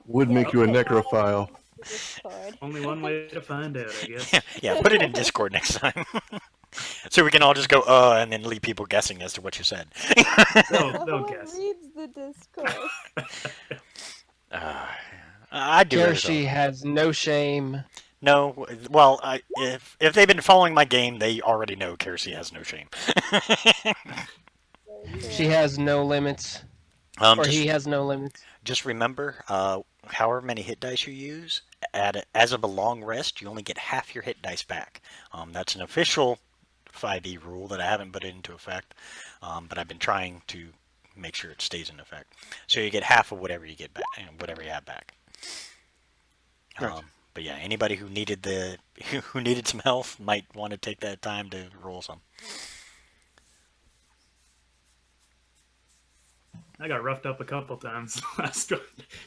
Would make you a necrophile. Discord. Only one way to find out, I guess. Yeah, put it in Discord next time. So we can all just go, and then leave people guessing as to what you said. They'll No one guess. reads the Discord. I do. Kershi has no shame. No, well, if they've been following my game, they already know Kersi has no shame. She has no limits. Or he has no limits. Just remember, however many hit dice you use, as of a long rest, you only get half your hit dice back. That's an official 5e rule that I haven't put into effect, but I've been trying to make sure it stays in effect. So you get half of whatever you get back, whatever you have back. Gotcha. But yeah, anybody who needed who needed some health might want to take that time to roll some. I got roughed up a couple times last one,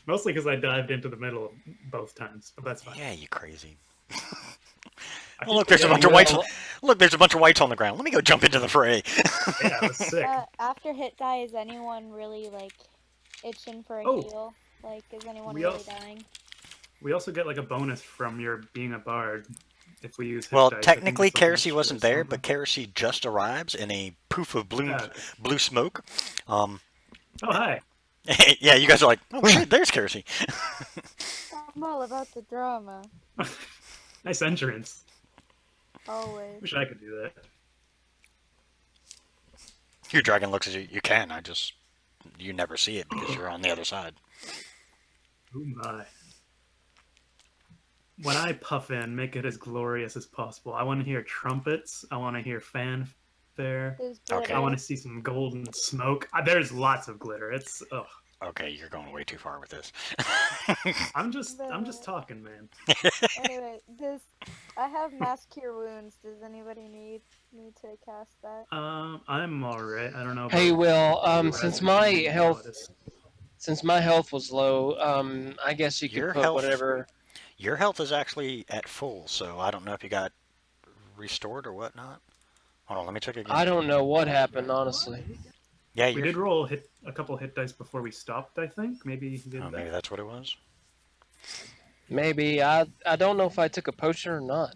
mostly because I dived into the middle both times. But that's fine. Yeah, you crazy. I Oh, look, there's a bunch of whites. Look, there's a bunch of whites on the ground. Let me go jump into the fray. Yeah, I was sick. After hit die, is anyone really like itching for a Oh. heal? Like, is anyone We really all- dying? We also get like a bonus from your being a bard if we use. Hit Well, dice. I think technically, it's like an Kersi extra wasn't there, but something. Kersi just arrives in a poof of blue Yeah. smoke. Oh, hi. Yeah, you guys are like, oh shit, there's Kersi. I'm all about the drama. Nice entrance. Always. Wish I could do that. Your dragon looks at you. You can. You never see it because you're on the other side. Oh my. When I puff in, make it as glorious as possible. I want to hear trumpets. I want to hear fanfare. There's Okay. glitter. I want to see some golden smoke. There's lots of glitter. It's ugh. Okay, you're going way too far with this. I'm just talking, man. Anyway, I have mass cure wounds. Does anybody need me to cast that? I'm alright. I don't know. Hey, about Will, you guys, since but my you know health it is. since my health was low, I guess you could Your put health- whatever. Your health is actually at full, so I don't know if you got restored or whatnot. Hold on, let me check again. I don't know what happened, honestly. Yeah, We did roll a couple hit dice before we stopped. I think maybe he did Oh, that. maybe that's what it was. Maybe I don't know if I took a potion or not.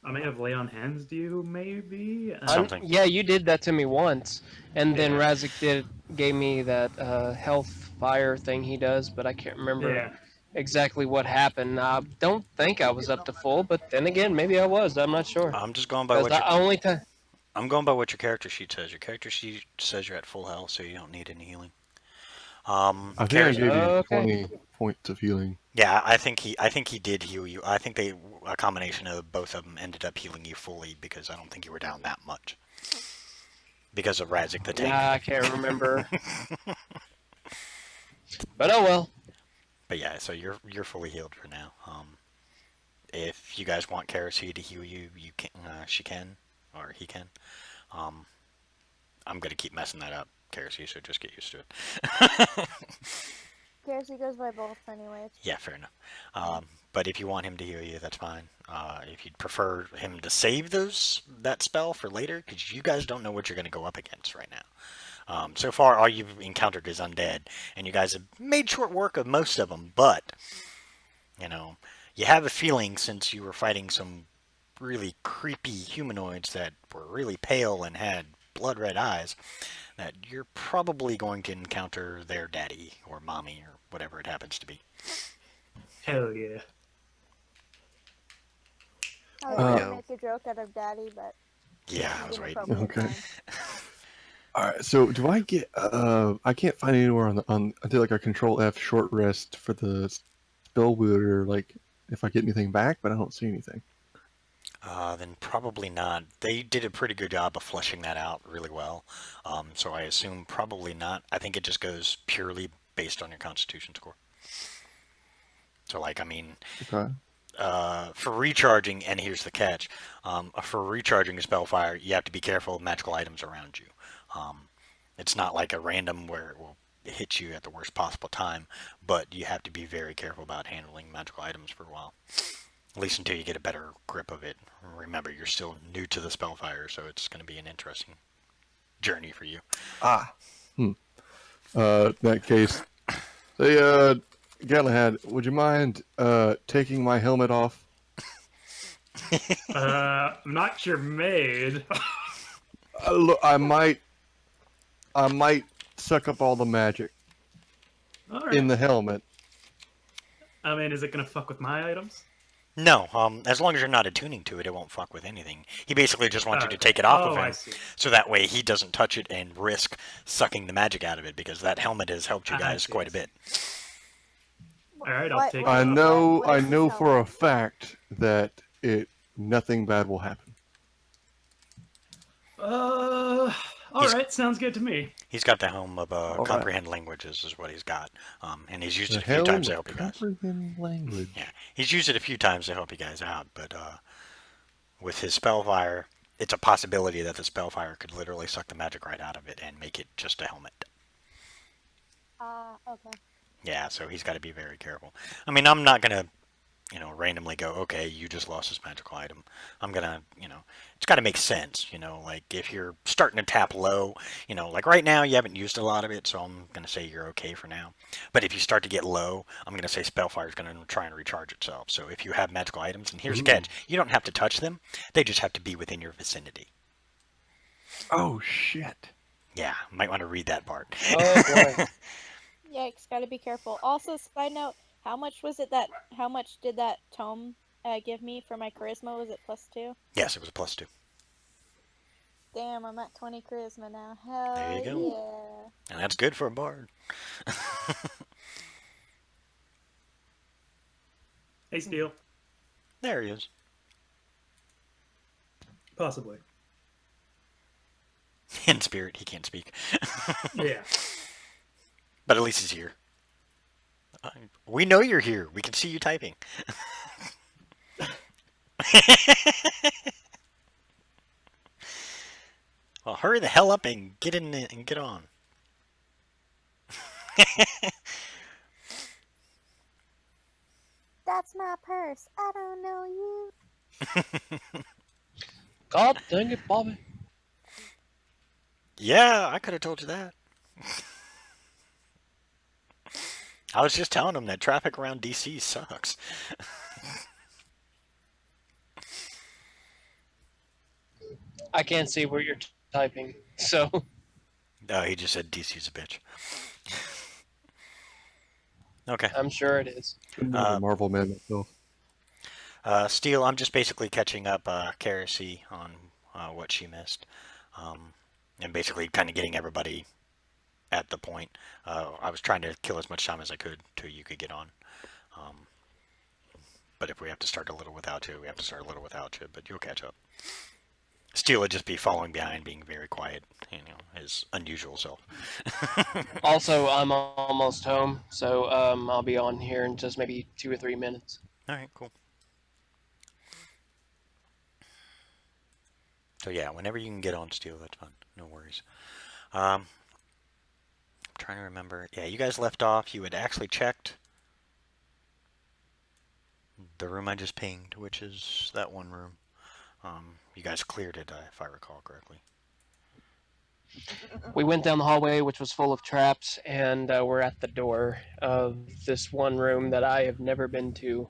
I may have lay on hands to you, maybe. Something. Yeah, you did that to me once, and then Yeah. Razik gave me that health fire thing he does, but I can't remember Yeah. exactly what happened. I don't think I was up to full, but then again, maybe I was. I'm not sure. I'm just going by Because what I'm going by what your character sheet says. Your character sheet says you're at full health, so you don't need any healing. I think I gave you Okay. 20 points of healing. Yeah, I think he did heal you. I think a combination of both of them ended up healing you fully because I don't think you were down that much. Because of Razik the tank. Nah, I can't remember. But oh well. But yeah, so you're fully healed for now. If you guys want Kerosene to heal you, you can. She can, or he can. I'm gonna keep messing that up, Kerosene. So just get used to it. Kerosene goes by both anyway. Yeah, fair enough. But if you want him to heal you, that's fine. If you'd prefer him to save that spell for later, because you guys don't know what you're gonna go up against right now. So far, all you've encountered is undead, and you guys have made short work of most of them. But you have a feeling since you were fighting some really creepy humanoids that were really pale and had blood red eyes, that you're probably going to encounter their daddy or mommy or whatever it happens to be. Hell yeah. I was gonna make a joke out of Daddy, but Yeah, I was waiting. Okay. All right. So do I get? I can't find anywhere I did like a Control F short rest for the spell wielder. Like if I get anything back, but I don't see anything. Then probably not. They did a pretty good job of fleshing that out really well. So I assume probably not. I think it just goes purely based on your Constitution score. So Okay. for recharging, and here's the catch, for recharging a Spellfire, you have to be careful of magical items around you. It's not like a random where it will hit you at the worst possible time, but you have to be very careful about handling magical items for a while. At least until you get a better grip of it. Remember, you're still new to the Spellfire, so it's going to be an interesting journey for you. In that case, say, Galahad, would you mind taking my helmet off? I'm not your maid. Look, I might suck up all the magic All right. in the helmet. I mean, is it gonna fuck with my items? No, as long as you're not attuning to it, it won't fuck with anything. He basically just wants you to Okay. take it off of Oh, I him, see. so that way he doesn't touch it and risk sucking the magic out of it, because that helmet has helped you I guys see, quite I a bit. All right, I'll What- take what it I off. is- know what is this for a helmet? fact that nothing bad will happen. All He's- right, sounds good to me. He's got the helm of right. comprehend languages, is what he's got, and he's used The it a few helm times to of help you guys. comprehend language. Yeah, he's used it a few times to help you guys out, but with his spellfire, it's a possibility that the spellfire could literally suck the magic right out of it and make it just a helmet. Okay. Yeah, so he's got to be very careful. I mean, I'm not gonna, randomly go, okay, you just lost this magical item. I'm gonna, it's got to make sense, like if you're starting to tap low, like right now you haven't used a lot of it, so I'm gonna say you're okay for now. But if you start to get low, I'm gonna say Spellfire is gonna try and recharge itself. So if you have magical items, and here's the catch, you don't have to touch them; they just have to be within your vicinity. Oh shit! Yeah, might want to read that part. Oh boy. Yikes! Gotta be careful. Also, side note: how much did that tome give me for my charisma? Was it +2? Yes, it was a +2. Damn, I'm at 20 charisma now. Hell There you go. yeah! And that's good for a bard. Hey, Steel. There he is. Possibly. In spirit, he can't speak. Yeah. But at least he's here. We know you're here. We can see you typing. Well, hurry the hell up and get in and get on. That's my purse. I don't know you. God dang it, Bobby. Yeah, I could have told you that. I was just telling him that traffic around DC sucks. I can't see where you're typing, so No, he just said DC's a bitch. Okay. I'm sure it is. I'm a Marvel man myself. Steel, I'm just basically catching up Kerosene on what she missed. And basically kind of getting everybody at the point. I was trying to kill as much time as I could till you could get on. But if we have to start a little without you, we have to start a little without you, but you'll catch up. Steel would just be following behind, being very quiet, his unusual self. Also, I'm almost home, so I'll be on here in just maybe 2 or 3 minutes. All right, cool. So yeah, whenever you can get on Steel, that's fine. No worries. I'm trying to remember. Yeah, you guys left off. You had actually checked the room I just pinged, which is that one room. You guys cleared it, if I recall correctly. We went down the hallway, which was full of traps, and we're at the door of this one room that I have never been to.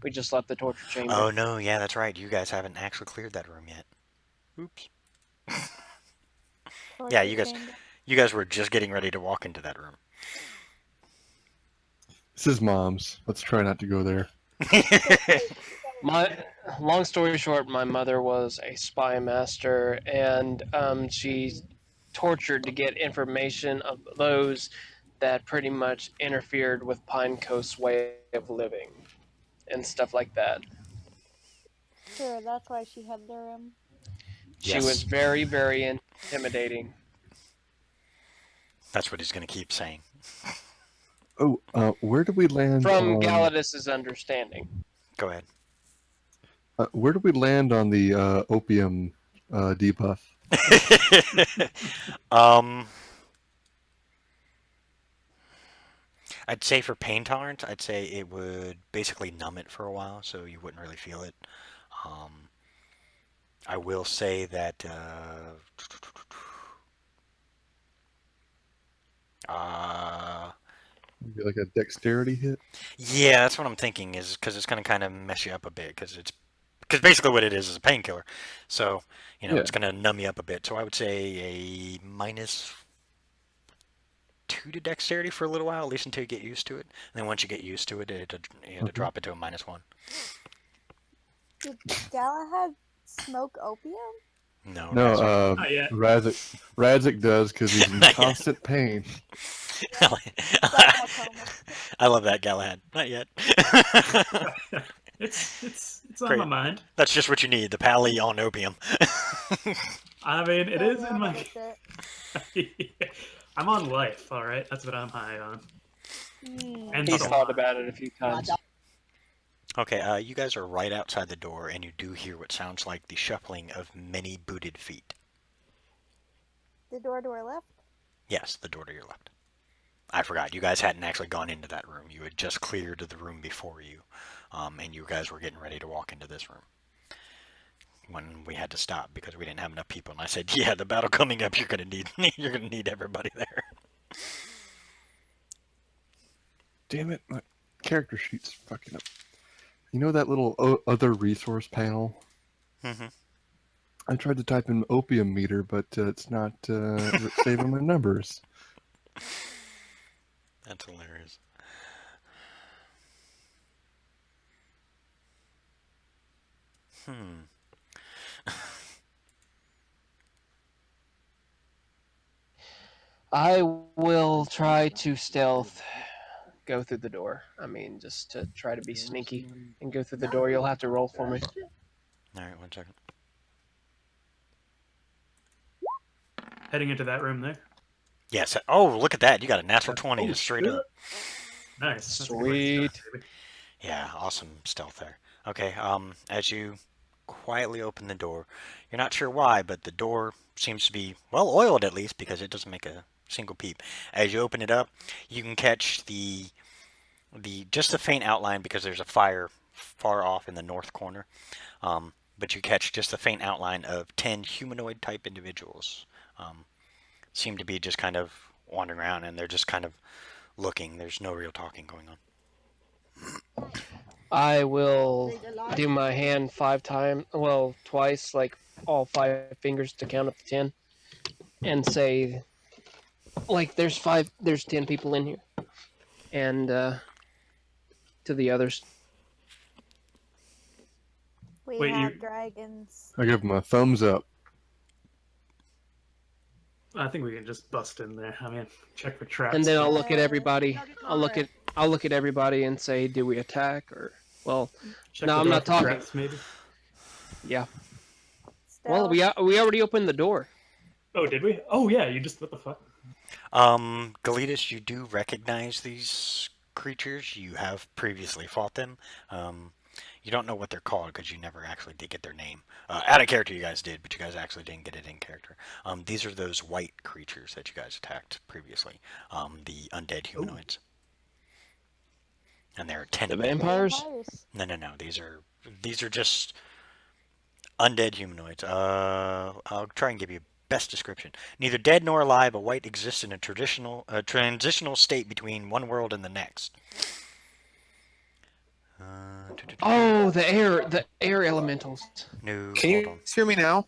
We just left the torture chamber. Oh no, yeah, that's right. You guys haven't actually cleared that room yet. Oops. Yeah, you guys were just getting ready to walk into that room. This is Mom's. Let's try not to go there. Long story short, my mother was a spy master, and she tortured to get information of those that pretty much interfered with Pine Coast's way of living and stuff like that. Sure, that's why she had the room. She Yes. was very, very intimidating. That's what he's going to keep saying. Oh, where did we land? From on, Galadis's understanding. Go ahead. where did we land on the opium debuff? I'd say for pain tolerance, I'd say it would basically numb it for a while, so you wouldn't really feel it. I will say that Maybe like a dexterity hit. Yeah, that's what I'm thinking. Is because it's going to kind of mess you up a bit because basically what it is a painkiller. So Yeah. it's going to numb you up a bit. So I would say a -2 to dexterity for a little while, at least until you get used to it. And then once you get used to it, you have to drop it to a -1. Did Galahad smoke opium? No, No, Razor. Not yet. Radzik does because he's in Not yet. constant pain. I love that, Galahad. Not yet. It's on Great. my mind. That's just what you need, the pally on opium. I mean, it is in my. Shit. I'm on life, all right. That's what I'm high on. And He's so thought on. about it a few times. Okay, you guys are right outside the door, and you do hear what sounds like the shuffling of many booted feet. The door to our left? Yes, the door to your left. I forgot, you guys hadn't actually gone into that room. You had just cleared the room before you, and you guys were getting ready to walk into this room. When we had to stop because we didn't have enough people, and I said, "Yeah, the battle coming up. You're gonna need everybody there." Damn it, my character sheet's fucking up. You know that little other resource panel? Mm-hmm. I tried to type in opium meter, but it's not saving my numbers. That's hilarious. I will try to stealth go through the door. I mean, just to try to be sneaky and go through the door. You'll have to roll for me. All right, 1 second. Heading into that room there. Yes. Oh, look at that! You got a natural 20 to straight up. Nice. That's a good way to Sweet. start, baby. Yeah, awesome stealth there. Okay, as you quietly open the door, you're not sure why, but the door seems to be well oiled at least because it doesn't make a single peep. As you open it up, you can catch just a faint outline because there's a fire far off in the north corner. But you catch just a faint outline of 10 humanoid type individuals. Seem to be just kind of wandering around, and they're just kind of looking. There's no real talking going on. I will do my hand 5 times, well, twice, like all 5 fingers to count up to 10, and say, like, there's 10 people in here, and to the others. We Wait, have you- dragons. I give him a thumbs up. I think we can just bust in there. I mean, check for traps. And then I'll look at everybody. I'll look at everybody and say, do we attack or well, Check no, the I'm door not for talking. traps, maybe. yeah. Well, Stealth. we already opened the door. Oh, did we? Oh, yeah. You just what the fuck? Galitas, you do recognize these creatures. You have previously fought them. You don't know what they're called because you never actually did get their name. Out of character, you guys did, but you guys actually didn't get it in character. These are those white creatures that you guys attacked previously. The undead humanoids. And there are 10 The of them. vampires? No. These are just undead humanoids. I'll try and give you best description. Neither dead nor alive, a white exists in a transitional state between one world and the next. Oh, the air elementals. No, Can hold you on. hear me now?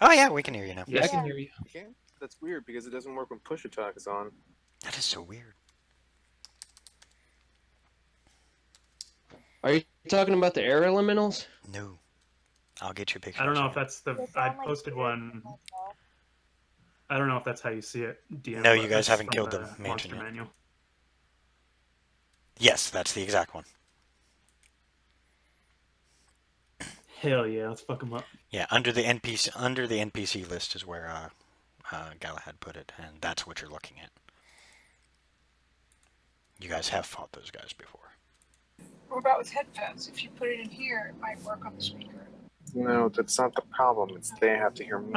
Oh yeah, we can hear you now. Yeah, I can Yeah. hear you. You can? That's weird because it doesn't work when push attack is on. That is so weird. Are you talking about the air elementals? No. I'll get you a picture. I don't know I'll if send that's the. They I sound like posted dragons one. as well. I don't know if that's how you see it. DM, No, but you guys it's haven't from killed the mansion monster yet. manual. you. Yes, that's the exact one. Hell yeah, let's fuck them up. Yeah, under the NPC list is where Galahad put it, and that's what you're looking at. You guys have fought those guys before. What about with headphones? If you put it in here, it might work on the speaker. No, that's not the problem. It's they have to hear me.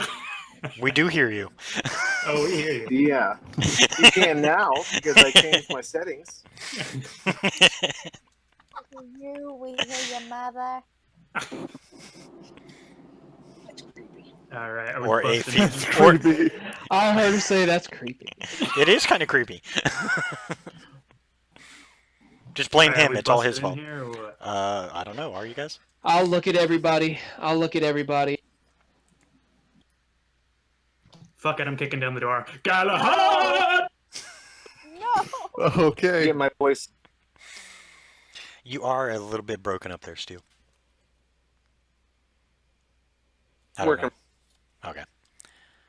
We do hear you. Oh, we hear you. Yeah. You can now because I changed my settings. We hear your mother. That's creepy. All right. Are we Or a busting in? Creepy. I heard her say that's creepy. It is kind of creepy. Just blame Alright, him. we It's all busted his in fault. here, or what? I don't know. Are you guys? I'll look at everybody. Fuck it, I'm kicking down the door. Galahad! No. Okay. Get my voice. You are a little bit broken up there, Steel. I don't Working. know. Okay.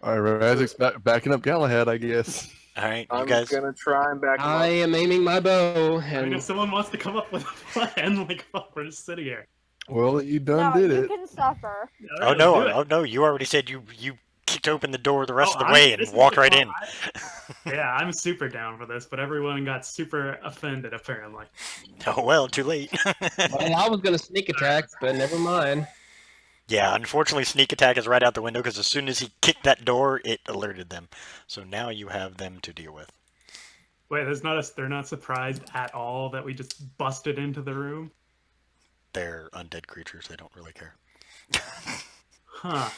All right, Razik's backing up Galahad, I guess. All right, you I'm guys. gonna try and back him I up. am aiming my bow, I mean, if and someone wants to come up with a plan, like, fuck, we're just sitting here. Well, you done No, did you it. can suffer. Oh Alright, no! let's do it. Oh no! You already said you kicked open the door the rest Oh, of the way this and is walked the right part in. Yeah, I'm super down for this, but everyone got super offended, apparently. Oh well, too late. well, I was gonna sneak attack, but never mind. Yeah, unfortunately, sneak attack is right out the window because as soon as he kicked that door, it alerted them. So now you have them to deal with. Wait, they're not surprised at all that we just busted into the room? They're undead creatures; they don't really care. Huh.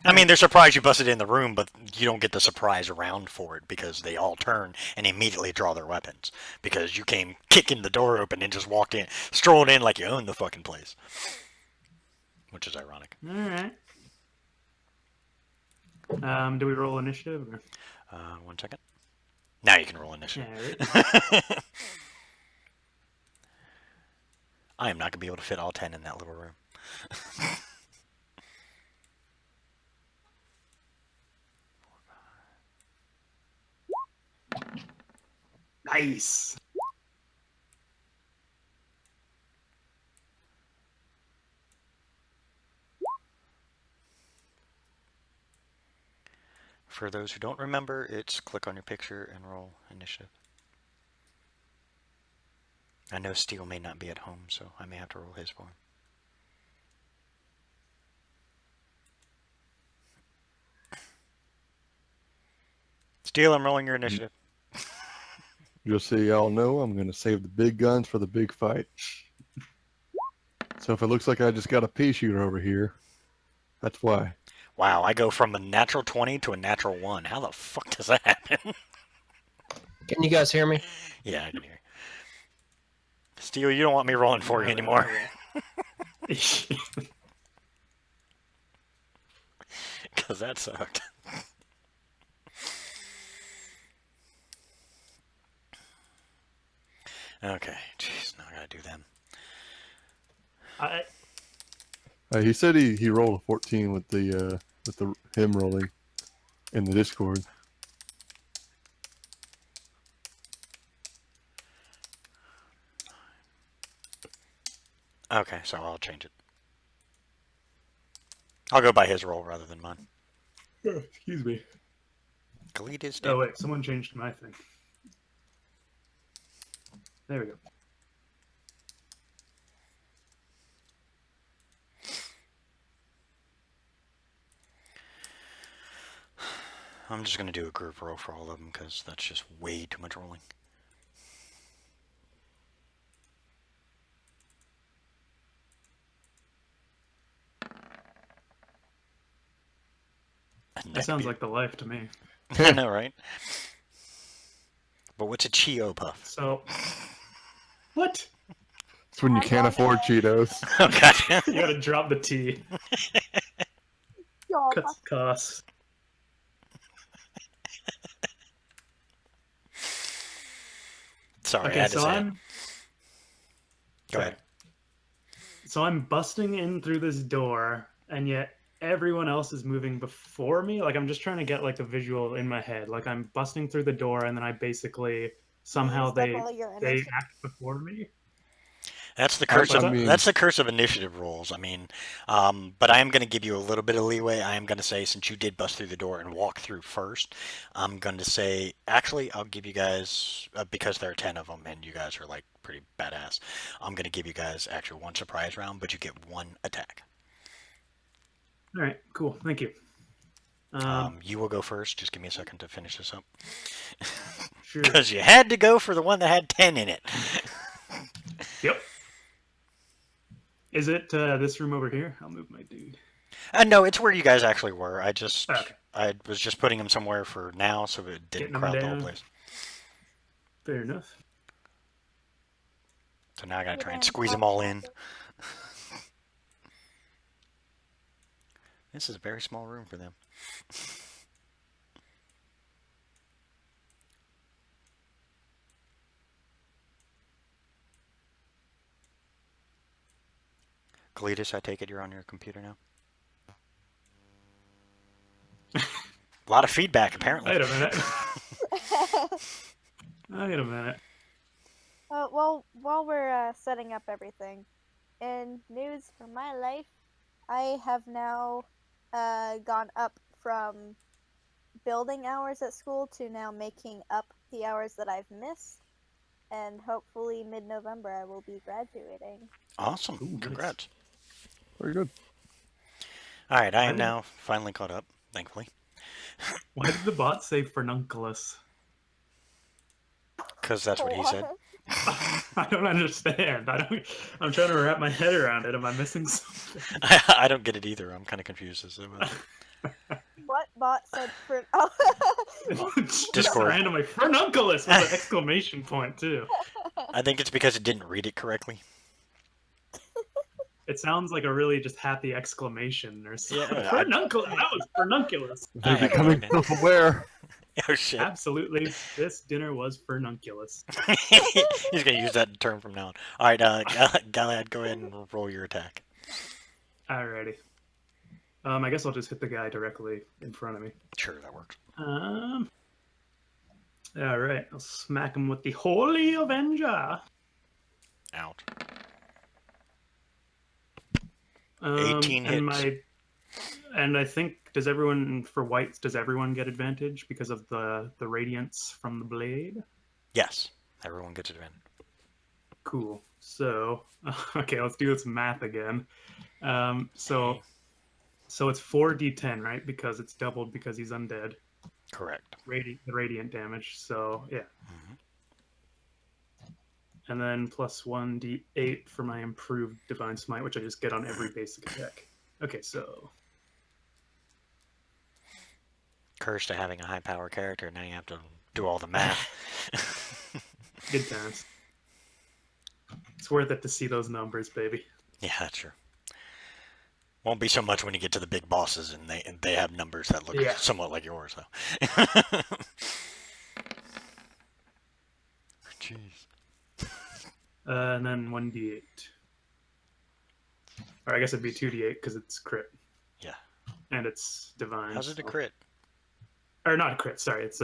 I mean, they're surprised you busted in the room, but you don't get the surprise round for it because they all turn and immediately draw their weapons because you came kicking the door open and just walked in, strolled in like you own the fucking place, which is ironic. Alright. Do we roll initiative? Or... 1 second. Now you can roll initiative. Yeah, right. I am not gonna be able to fit all 10 in that little room. Nice. For those who don't remember, it's click on your picture and roll initiative. I know Steel may not be at home, so I may have to roll his for him. Steel, I'm rolling your initiative. Just so y'all know, I'm going to save the big guns for the big fight. So if it looks like I just got a pea shooter over here, that's why. Wow, I go from a natural 20 to a natural 1. How the fuck does that happen? Can you guys hear me? Yeah, I can hear you. Steel, you don't want me rolling for you anymore. Because that sucked. Okay, jeez, now I gotta do them. He said he rolled a 14 with the him rolling in the Discord. Okay, so I'll change it. I'll go by his roll rather than mine. Excuse me. Khalid is Oh dead. wait, someone changed my thing. There we go. I'm just gonna do a group roll for all of them because that's just way too much rolling. That sounds like the life to me. I know, right? But what's a Chio puff? So, what? It's when you can't afford Cheetos. Oh, gotcha. You gotta drop the T. Y'all, Cuts costs. Sorry, I Okay, had to so say it. I'm. Go ahead. So I'm busting in through this door, and yet everyone else is moving before me. Like I'm just trying to get like a visual in my head. Like I'm busting through the door, and then I basically somehow Use up they all your they initiative. act before me. That's the curse of I mean- that's the curse of initiative rolls. I mean, but I am going to give you a little bit of leeway. I am going to say since you did bust through the door and walk through first, I'm going to say actually I'll give you guys because there are 10 of them and you guys are like pretty badass. I'm going to give you guys actually one surprise round, but you get one attack. All right, cool. Thank you. You will go first. Just give me a second to finish this up Sure. because you had to go for the one that had 10 in it. Yep. Is it this room over here? I'll move my dude. No, it's where you guys actually were. I just Okay. I was just putting them somewhere for now so it didn't Getting them crowd the whole down. place. Fair enough. So now I gotta Get try and in, squeeze pop them all in. pocket. This is a very small room for them. Cletus, I take it you're on your computer now? A lot of feedback, apparently. Wait a minute. Wait a minute. Well, while we're setting up everything, in news from my life, I have now gone up from building hours at school to now making up the hours that I've missed, and hopefully mid-November I will be graduating. Awesome. Ooh, nice. Congrats. Very good. All right, I am did- now finally caught up, thankfully. Why did the bot say Furnunculus? Because that's what he said. I don't understand. I'm trying to wrap my head around it. Am I missing something? I don't get it either. I'm kind of confused as to What bot said for? Just Discord. randomly Furnunculus with an exclamation point too. I think it's because it didn't read it correctly. It sounds like a really just happy exclamation or something. Yeah, Furnunculus. That was Furnunculus. I They're have no becoming idea. self-aware. Oh shit. Absolutely, this dinner was Furnunculus. He's gonna use that term from now on. All right, Galahad, go ahead and roll your attack. Alrighty. I guess I'll just hit the guy directly in front of me. Sure, that works. Alright, I'll smack him with the Holy Avenger. Out. 18 and hits. And I think does everyone get advantage because of the radiance from the blade? Yes, everyone gets advantage. Cool. So okay, let's do this math again. So it's 4d10, right? Because it's doubled because he's undead. Correct. The radiant damage. So yeah. Mhm. And then plus 1d8 for my improved divine smite, which I just get on every basic attack. Okay, so Cursed to having a high power character. Now you have to do all the math. good times. It's worth it to see those numbers, baby. Yeah, that's true. Won't be so much when you get to the big bosses and they have numbers that look Yeah. somewhat like yours, though. Jeez. And then 1d8. Or I guess it'd be 2d8 because it's crit. Yeah. And it's divine. How's it a so- crit? Or not a crit, sorry. It's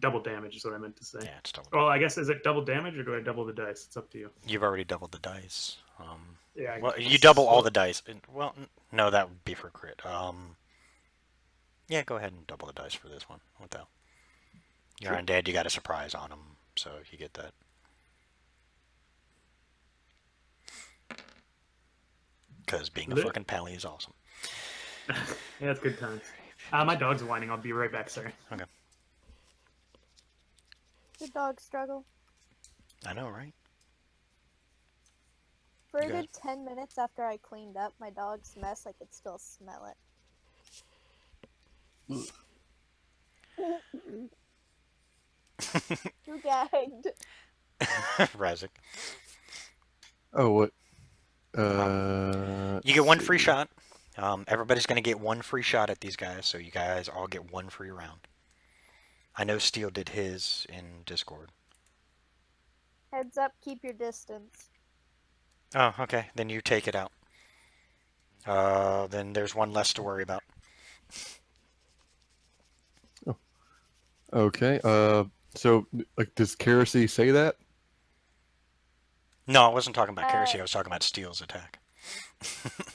double damage is what I meant to say. Yeah, it's double. Well, I guess, is it double damage or do I double the dice? It's up to you. You've already doubled the dice. Yeah. Well, you double all the dice. Well, no, that would be for crit. Yeah, go ahead and double the dice for this one. What the hell? You're Sure. undead, you got a surprise on them, so you get that. Because being a Lit. fucking pally is awesome. Yeah, it's good times. My dog's whining. I'll be right back, sorry. Okay. The dog struggle. I know, right? For a You good 10 minutes after I cleaned up my dog's mess, I could still smell it. Who gagged? Razik. Oh, what? You get one let's free see. shot. Everybody's going to get one free shot at these guys, so you guys all get one free round. I know Steel did his in Discord. Heads up, keep your distance. Oh, okay. Then you take it out. Then there's one less to worry about. Okay. So, like, does Kerosene say that? No, I wasn't talking about Kerosene. I was talking about Steel's attack.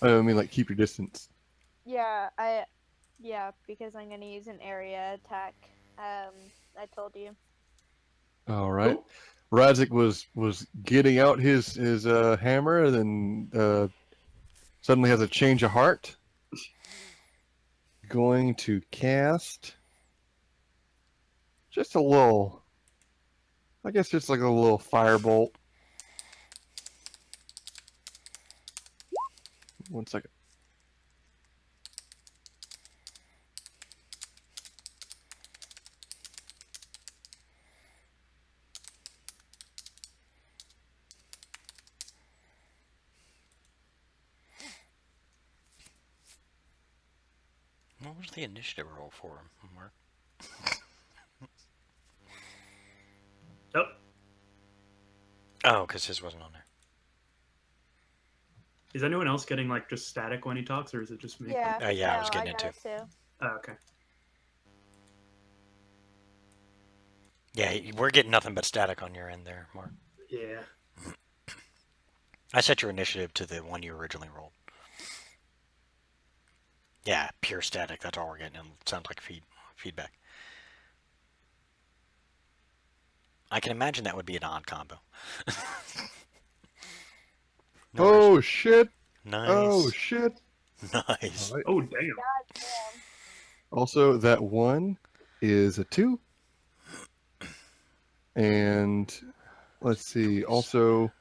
I mean, like, keep your distance. Yeah, because I'm gonna use an area attack. I told you. All right. Razik was getting out his hammer, and then suddenly has a change of heart. Going to cast just a little. I guess just like a little firebolt. One second. Where's the initiative roll for him, Mark? Oh, Oh, because his wasn't on there. is anyone else getting like just static when he talks, or is it just me? Yeah. Yeah, I no, was getting got it it too. Oh, okay. Yeah, we're getting nothing but static on your end there, Mark. Yeah. I set your initiative to the one you originally rolled. Yeah, pure static. That's all we're getting. It sounds like feedback. I can imagine that would be an odd combo. No Oh worries. shit! Nice. Oh shit! Nice. All right. Oh, damn. God damn. Also, that 1 is a 2. And let's see. Also,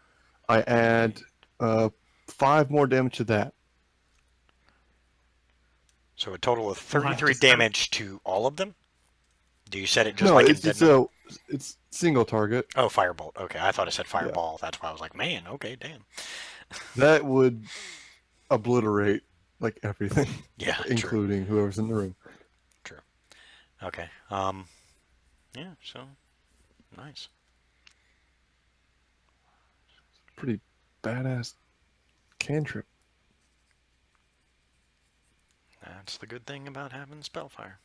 I add 5 more damage to that. So a total of Well, I 33 just don't- damage to all of them? Do you set it just No, like in it's Dead it's Man? it's single target. Oh, Firebolt. Okay, I thought it said Fireball. That's why I was like, man, okay, damn. That would obliterate like everything, Yeah, true. including whoever's in the room. Okay. Yeah, so nice. Pretty badass cantrip. That's the good thing about having Spellfire.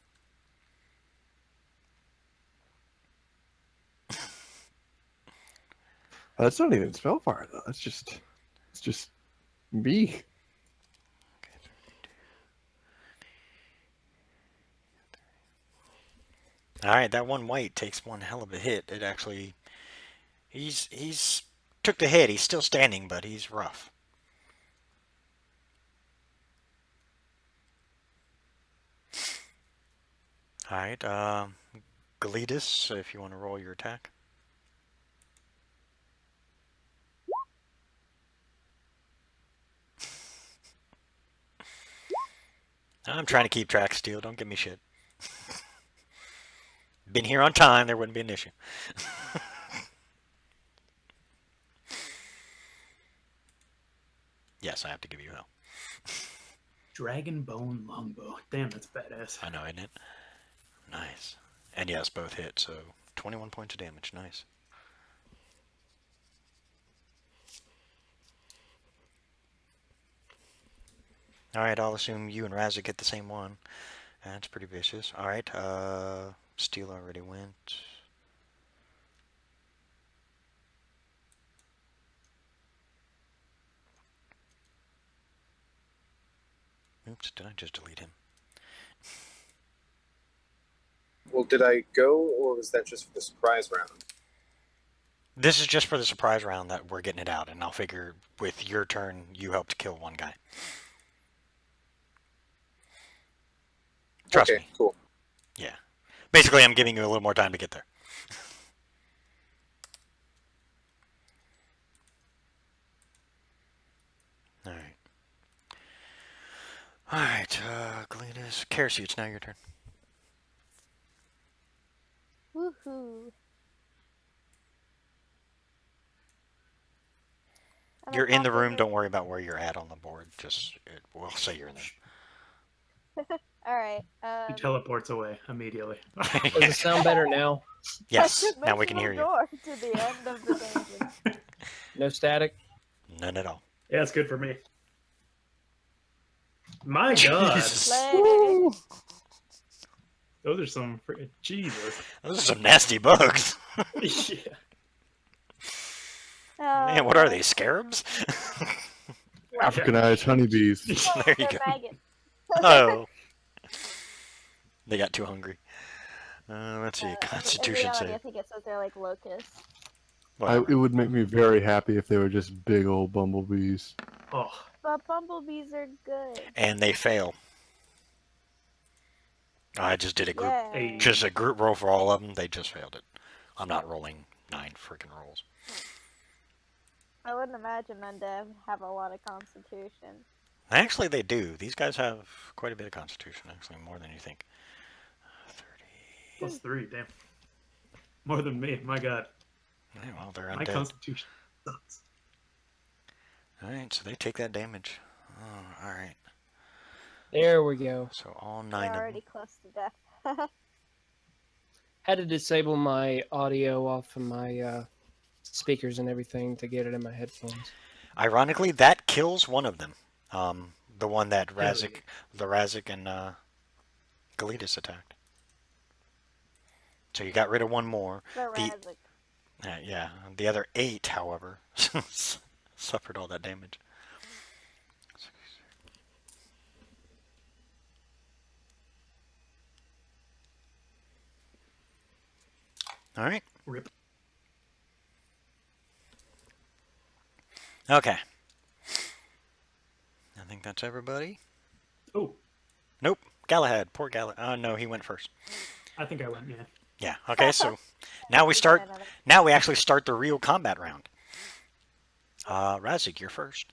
That's not even spellfire though. It's just me. All right, that one white takes one hell of a hit. It actually, he's took the hit. He's still standing, but he's rough. All right, Galetus, if you want to roll your attack. I'm trying to keep track, Steel. Don't give me shit. Been here on time. There wouldn't be an issue. Yes, I have to give you hell. Dragon Bone Longbow. Damn, that's badass. I know, isn't it? Nice. And yes, both hit, so 21 points of damage. Nice. Alright, I'll assume you and Razzik get the same one. That's pretty vicious. Alright, Steel already went. Oops, did I just delete him? Well, did I go, or was that just for the surprise round? This is just for the surprise round that we're getting it out, and I'll figure with your turn, you helped kill one guy. Trust Okay, me. cool. Yeah. Basically, I'm giving you a little more time to get there. Alright. Alright, Glenis. Kersu, it's now your turn. Woohoo. I'm You're in the room, attacking don't worry about where you're at on the board. Just, we'll say you're in there. Alright. He teleports away immediately. Does it sound better now? Yes, now we can hear you. Door to the end of the dungeon. No static? None at all. Yeah, it's good for me. My God, Jesus. Play. those are some Jesus. Those are some nasty bugs. Yeah. Man, what are they, scarabs? Africanized honeybees. There you They're go. maggots. Oh. They got too hungry. Let's see, In Constitution reality, I save. think it says they're like locusts. It would make me very happy if they were just big old bumblebees. Oh, But bumblebees are good. And they fail. I just did a group, Yeah. just a group roll for all of them. They just failed it. I'm not rolling 9 freaking rolls. I wouldn't imagine them to have a lot of constitution. Actually, they do. These guys have quite a bit of Constitution. Actually, more than you think. 30. +3, damn. More than me, my God. Yeah, well, they're My undead. constitution sucks. Alright, so they take that damage. Oh, alright. There we go. So all We're 9 of already them. close to death. Had to disable my audio off of my speakers and everything to get it in my headphones. Ironically, that kills one of them. The one that Hell Razik and Galitas attacked. So you got rid of one more. The The Razik. yeah, the other 8, however, suffered all that damage. All right. Rip. Okay. I think that's everybody. Oh, Nope. Galahad. Poor Galahad. Oh, no, he went first. I think I went, yeah. Yeah. Okay, so now we got start. another. Now we actually start the real combat round. Razik, you're first.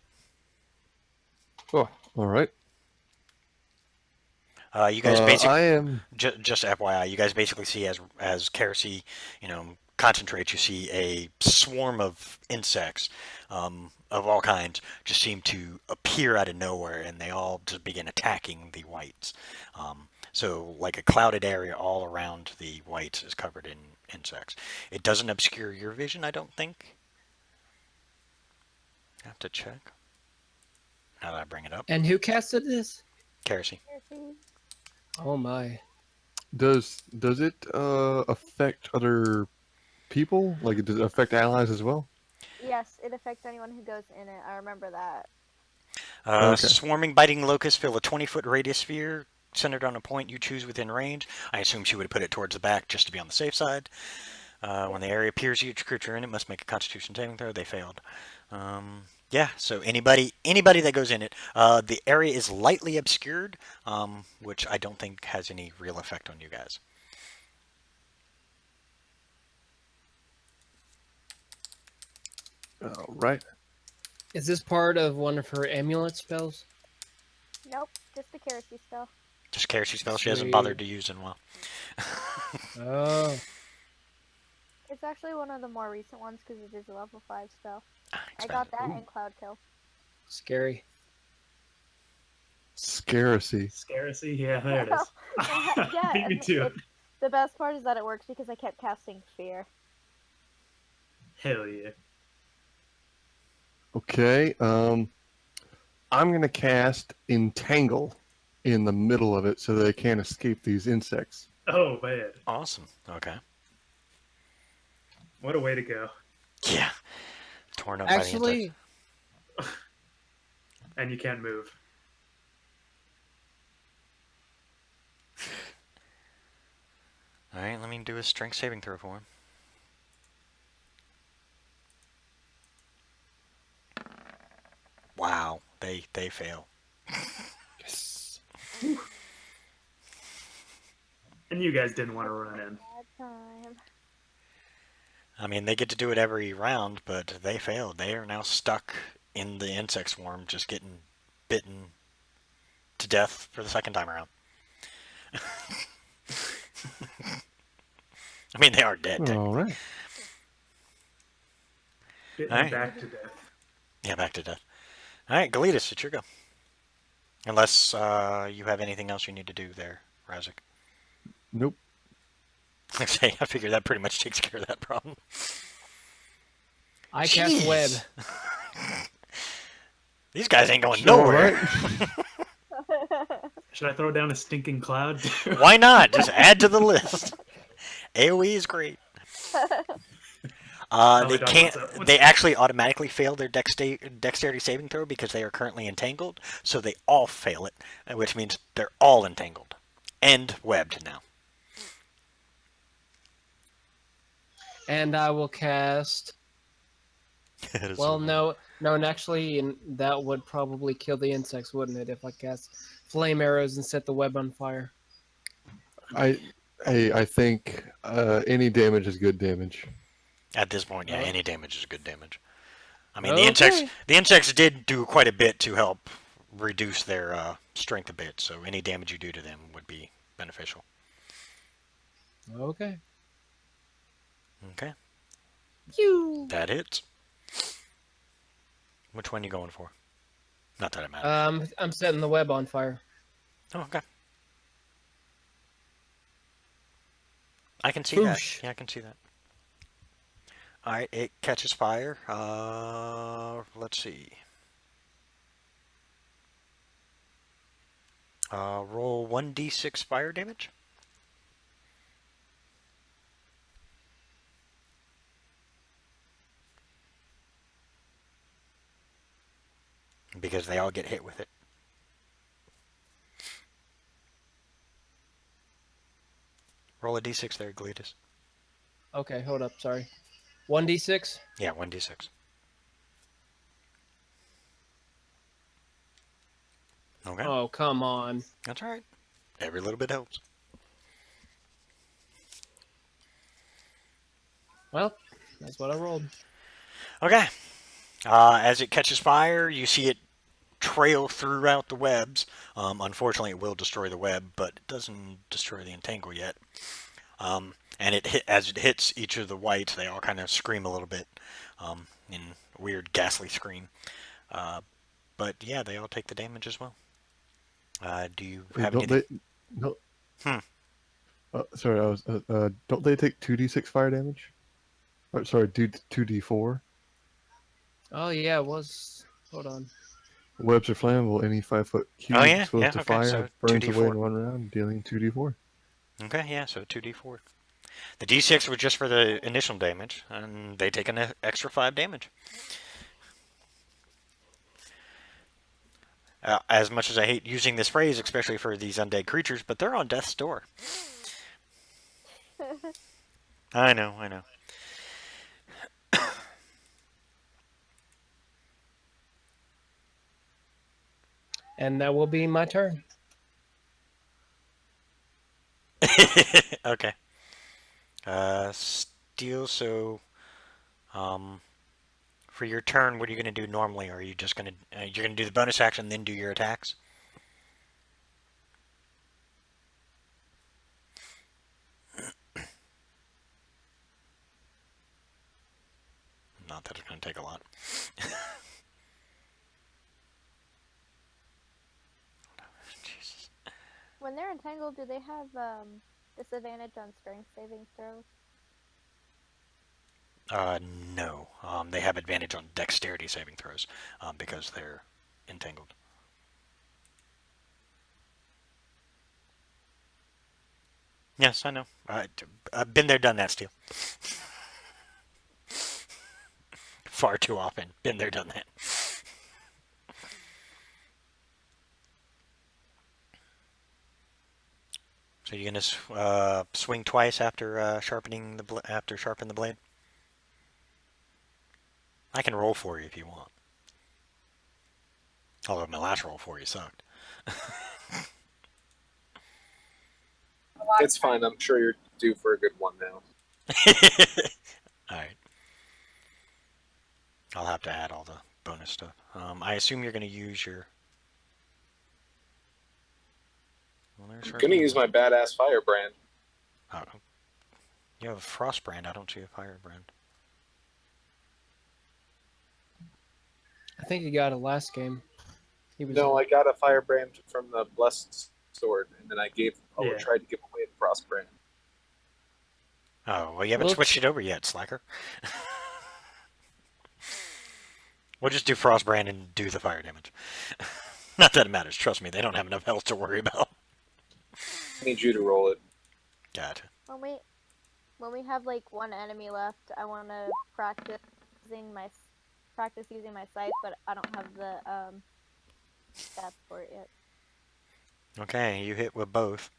Oh, all right. You guys basically. I am. Just FYI, you guys basically see as Kersey, concentrates, you see a swarm of insects of all kinds just seem to appear out of nowhere, and they all just begin attacking the whites. So like a clouded area all around the whites is covered in insects. It doesn't obscure your vision, I don't think. I have to check. Now that I bring it up. And who casted this? Kersey. Oh my. Does it affect other people? Like, does it affect allies as well? Yes, it affects anyone who goes in it. I remember that. Okay. Swarming biting locusts fill a 20-foot radius sphere centered on a point you choose within range. I assume she would have put it towards the back just to be on the safe side. When the area appears each creature in it must make a Constitution saving throw. They failed. Yeah, so anybody that goes in it, the area is lightly obscured, which I don't think has any real effect on you guys. All right. Is this part of one of her amulet spells? Nope, just the Kerosene spell. Just Kersey spell she hasn't Sweet. bothered to use in a while. Oh. It's actually one of the more recent ones because it is a level 5 spell. I Expanded. got that in Cloud Kill. Scary. Scarcity. Scarcity, yeah, there it is. Yeah, Beat me and to it. the best part is that it works because I kept casting Fear. Hell yeah. Okay. I'm gonna cast Entangle in the middle of it so they can't escape these insects. Oh, man. Awesome. Okay. What a way to go. Yeah. Torn up by the Actually, insects. And you can't move. All right, let me do a strength saving throw for him. Wow, they fail. Yes. And you guys didn't want to run in. Bad time. I mean, they get to do it every round, but they failed. They are now stuck in the insect swarm, just getting bitten to death for the second time around. I mean, they are dead. All technically. right. Bitten Alright. back to death. Yeah, back to death. All right, Galitas, it's your go. Unless you have anything else you need to do there, Razik. Nope. I say, I figure that pretty much takes care of that problem. I cast web. These guys ain't going All nowhere. right. Should I throw down a stinking cloud? Why not? Just add to the list. AoE is great. Oh, They my God, can't. what's up? They actually automatically fail their dexterity saving throw because they are currently entangled. So they all fail it, which means they're all entangled and webbed now. And I will cast. Well, no, and actually, and that would probably kill the insects, wouldn't it? If I cast flame arrows and set the web on fire. I think any damage is good damage. At this point, yeah, Oh. any damage is good damage. I mean, Okay. the insects did do quite a bit to help reduce their strength a bit. So any damage you do to them would be beneficial. Okay. Okay, You. that hits. Which one you going for? Not that it matters. I'm setting the web on fire. Oh, okay. I can see Swoosh. that. Yeah, I can see that. All right, it catches fire. Let's see. Roll 1d6 fire damage. Because they all get hit with it. Roll a d6 there, Gletus. Okay, hold up. Sorry. 1d6. Yeah, 1d6. Okay, Oh, come on. that's all right. Every little bit helps. Well, that's what I rolled. Okay. As it catches fire, you see it trail throughout the webs. Unfortunately, it will destroy the web, but it doesn't destroy the entangle yet. And as it hits each of the whites, they all kind of scream a little bit in a weird, ghastly scream. But yeah, they all take the damage as well. Do you have Don't anything? they? No. Hmm. Sorry, I was. Don't they take 2d6 fire damage? Or, sorry, 2d4. Oh, yeah, it was. Hold on. Webs are flammable. Any 5-foot cube Oh, yeah, exposed yeah, to okay, fire so burns 2d4. away in one round, dealing 2d4. Okay, yeah, so 2d4. The d6 was just for the initial damage, and they take an extra 5 damage. As much as I hate using this phrase, especially for these undead creatures, but they're on death's door. I know, I know. And that will be my turn. Okay. Steel, so, for your turn, what are you going to do normally? Are you just going to, you're going to do the bonus action, then do your attacks? Not that it's going to take a lot. Jesus. When they're entangled, do they have disadvantage on strength saving throws? No. They have advantage on dexterity saving throws because they're entangled. Yes, I know. I've been there, done that, Steel. Far too often. Been there, done that. So you're gonna swing twice after sharpening the blade. I can roll for you if you want. Although my last roll for you sucked. It's fine. I'm sure you're due for a good one now. All right. I'll have to add all the bonus stuff. I assume you're gonna use your. Well, I'm gonna use my badass firebrand. Oh, you have a frost brand. I don't see a fire brand. I think he got it last game. He was No, I got a firebrand from the blessed sword, and then I Yeah. tried to give away the frost brand. Oh, well, you haven't switched it over yet, Slacker. We'll just do Frostbrand and do the fire damage. Not that it matters. Trust me, they don't have enough health to worry about. I need you to roll it. Gotcha. When we have like one enemy left, I want to practice using my scythe, but I don't have the stats for it yet. Okay, you hit with both.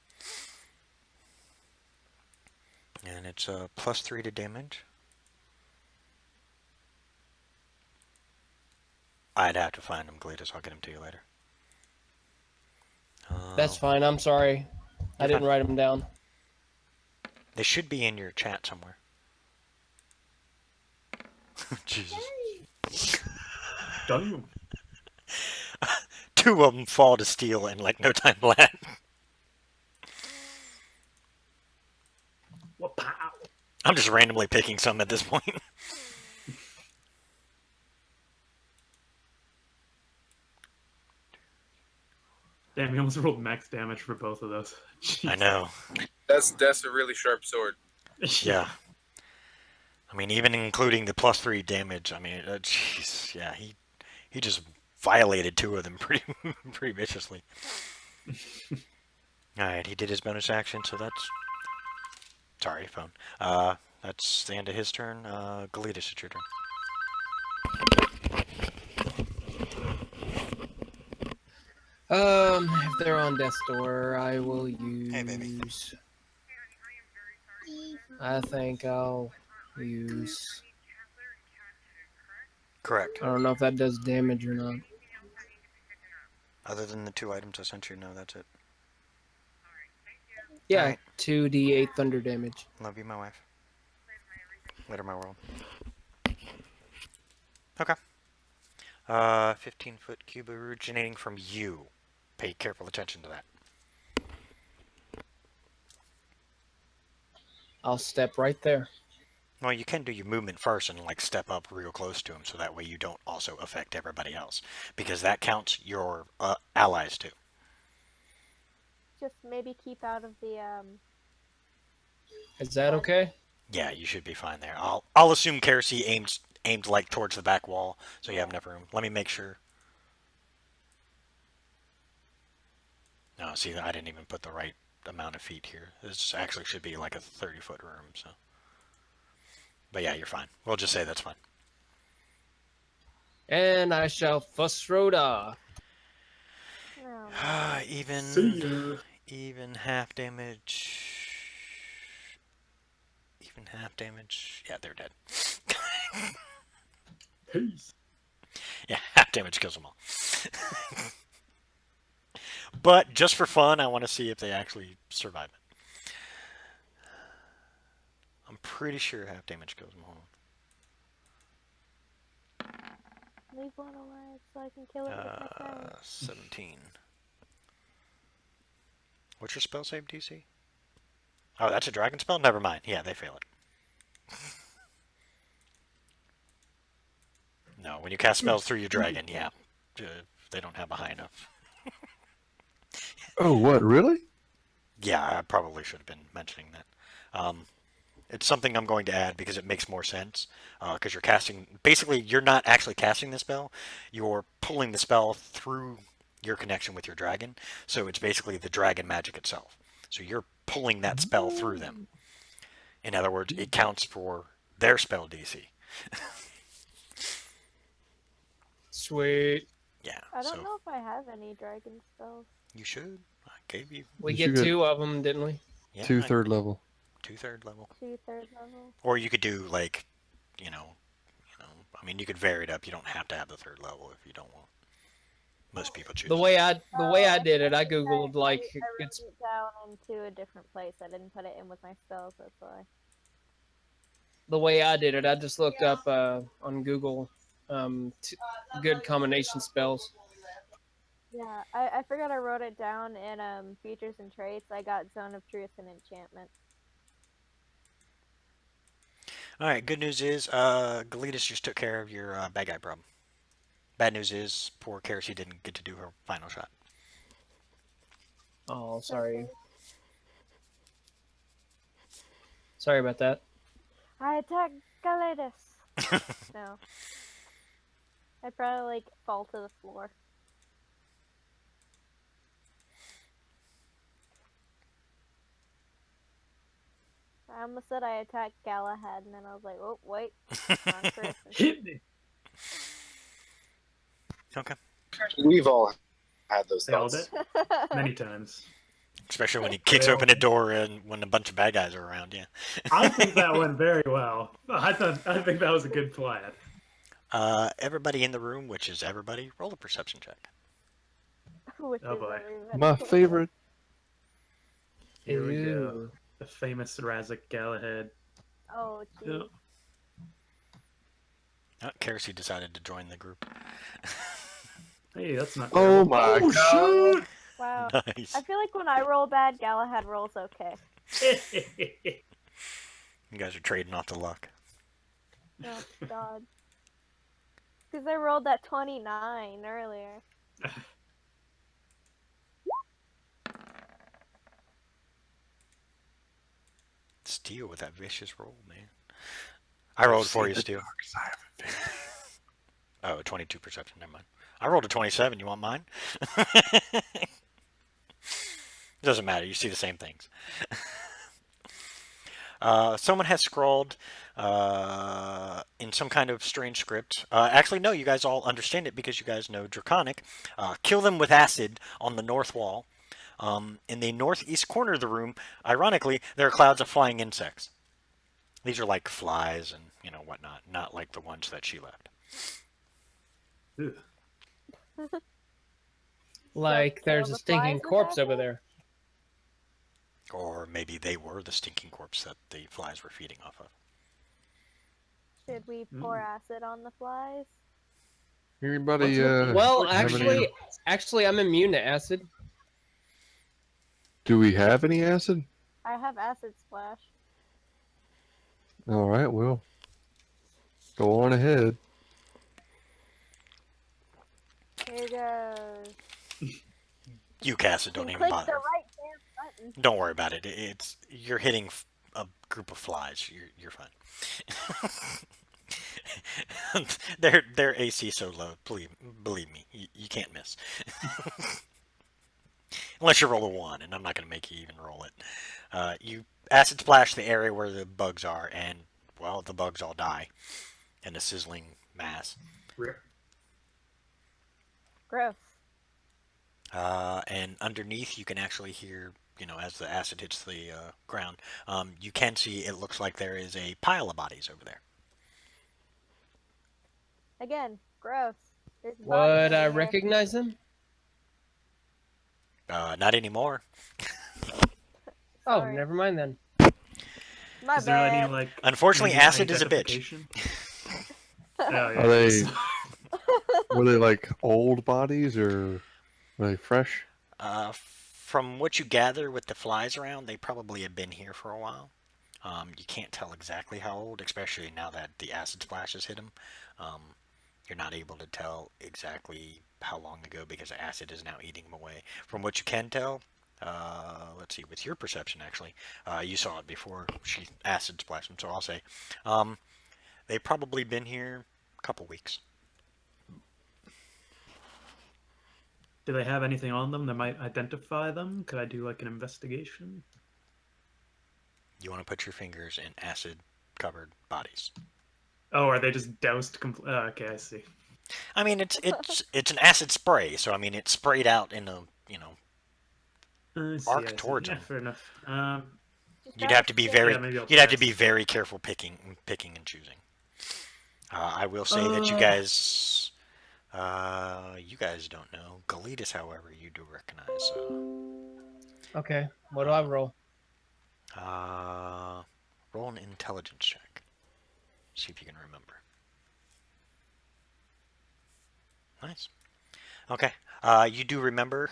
And it's +3 to damage. I'd have to find them, Gletus. I'll get them to you later. That's fine. I'm sorry. I didn't write them down. They should be in your chat somewhere. Jesus. Damn. 2 of them fall to steel in like no time flat. Wow. I'm just randomly picking some at this point. Damn, he almost rolled max damage for both of those. I Jeez. know. That's a really sharp sword. Yeah. I mean, even including the +3 damage. I mean, jeez. Yeah, he just violated 2 of them pretty pretty viciously. All right, he did his bonus action, so that's. Sorry, phone. That's the end of his turn. Galitas, it's your turn. If they're on death's door, I will use. Hey, baby. I think I'll use. Correct. I don't know if that does damage or not. Other than the 2 items I sent you, no, that's it. Yeah, Alright. 2d8 thunder damage. Love you, my wife. Later, my world. Okay. 15-foot cube originating from you. Pay careful attention to that. I'll step right there. Well, you can do your movement first and like step up real close to him, so that way you don't also affect everybody else, because that counts your allies too. Just maybe keep out of the Is that okay? Yeah, you should be fine there. I'll assume Kersey aimed like towards the back wall, so you have enough room. Let me make sure. No, see, I didn't even put the right amount of feet here. This actually should be like a 30-foot room, so. But yeah, you're fine. We'll just say that's fine. And I shall fuss Rhoda. See ya. Even half damage. Even half damage. Yeah, they're dead. Peace. Yeah, half damage kills them all. But just for fun, I want to see if they actually survive it. I'm pretty sure half damage kills them all. leave one alive so I can kill it with my friend. 17. What's your spell save DC? Oh, that's a dragon spell? Never mind. Yeah, they fail it. No, when you cast spells through your dragon, yeah. They don't have a high enough. Oh, what? Really? Yeah, I probably should have been mentioning that. It's something I'm going to add because it makes more sense. Because you're casting... Basically, you're not actually casting the spell. You're pulling the spell through your connection with your dragon. So it's basically the dragon magic itself. So you're pulling that spell through them. In other words, it counts for their spell DC. Sweet. Yeah. I don't so know if I have any dragon spells. You should. I gave you. We You get should get 2 of them, didn't we? Yeah, 2 third level. 2 third level. 2 third level. Or you could do like, I mean, you could vary it up. You don't have to have the 3rd level if you don't want. Most people choose. The way I did it, I think googled like I wrote it's it down into a different place. I didn't put it in with my spells. That's why. the way I did it. I just looked up on Google good combination spells. Yeah, I forgot I wrote it down in features and traits. I got Zone of Truth and Enchantment. All right. Good news is, Galitas just took care of your bad guy problem. Bad news is, poor Kersey didn't get to do her final shot. Oh, sorry. Sorry about that. I attack Galitas. No. I'd probably like fall to the floor. I almost said I attacked Galahad, and then I was like, oh, wait. Wrong person. Hit me. Okay. We've all had those Failed thoughts. it many times. Especially when he kicks open a door and when a bunch of bad guys are around. Yeah. I think that went very well. I think that was a good plan. Everybody in the room, which is everybody, roll a perception check. Which Oh, is boy. everybody. My favorite. Here we go. Ew. The famous Razik Galahad. Oh, jeez. Yep. Oh, Kersey decided to join the group. Hey, that's not. Oh terrible. my god. Wow. Nice. I feel like when I roll bad, Galahad rolls okay. You guys are trading off the luck. Oh, God. Because I rolled that 29 earlier. deal with that vicious roll, man. I rolled for you, the Stu. dark side of it. Oh, 22 perception. Never mind. I rolled a 27. You want mine? Doesn't matter. You see the same things. Someone has scrawled in some kind of strange script. Actually, no, you guys all understand it because you guys know Draconic. Kill them with acid on the north wall. In the northeast corner of the room, ironically, there are clouds of flying insects. These are like flies and whatnot, not like the ones that she left. Ugh. Like there's kill a the flies stinking with corpse over acid? there. Or maybe they were the stinking corpse that the flies were feeding off of. Should we pour acid on the flies? Anybody? Well, have any- actually, I'm immune to acid. do we have any acid? I have acid splash. All right, well, go on ahead. Here goes. You cast it, don't You even click bother. the right damn button. Don't worry about it. You're hitting a group of flies. You're fine. their AC so low. Believe me, you can't miss. Unless you roll a 1, and I'm not going to make you even roll it. You acid splash the area where the bugs are, and well, the bugs all die in a sizzling mass. Gross. And underneath, you can actually hear, as the acid hits the ground, you can see it looks like there is a pile of bodies over there. Again, gross. There's bodies Would I everywhere. recognize them? Not anymore. Oh, Sorry. never mind then. My Is there bad. any like? Unfortunately, maybe acid is a bitch. identification? Oh, yeah. Are they? Were they like old bodies or were they fresh? From what you gather with the flies around, they probably have been here for a while. You can't tell exactly how old, especially now that the acid splashes hit them. You're not able to tell exactly how long ago because the acid is now eating them away. From what you can tell, let's see, with your perception actually, you saw it before she acid splashed them, so I'll say they've probably been here a couple weeks. Do they have anything on them that might identify them? Could I do like an investigation? You want to put your fingers in acid-covered bodies. Oh, are they just doused? Okay, I see. I mean, it's an acid spray, so I mean, it's sprayed out in a I see, arc I see. towards Yeah, them. fair enough. Just You'd gotta have to be stick- very Yeah, maybe I'll you'd have to pass. be very careful picking and choosing. I will say that you guys don't know. Galitas, however, you do recognize. Okay, what do I roll? Roll an intelligence check. See if you can remember. Nice. Okay. You do remember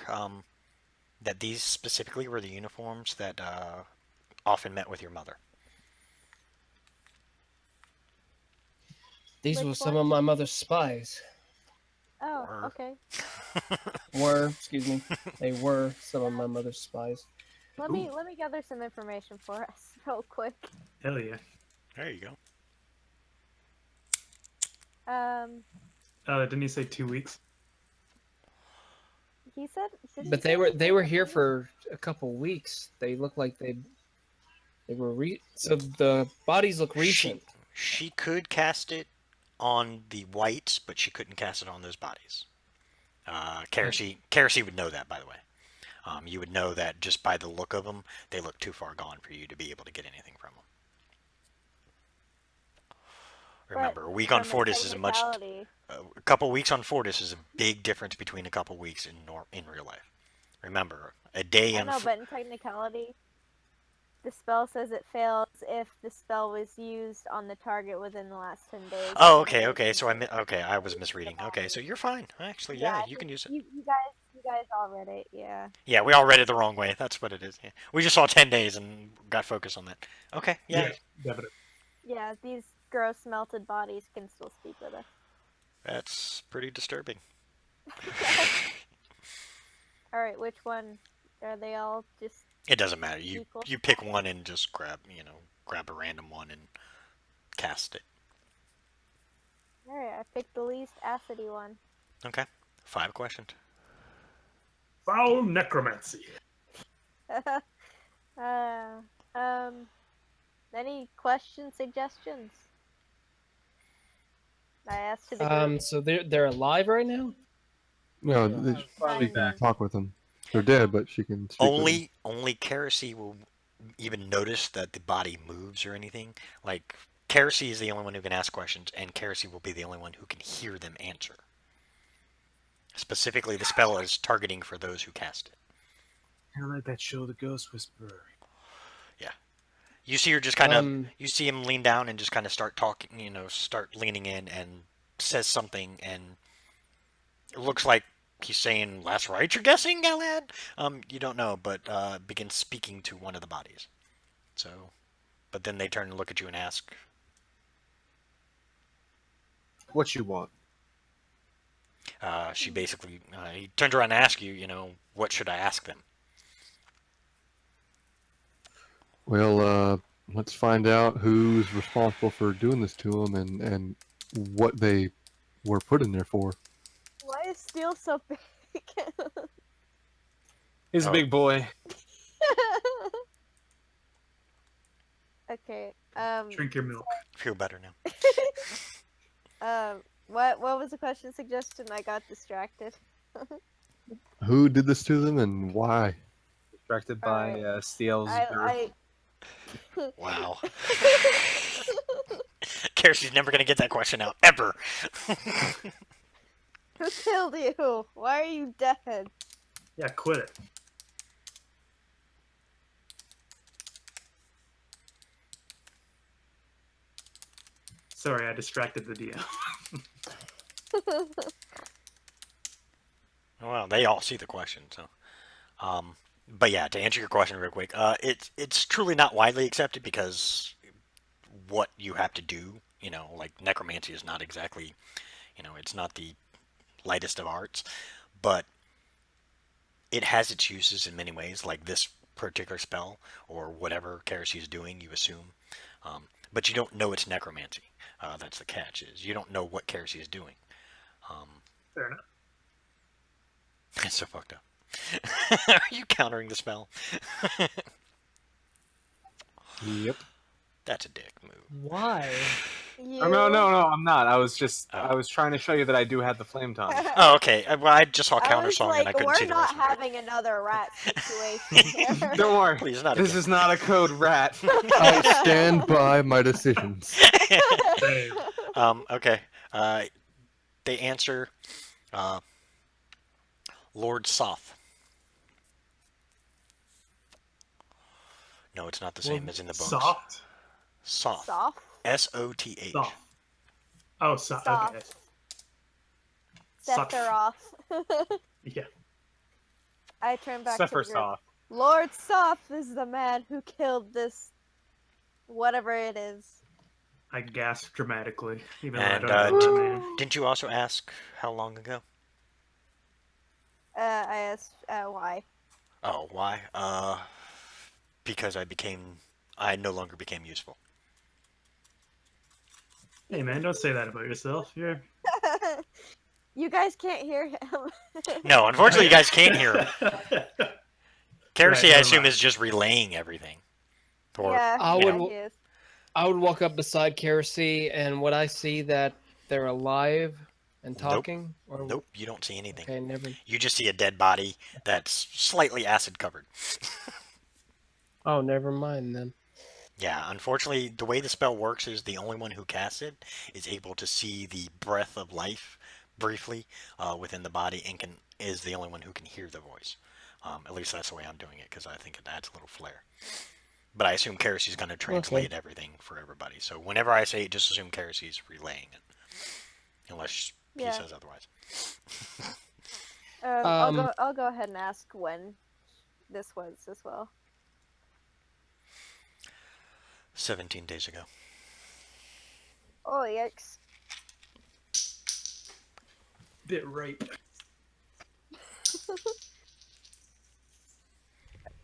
that these specifically were the uniforms that often met with your mother. These Which were some one? of my mother's spies. Oh, Or- okay. Excuse me, they were some of my mother's spies. Let me gather some information for us real quick. Hell yeah. There you go. Didn't he say 2 weeks? He said. Did he But say they were anything? here for a couple weeks. They look like they were so the bodies look recent. She could cast it on the whites, but she couldn't cast it on those bodies. Kerosene would know that, by the way. You would know that just by the look of them, they look too far gone for you to be able to get anything from them. Remember, a week on from a Fortis is a much. technicality- A couple weeks on Fortis is a big difference between a couple weeks in real life. Remember, a day I on. know, but in technicality, the spell says it fails if the spell was used on the target within the last 10 days. Oh, of the okay. So duration. I was misreading. Okay, so you're fine. Actually, yeah, I you can think use it. You guys all read it, yeah. Yeah, we all read it the wrong way. That's what it is. Yeah. We just saw 10 days and got focused on that. Okay, yeah. Definitely. Yeah, these gross melted bodies can still speak with us. That's pretty disturbing. Alright, which one? Are they all just... It doesn't matter. You Equal. pick one and just grab, grab a random one and cast it. Alright, I picked the least acidy one. Okay. 5 questions. Foul necromancy. Any question suggestions? I asked to the group. So they're alive right now? No, Yeah, finally she can back. talk with them. They're dead, but she can speak with them. Only Kerosy will even notice that the body moves or anything. Like, Kerosy is the only one who can ask questions, and Kerosy will be the only one who can hear them answer. Specifically, the spell is targeting for those who cast it. Kind of like that show, The Ghost Whisperer. Yeah. You see her just kind of, you see him lean down and just kind of start talking, start leaning in and says something, and it looks like he's saying, "Last right, you're guessing, Galad?" You don't know, but begins speaking to one of the bodies. So, but then they turn and look at you and ask, What you want? she basically, he turns around and asks you, what should I ask them? Well, let's find out who's responsible for doing this to them and what they were put in there for. Why is Steel so big? He's a big boy. Okay. Drink your milk. Feel better now. What was the question suggestion? I got distracted. Who did this to them and why? Distracted by Steele's birth. Wow. Kerosy's never going to get that question out, ever. Who killed you? Why are you dead? Yeah, quit it. Sorry, I distracted the DM. Well, they all see the question, so. But yeah, to answer your question real quick, it's truly not widely accepted because what you have to do, like necromancy is not exactly, it's not the lightest of arts, but it has its uses in many ways, like this particular spell or whatever Kerosy is doing, you assume. But you don't know it's necromancy. That's the catch, is you don't know what Kerosy is doing. Fair enough. It's so fucked up. Are you countering the spell? Yep. That's a dick move. Why? You... Oh, no, I'm not. I was just, Oh. I was trying to show you that I do have the flame tongue. Oh, okay. Well, I just saw I counter was song like, and I couldn't we're see the not rest of it. having another rat situation here. Don't worry. Please, not This again. is not a code rat. I stand by my decisions. Same. Okay. They answer, Lord Soth. No, it's not the same as in the books. Soft? Soth. Soft? S-O-T-H. Soft. Oh, soft. Okay. Soft. Sephiroth. Yeah. I turn back to the group. Sephiroth. Lord Soft is the man who killed this... whatever it is. I gasped dramatically, even And though I don't know the name. didn't you also ask how long ago? I asked, why? Oh, why? Because I no longer became useful. Hey man, don't say that about yourself. You're... You guys can't hear him. No, unfortunately, you guys can't hear him. Kerosy, Right, I assume, never mind. is just relaying everything. Or, Yeah, I yeah, would- he is. I would walk up beside Kerosy, and would I see that they're alive and Nope. talking? Or... Nope, you don't see anything. Okay, never. You just see a dead body that's slightly acid covered. Oh, never mind then. Yeah, unfortunately, the way the spell works is the only one who casts it is able to see the breath of life briefly within the body and is the only one who can hear the voice. At least that's the way I'm doing it because I think it adds a little flair. But I assume Kerosy's going to translate everything for everybody. So whenever I say it, just assume Kerosy's relaying it. Unless he Yeah. says otherwise. I'll go ahead and ask when this was as well. 17 days ago. Oh, yikes. Bit rape.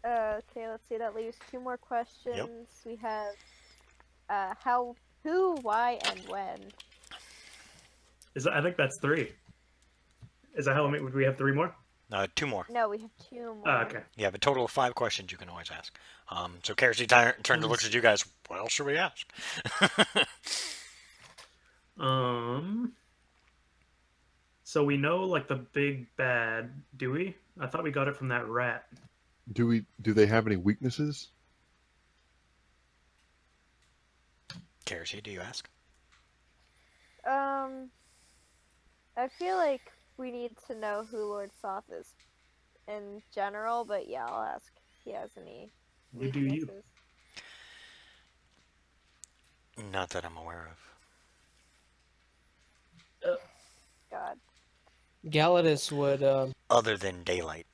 Okay, let's see. That leaves 2 more questions. We have how, who, why, and when. I think that's 3. Is that how many? Would we have 3 more? 2 more. No, we have 2 more. Oh, okay. You have a total of 5 questions you can always ask. So Kerosene turns to looks at you guys. What else should we ask? So we know like the big bad. Do we? I thought we got it from that rat. Do they have any weaknesses? Kerosene, do you ask? I feel like we need to know who Lord Soth is in general, but yeah, I'll ask if he has any You do you. weaknesses. Not that I'm aware of. God. Galladus would. Other than daylight.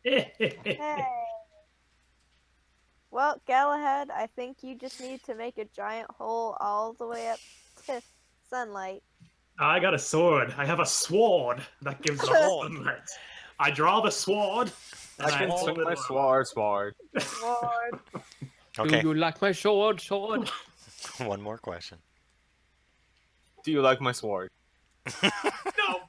Hey. Well, Galahad, I think you just need to make a giant hole all the way up to sunlight. I got a sword. I have a sword that gives the sunlight. I draw the sword. And I can hold swing it my up. sword. Sword. Okay. Do you like my sword? Sword. One more question. Do you like my sword? No.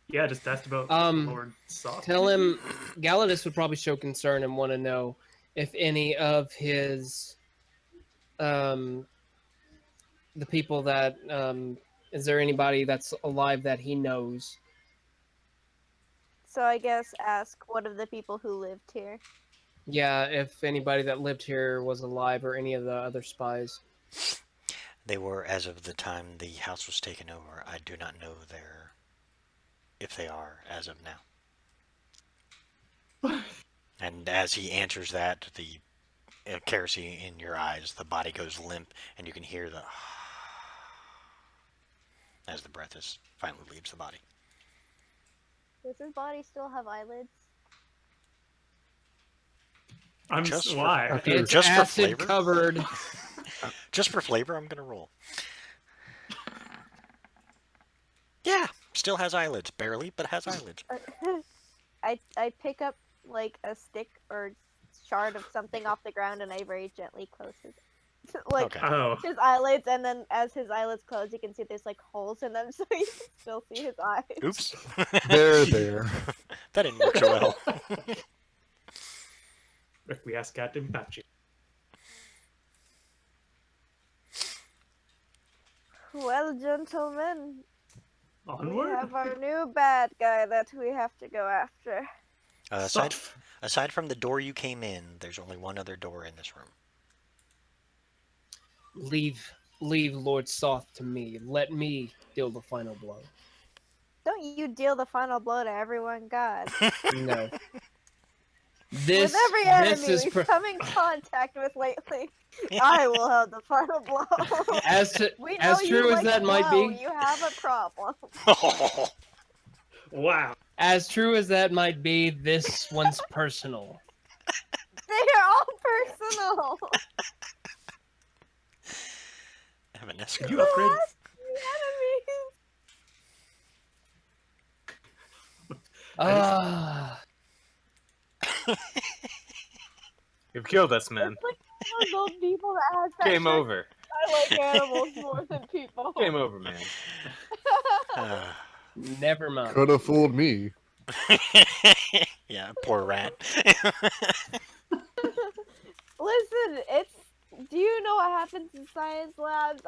Yeah, just asked about Lord Soft. Tell him Galladus would probably show concern and want to know if any of his the people that is there anybody that's alive that he knows? So I guess ask one of the people who lived here. Yeah, if anybody that lived here was alive or any of the other spies. They were as of the time the house was taken over. I do not know if they are as of now. And as he answers that, the kerosene in your eyes, the body goes limp, and you can hear the as the breath finally leaves the body. Does his body still have eyelids? Why? It's just for acid flavor? covered. Just for flavor, I'm gonna roll. Yeah, still has eyelids, barely, but has eyelids. I pick up like a stick or shard of something off the ground and I very gently close his like Okay. Oh. his eyelids, and then as his eyelids close you can see there's like holes in them so you can still see his eyes. Oops. There. That didn't work so well. We asked Captain Patchy. Well, gentlemen, we Onward. have our new bad guy that we have to go after. Aside from the door you came in, there's only one other door in this room. Leave Lord Soth to me. Let me deal the final blow. Don't you deal the final blow to everyone, God. No. With every enemy we've come in contact with lately, I will have the final blow. We know as you true as like that might blow, be. You have a problem. Wow. As true as that might be, this one's personal. They're all personal. I have an Could escort. you upgrade? Ah. You've killed us, man. It's like one of those people that has that Game shirt, over. I like animals more than people. Game over, man. Never mind. Could have fooled me. Yeah, poor rat. Listen, do you know what happens in science labs?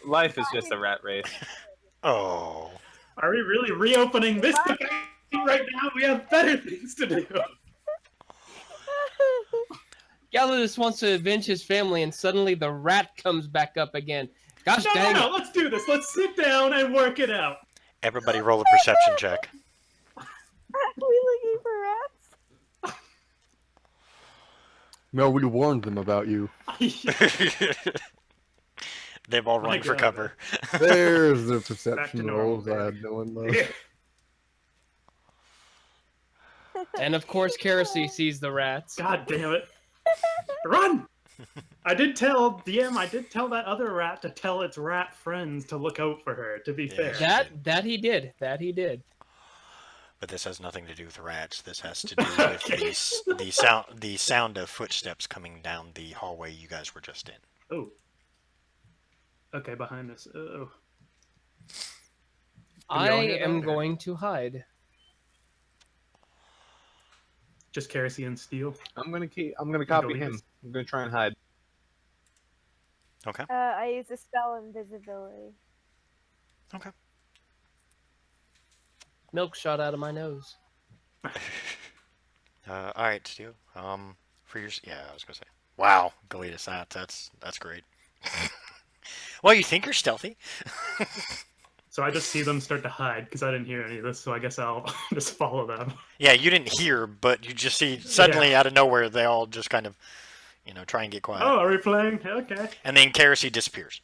Life is just a rat race. Oh. Are we really reopening this debate right now? We have better things to do. Galladus wants to avenge his family, and suddenly the rat comes back up again. Gosh dang No, it. let's do this. Let's sit down and work it out. Everybody roll a perception check. Are we looking for rats? No, we warned them about you. They've all run My for God. cover. There's the Back to perception normal, rolls I had no one left. And of course, Kerosene sees the rats. God damn it. Run! I did tell that other rat to tell its rat friends to look out for her, to be fair. That he did. That he did. But this has nothing to do with rats. This has to do with the sound of footsteps coming down the hallway you guys were just in. Oh. Okay, behind us. Oh. I all hear that, am or- going to hide. Just Kerosene and Steel. I'm gonna copy lead him. us. I'm gonna try and hide. Okay. I use a spell invisibility. Okay. Milk shot out of my nose. All right, Stu. For your I was gonna say. Wow, Galetus, that's great. Well, you think you're stealthy. So I just see them start to hide because I didn't hear any of this, so I guess I'll just follow them. Yeah, you didn't hear, but you just see suddenly out of nowhere they all just kind of, try and get quiet. Oh, are we playing? Okay. And then Kerosene disappears.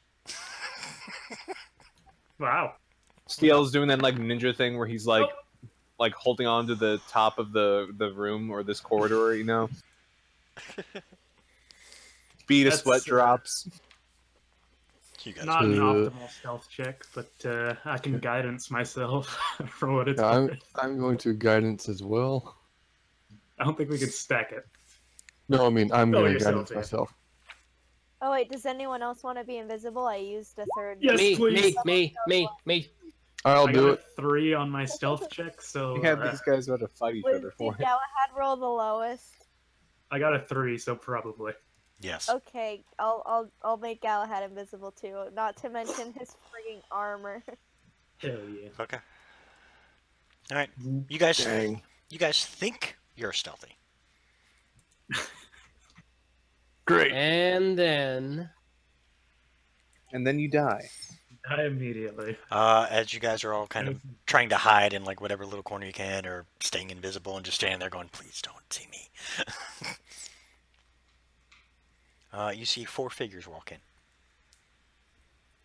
Wow. Steele's doing that like ninja thing where he's like holding on to the top of the room or this corridor, Speed of That's, sweat drops. You guys. Not an optimal stealth check, but I can guidance myself for what it's Yeah, worth. I'm going to guidance as well. I don't think we could stack it. No, I mean I'm Oh, going to yourself, guidance yeah. myself. Oh wait, does anyone else want to be invisible? I used a third. Yes, me, please. me. I'll I do got it. a 3 on my stealth check, so You have these guys about to fight each Was, other for did it. Galahad roll the lowest? I got a 3, so probably. Yes. Okay, I'll make Galahad invisible too. Not to mention his frigging armor. Hell yeah. Okay. All right. You guys. Dang. You guys think you're stealthy. Great. And then You die. Die immediately. As you guys are all kind of trying to hide in like whatever little corner you can, or staying invisible and just standing there going, "Please don't see me." You see 4 figures walk in.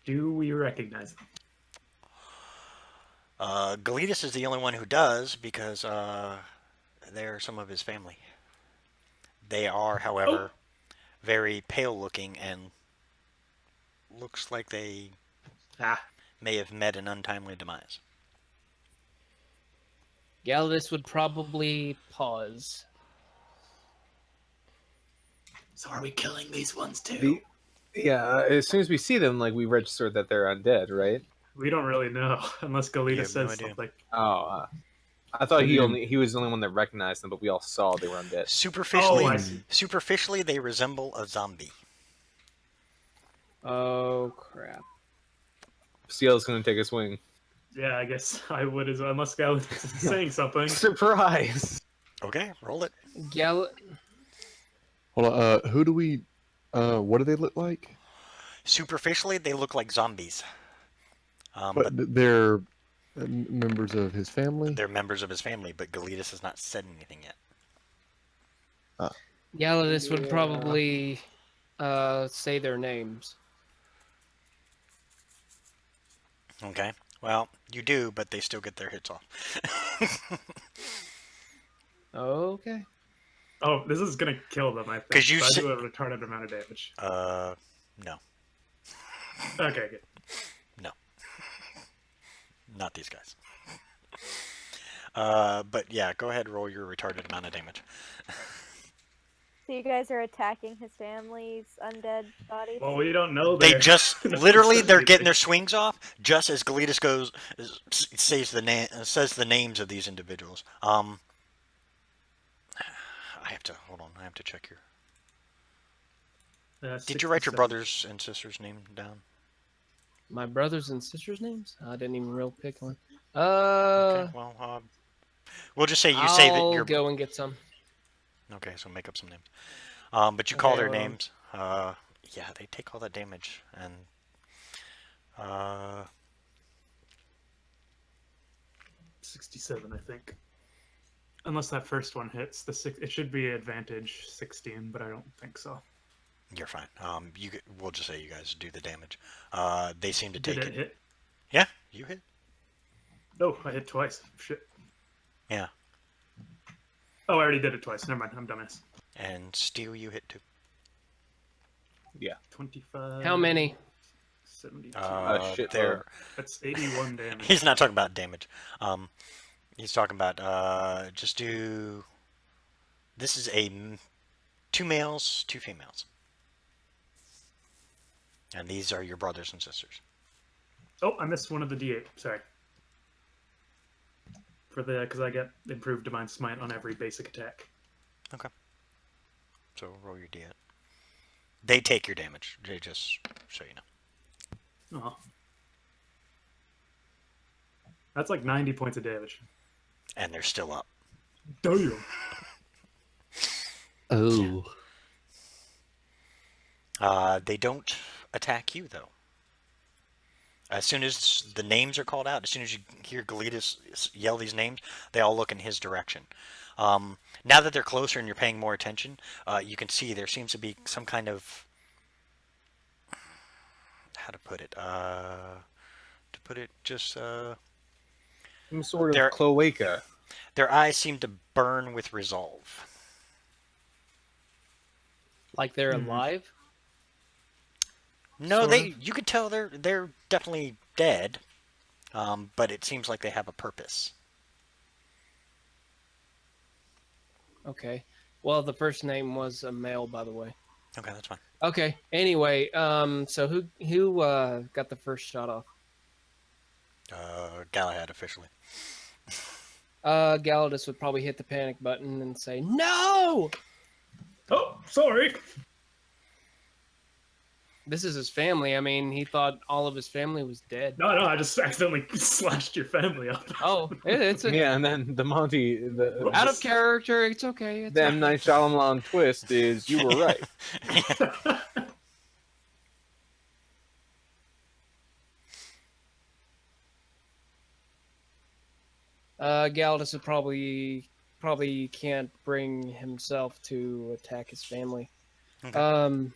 Do we recognize them? Galetus is the only one who does because they're some of his family. They are, however, very pale looking and looks like they may have met an untimely demise. Galladus would probably pause. So are we killing these ones too? As soon as we see them, like we register that they're undead, right? We don't really know unless You Galita have says no idea. something. Oh, I thought he was the only one that recognized them, but we all saw they were undead. Superficially, Oh, I see. superficially, they resemble a zombie. Oh crap! Steele's gonna take a swing. Yeah, I guess I would as well, unless Galita is saying something. Surprise! Okay, roll it. Hold on. Who do we? What do they look like? Superficially, they look like zombies. But But they're members of his family. they're members of his family, but Galetus has not said anything yet. Galladus would probably say their names. Okay. Well, you do, but they still get their hits off. Okay. Oh, this is gonna kill them, I think. 'Cause you so I si- do a retarded amount of damage. No. Okay, good. Not these guys. But yeah, go ahead, roll your retarded amount of damage. So you guys are attacking his family's undead bodies? Well, we don't know. They they're- just literally they're getting their swings off just as Galetus says the names of these individuals. I have to hold on. I have to check here. Did you write your 67. brothers and sisters' name down? My brothers and sisters' names? I didn't even real pick one. Okay. Well, we'll just say you say that I'll you're go and get some. okay. So make up some names. But you call Okay, their hold on. names. Yeah, they take all that damage and. 67, I think. Unless that first one hits, it should be advantage 16, but I don't think so. You're fine. We'll just say you guys do the damage. They seem to Did take it it. hit? Yeah, you hit. Oh, I hit twice. Shit. Yeah, Oh, I already did it twice. Never mind. I'm dumbass. and Steel, you hit too. 25. How many? 72. shit There. That's 81 damage. He's not talking about damage. He's talking about just do. This is 2 males, 2 females, and these are your brothers and sisters. Oh, I missed one of the D8. Sorry. Because I get improved divine smite on every basic attack. Okay. So roll your D8. They take your damage. Just so you know. Oh. That's like 90 points of damage. And they're still up. Damn. Oh. They don't attack you though. As soon as the names are called out, as soon as you hear Galitas yell these names, they all look in his direction. Now that they're closer and you're paying more attention, you can see there seems to be some kind of, how to put it, Some sort of They're- cloaca. their eyes seem to burn with resolve. Like they're Mhm. alive? No, Sort of. you could tell they're definitely dead, but it seems like they have a purpose. Okay. Well, the first name was a male, by the way. Okay, that's fine. Okay. Anyway, so who got the first shot off? Galahad officially. Galadus would probably hit the panic button and say, "No! Oh, sorry. This is his family. I mean, he thought all of his family was dead." No, I just accidentally slashed your family up. Oh, it's a, Yeah, and then the Monty, the out of character. It's okay. It's the okay. M Night Shyamalan twist is you were right. Galadus would probably can't bring himself to attack his family. Okay.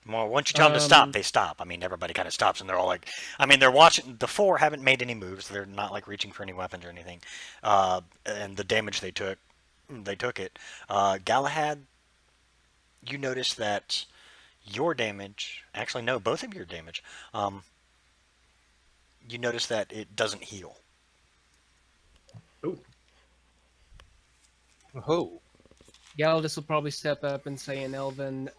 Well, once you tell them to stop, they stop. I mean, everybody kind of stops, and they're all like, I mean, they're watching. The 4 haven't made any moves. They're not like reaching for any weapons or anything. And the damage they took it. Galahad, you notice that your damage, actually, no, both of your damage, you notice that it doesn't heal. Ooh. Oh, Galadus will probably step up and say in Elven,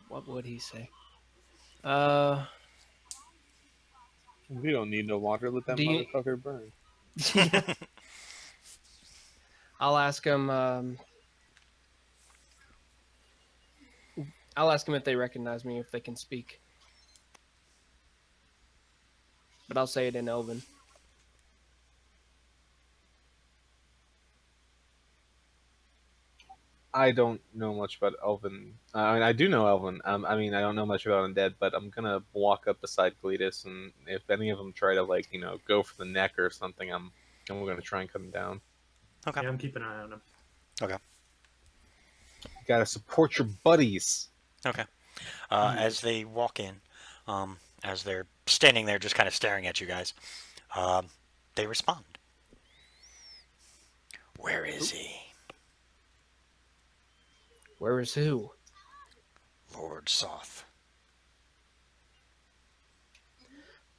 what would he say? we don't need no water. Let that Do you- motherfucker burn. I'll ask him. I'll ask him if they recognize me, if they can speak. But I'll say it in Elven. I don't know much about Elven. I mean, I do know Elven. I mean, I don't know much about Undead, but I'm gonna walk up beside Gletus, and if any of them try to go for the neck or something, I'm gonna try and cut them down. Okay. Yeah, I'm keeping an eye on him. Okay. You gotta support your buddies. Okay. As they walk in, as they're standing there just kind of staring at you guys, they respond. Where is he? Where is who? Lord Soth.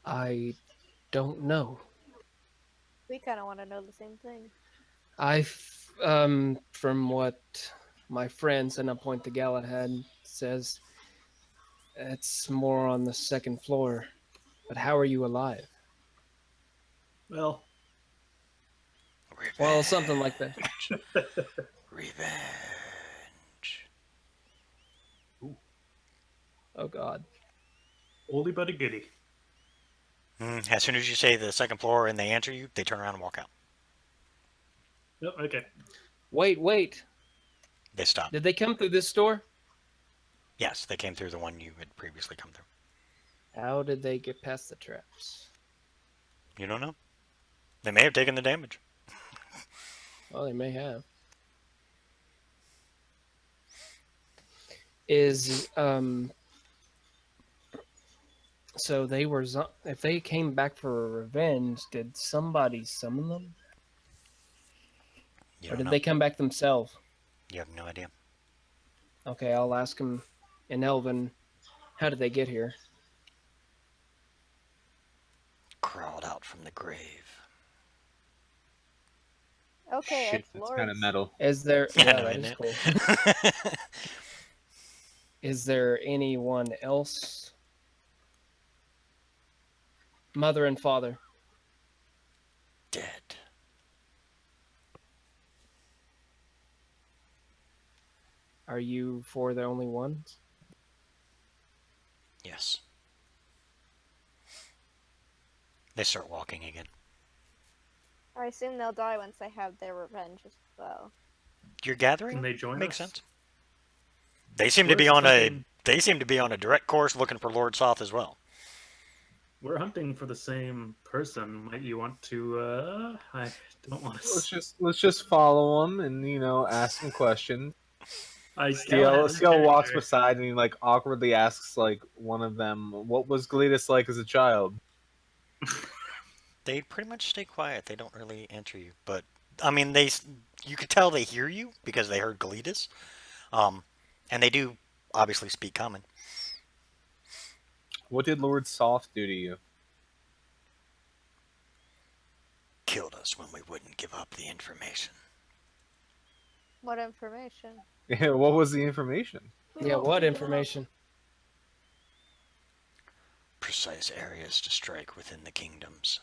I don't know. We kind of want to know the same thing. From what my friends, and I point to Galahad, says, it's more on the second floor. But how are you alive? Well, Well, something like that. Revenge. Oh God. oldie but a goodie. As soon as you say the second floor and they answer you, they turn around and walk out. Yep, okay. Wait. They stop. Did they come through this door? Yes, they came through the one you had previously come through. How did they get past the traps? You don't know? They may have taken the damage. Well, they may have. So they were. If they came back for revenge, did somebody summon them, You or don't did know. they come back themselves? You have no idea. Okay, I'll ask him in Elven. How did they get here? out from the grave. Okay, Shit, it's that's kind of Lord's. metal. Is there? I Yeah, know, that isn't is it? cool. Is there anyone else? Mother and father. Dead. Are you four the only ones? Yes. They start walking again. I assume they'll die once they have their revenge as well. You're Can gathering? they join Makes us? sense. They seem to We're be on a hunting- direct course looking for Lord Soth as well. We're hunting for the same person. Might you want to? I don't want to. Let's just follow him and ask him questions. I still have Ciel walks character. beside and he like awkwardly asks like one of them, "What was Gletus like as a child?" They pretty much stay quiet. They don't really answer you. But I mean, you could tell they hear you because they heard Galetus. And they do obviously speak common. What did Lord Soft do to you? Killed us when we wouldn't give up the information. What information? Yeah, what was the information? Yeah, what information? Precise areas to strike within the kingdoms.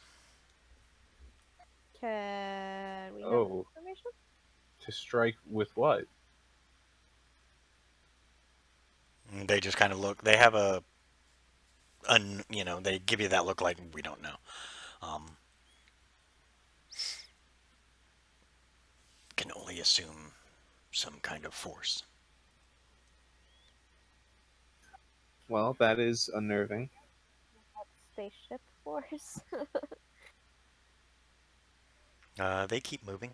Can we have Oh. information? To strike with what? And they just kind of look. They have they give you that look like we don't know. Can only assume some kind of force. Well, that is unnerving. Spaceship Force. They keep moving.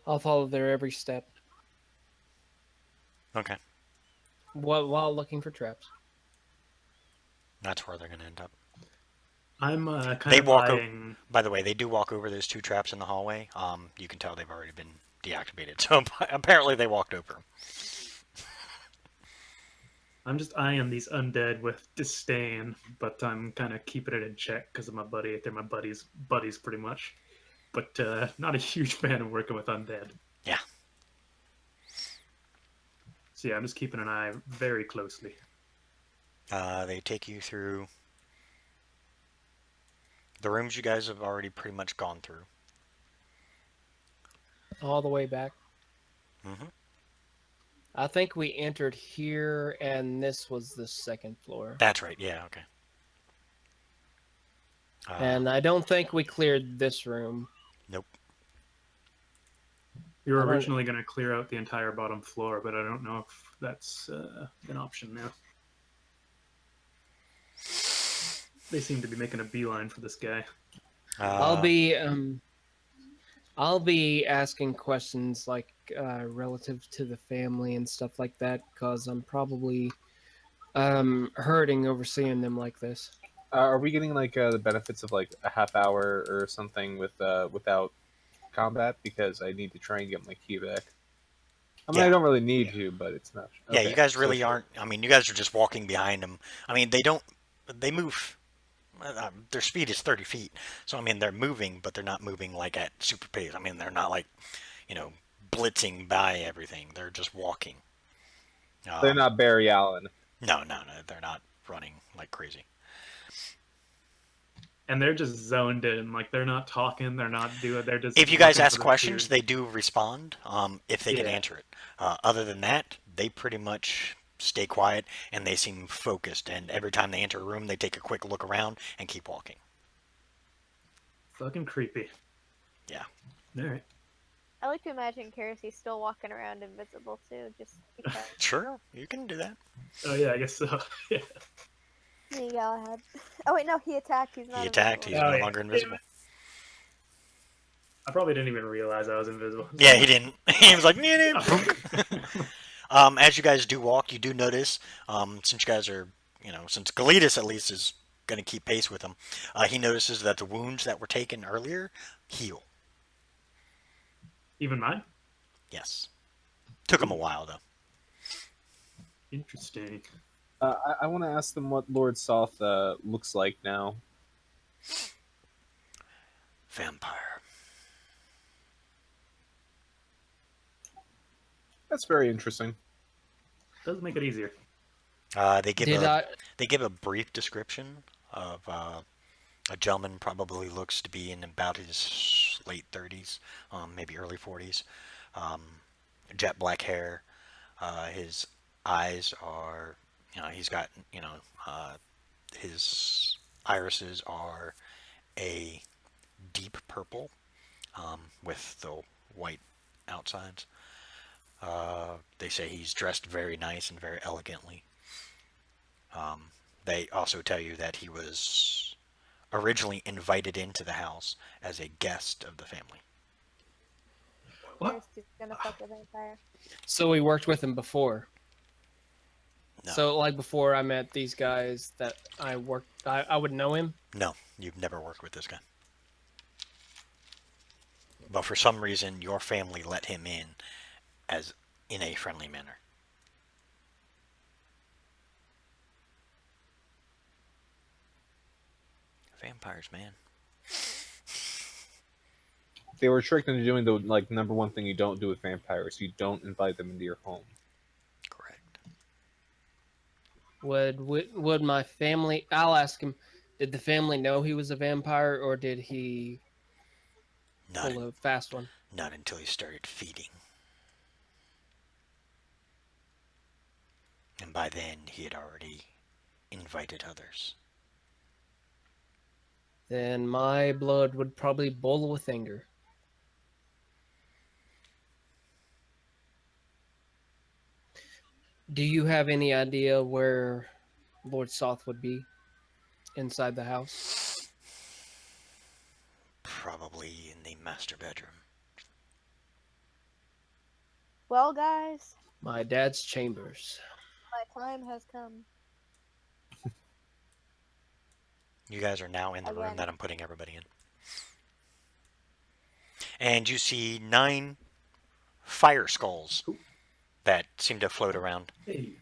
I'll follow their every step Okay, while looking for traps. that's where they're gonna end up. I'm kind They of walk eyeing. By the way, they do walk over those two traps in the hallway. You can tell they've already been deactivated. So apparently they walked over 'em. I'm just eyeing these undead with disdain, but I'm kind of keeping it in check because of my buddy. They're my buddies pretty much. But not a huge fan of working with undead. Yeah. So yeah, I'm just keeping an eye very closely. They take you through the rooms you guys have already pretty much gone through. All the way back. Mm-hmm. I think we entered here, and this was the second floor. That's right. Yeah. Okay. And I don't think we cleared this room. Nope. We were I don't- originally going to clear out the entire bottom floor, but I don't know if that's an option now. They seem to be making a beeline for this guy. I'll be asking questions like relative to the family and stuff like that, because I'm probably hurting overseeing them like this. Are we getting like the benefits of like a half hour or something without combat? Because I need to try and get my key back. I mean, Yeah. I don't really need to, but it's not. Yeah, okay, you guys so really sure. aren't. I mean, you guys are just walking behind them. I mean, they move. Their speed is 30 feet. So, I mean, they're moving, but they're not moving like at super pace. I mean, they're not like, blitzing by everything. They're just walking. They're not Barry Allen. No. They're not running like crazy. And they're just zoned in. Like, they're not talking. They're not doing. They're just. If you guys looking ask for the questions, food. they do respond if they can Yeah. answer it. Other than that, they pretty much stay quiet and they seem focused. And every time they enter a room, they take a quick look around and keep walking. Fucking creepy. Yeah. All right. I like to imagine Karasy's still walking around invisible too, just because. Sure, you can do that. Oh yeah, I guess so. Yeah. Yeah, go ahead. Oh wait, no, he attacked. He's not. He attacked. He's invisible. Oh, no yeah. longer invisible. I probably didn't even realize I was invisible. Yeah, he didn't. He was like, as you guys do walk, you do notice, since you guys are, since Galetus at least is going to keep pace with him, he notices that the wounds that were taken earlier heal. Even mine? Yes. Took him a while, though. Interesting. I want to ask them what Lord Soth looks like now. Vampire. That's very interesting. Does make it easier. They give Did a I? they give a brief description of a gentleman probably looks to be in about his late 30s, maybe early 40s. Um, jet black hair. His eyes are, he's got, his irises are a deep purple with the white outsides. They say he's dressed very nice and very elegantly. They also tell you that he was originally invited into the house as a guest of the family. What? Here's to gonna fuck a vampire. So we worked with him before. No. So like before I met these guys that I worked, I would know him. No, you've never worked with this guy. But for some reason, your family let him in a friendly manner. Vampires, man. They were tricked into doing the number one thing you don't do with vampires. You don't invite them into your home. Correct. Would my family? I'll ask him. Did the family know he was a vampire, or did he Not, pull a fast one? not until he started feeding. And by then, he had already invited others. Then my blood would probably boil with anger. Do you have any idea where Lord Soth would be inside the house? Probably in the master bedroom. Well, guys, My dad's chambers. my time has come. You guys are now in the room Again. that I'm putting everybody in. And you see 9 fire skulls that seem to float around. Hey,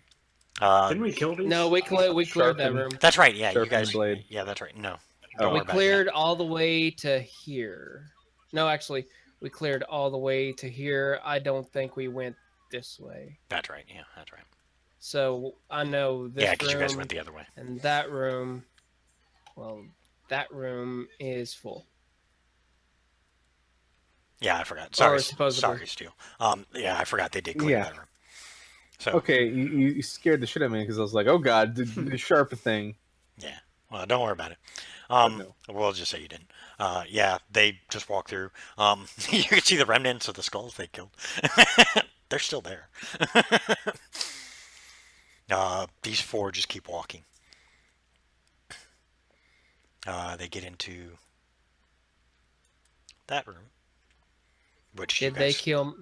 Uh, didn't we kill these? No, we cleared that Sharpened. room. that's right, yeah, you Sharpen the guys. blade. Yeah, that's right. No. Oh. Don't We worry about it. cleared all the way to here. No, actually, we cleared all the way to here. I don't think we went this way. That's right, yeah, that's right. So I know this Yeah, because you guys room went the other way. and that room. Well, that room is full. Yeah, I forgot. Sorry, supposedly. sorry, Stu. Yeah, I forgot they did clear Yeah. that room. So, Okay, you scared the shit out of me because I was like, oh god, the sharp thing. yeah. Well, don't worry about it. No. We'll just say you didn't. Yeah, they just walked through. You can see the remnants of the skulls they killed. They're still there. These 4 just keep walking. They get into that room, which Did they kill?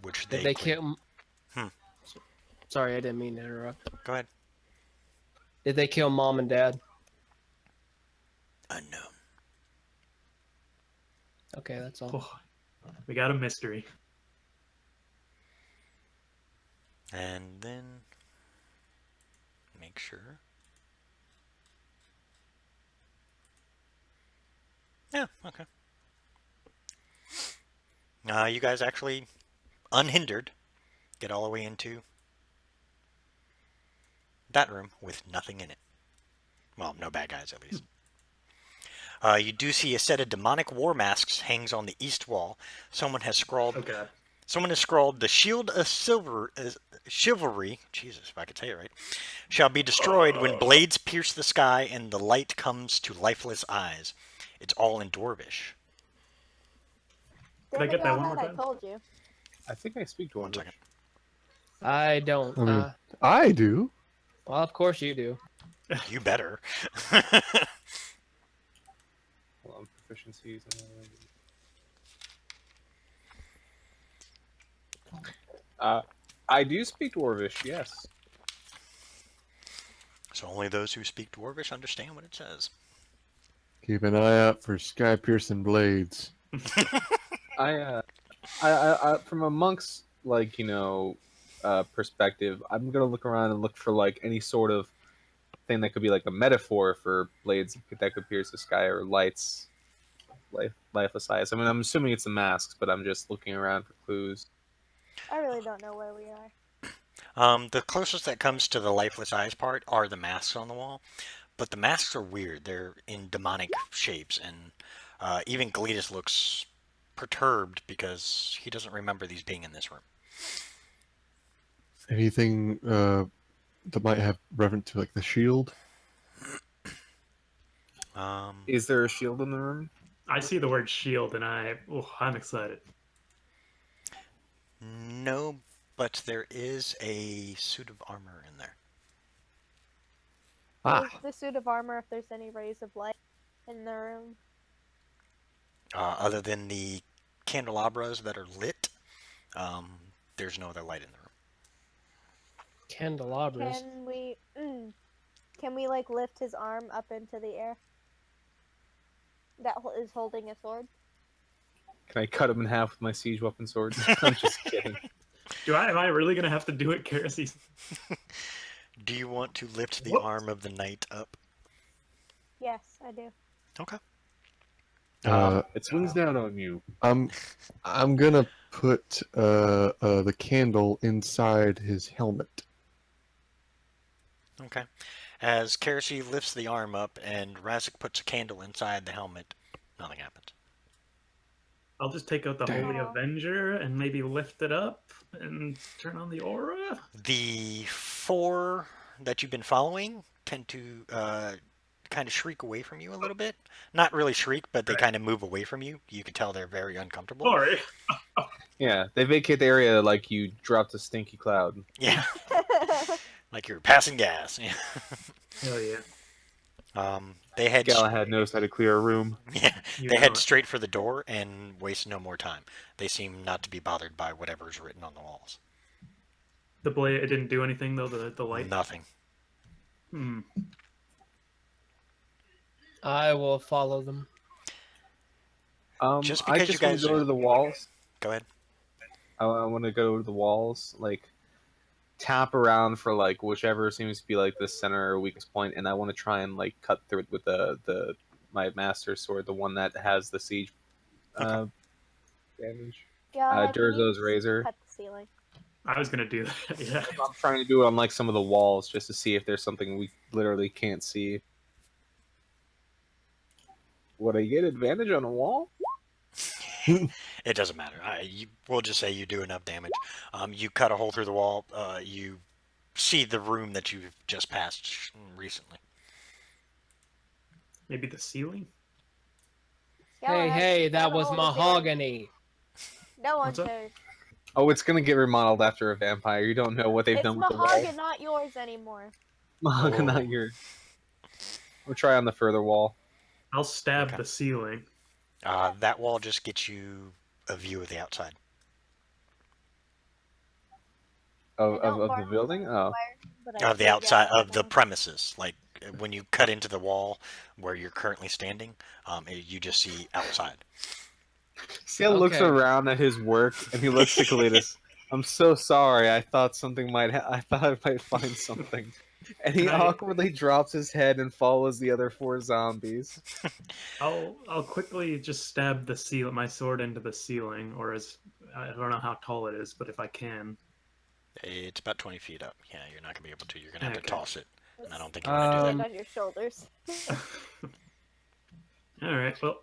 Which Did they cleared. kill? Hmm. Sorry, I didn't mean to interrupt. Go ahead. Did they kill mom and dad? Unknown. Okay, that's all. Oh, we got a mystery. And then make sure. Yeah, okay. You guys actually, unhindered, get all the way into that room with nothing in it. Well, no bad guys, at least. You do see a set of demonic war masks hangs on the east wall. Someone has scrawled. Oh god. Someone has scrawled, "The shield of chivalry, Jesus, if I could say it right, shall be destroyed when blades pierce the sky and the light comes to lifeless eyes." It's all in Dwarvish. Could I get that one Demigods, more I time? told you. I think I speak to One one. second. I don't. I mean, I do. Well, of course you do. You better. Hold on, proficiencies. I do speak Dwarvish, yes. So only those who speak Dwarvish understand what it says. Keep an eye out for sky piercing blades. I from amongst perspective, I'm gonna look around and look for like any sort of thing that could be like a metaphor for blades that could pierce the sky or lights, lifeless eyes. I mean, I'm assuming it's the masks, but I'm just looking around for clues. I really don't know where we are. The closest that comes to the lifeless eyes part are the masks on the wall, but the masks are weird. They're in demonic shapes, and even Galetus looks perturbed because he doesn't remember these being in this room. Anything that might have reference to like the shield? Is there a shield in the room? I see the word shield, and I'm excited. No, but there is a suit of armor in there. Where's the suit of armor if there's any rays of light in the room? Other than the candelabras that are lit, there's no other light in the room. Candelabras. Can we like lift his arm up into the air? That is holding a sword. Can I cut him in half with my siege weapon sword? I'm just kidding. Am I really gonna have to do it, Kerosene? Do you want to lift the Whoops. arm of the knight up? Yes, I do. Okay. It swings down on you. I'm gonna put the candle inside his helmet. Okay. As Kerosene lifts the arm up and Razik puts a candle inside the helmet, nothing happens. I'll just take out the Damn. Holy Avenger and maybe lift it up and turn on the aura. The four that you've been following tend to kind of shriek away from you a little bit. Not really shriek, but they kind of move away from you. You can tell they're very uncomfortable. Sorry. Yeah, they vacate the area like you dropped a stinky cloud. Yeah. Like you're passing gas. Hell yeah. They head. Galahad knows how to clear a room. Yeah. You They know head it. straight for the door and waste no more time. They seem not to be bothered by whatever's written on the walls. The blade, it didn't do anything though. The light. Nothing. I will follow them. Just I because just you want guys to go are- to the walls. Go ahead. I want to go to the walls, like tap around for like whichever seems to be like the center or weakest point, and I want to try and like cut through it with the my master sword, the one that has the siege damage. Yeah. we Durzo's need to razor. Cut the ceiling. I was gonna do that. Yeah. I'm trying to do it on like some of the walls just to see if there's something we literally can't see. Would I get advantage on a wall? It doesn't matter. We'll just say you do enough damage. You cut a hole through the wall. You see the room that you've just passed recently. Maybe the ceiling. Hey, Galahad, that gotta was hold the ceiling. mahogany. No one What's up? cares. Oh, it's gonna get remodeled after a vampire. You don't know what they've It's done with the mahogany, wall. not yours anymore. Mahogany, not yours. We'll try on the further wall. I'll stab Okay. the ceiling. That wall just gets you a view of the outside. Of I don't the bark building? Oh. but I Of the do outside yell of the at premises. Like when you cut into the wall where you're currently standing, you just see outside. Ciel looks Okay. around at his work and he looks to Kalidas. I'm so sorry. I thought something might. I thought I might find something. And he Can I- awkwardly drops his head and follows the other four zombies. I'll quickly just stab the seal my sword into the ceiling, or as I don't know how tall it is, but if I can. It's about 20 feet up. Yeah, you're not gonna be able to. You're gonna have to Okay. toss it. them. And I don't think you want to do Stand that. on your shoulders. All right. Well,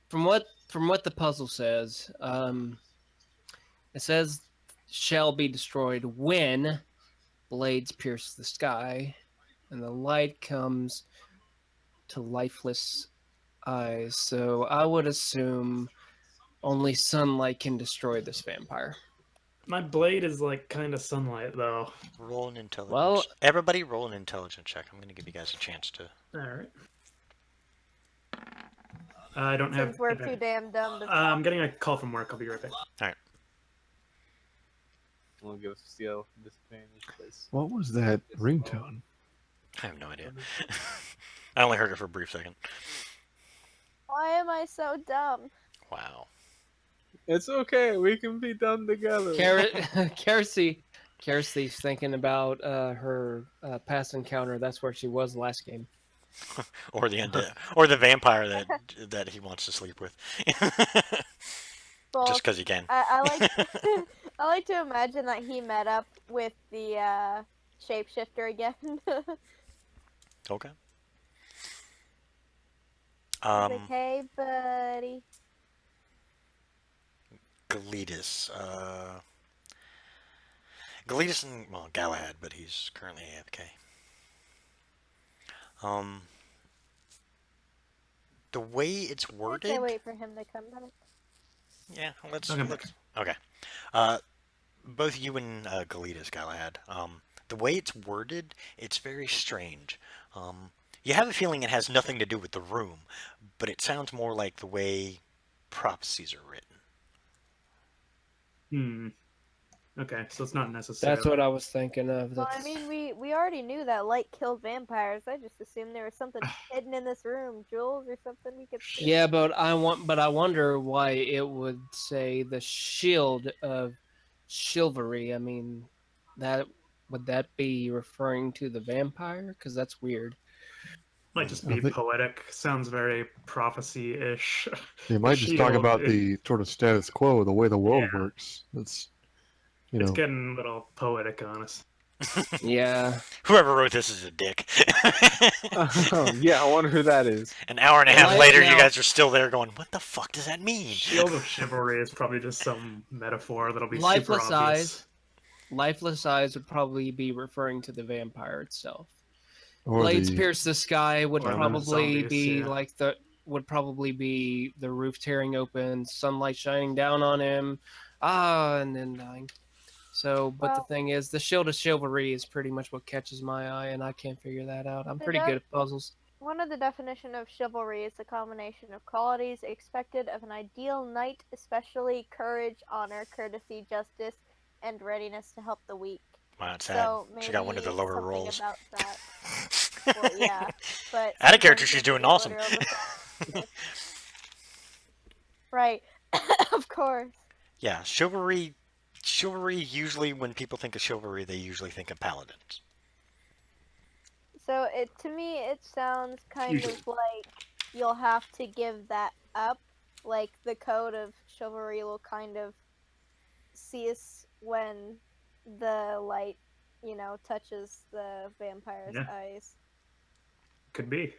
From what the puzzle says, it says shall be destroyed when blades pierce the sky, and the light comes to lifeless eyes. So I would assume only sunlight can destroy this vampire. my blade is like kind of sunlight though. Roll an intelligence. Well- Everybody roll an intelligence check. I'm gonna give you guys a chance to. All right. I don't have. Since we're too damn dumb to I'm getting a call from work. I'll be right back. We'll give Ciel disadvantage, please. What was that ringtone? I have no idea. I only heard it for a brief second. Why am I so dumb? Wow. It's okay. We can be done together. Kerosene, Kirsty's thinking about her past encounter. That's where she was last game. Or the undead, or the vampire that he wants to sleep with. Well, Just because he can. I like I like to imagine that he met up with the shapeshifter again. Okay. He's like, hey, buddy. Galetus. Galetus and, well, Galahad, but he's currently AFK. The way it's I'd worded. say wait for him to come back. Yeah, let's. Okay. Okay. Both you and Galetus, Galahad. The way it's worded, it's very strange. You have a feeling it has nothing to do with the room, but it sounds more like the way prophecies are written. Okay, so it's not necessary. That's what I was thinking of. Well, I mean, we already knew that light killed vampires. I just assumed there was something hidden in this room, jewels or something we could see. Yeah, but I wonder why it would say the shield of chivalry. I mean, would that be referring to the vampire? Because that's weird. Might just I be think- poetic. Sounds very prophecy-ish. You might just talk shield about is- the sort of status quo, the way the world Yeah. works. That's, It's know. getting a little poetic on us. Yeah. Whoever wrote this is a dick. Yeah, I wonder who that is. An hour and a half Right later, now- you guys are still there going, what the fuck does that mean? Shield of Chivalry is probably just some metaphor that'll be Lifeless super obvious. eyes. Lifeless eyes would probably be referring to the vampire itself. Or Blades the, pierce the sky would Or the probably zombies, be yeah. like the roof tearing open, sunlight shining down on him, and then dying. So, but the Well- thing is, the shield of chivalry is pretty much what catches my eye, and I can't figure that out. I'm pretty good at puzzles. One of the definition of chivalry is the combination of qualities expected of an ideal knight, especially courage, honor, courtesy, justice, and readiness to help the weak. Wow, it's sad. So maybe She got one of the lower something rolls. about that. Well, yeah, but Out of character, sometimes she's it's doing the awesome. order of the- Right, of course. Yeah, chivalry. Chivalry, usually when people think of chivalry, they usually think of paladins. So to me, it sounds kind Usually. of like you'll have to give that up. Like the code of chivalry will kind of cease when the light, touches the vampire's Yeah. eyes. Could be.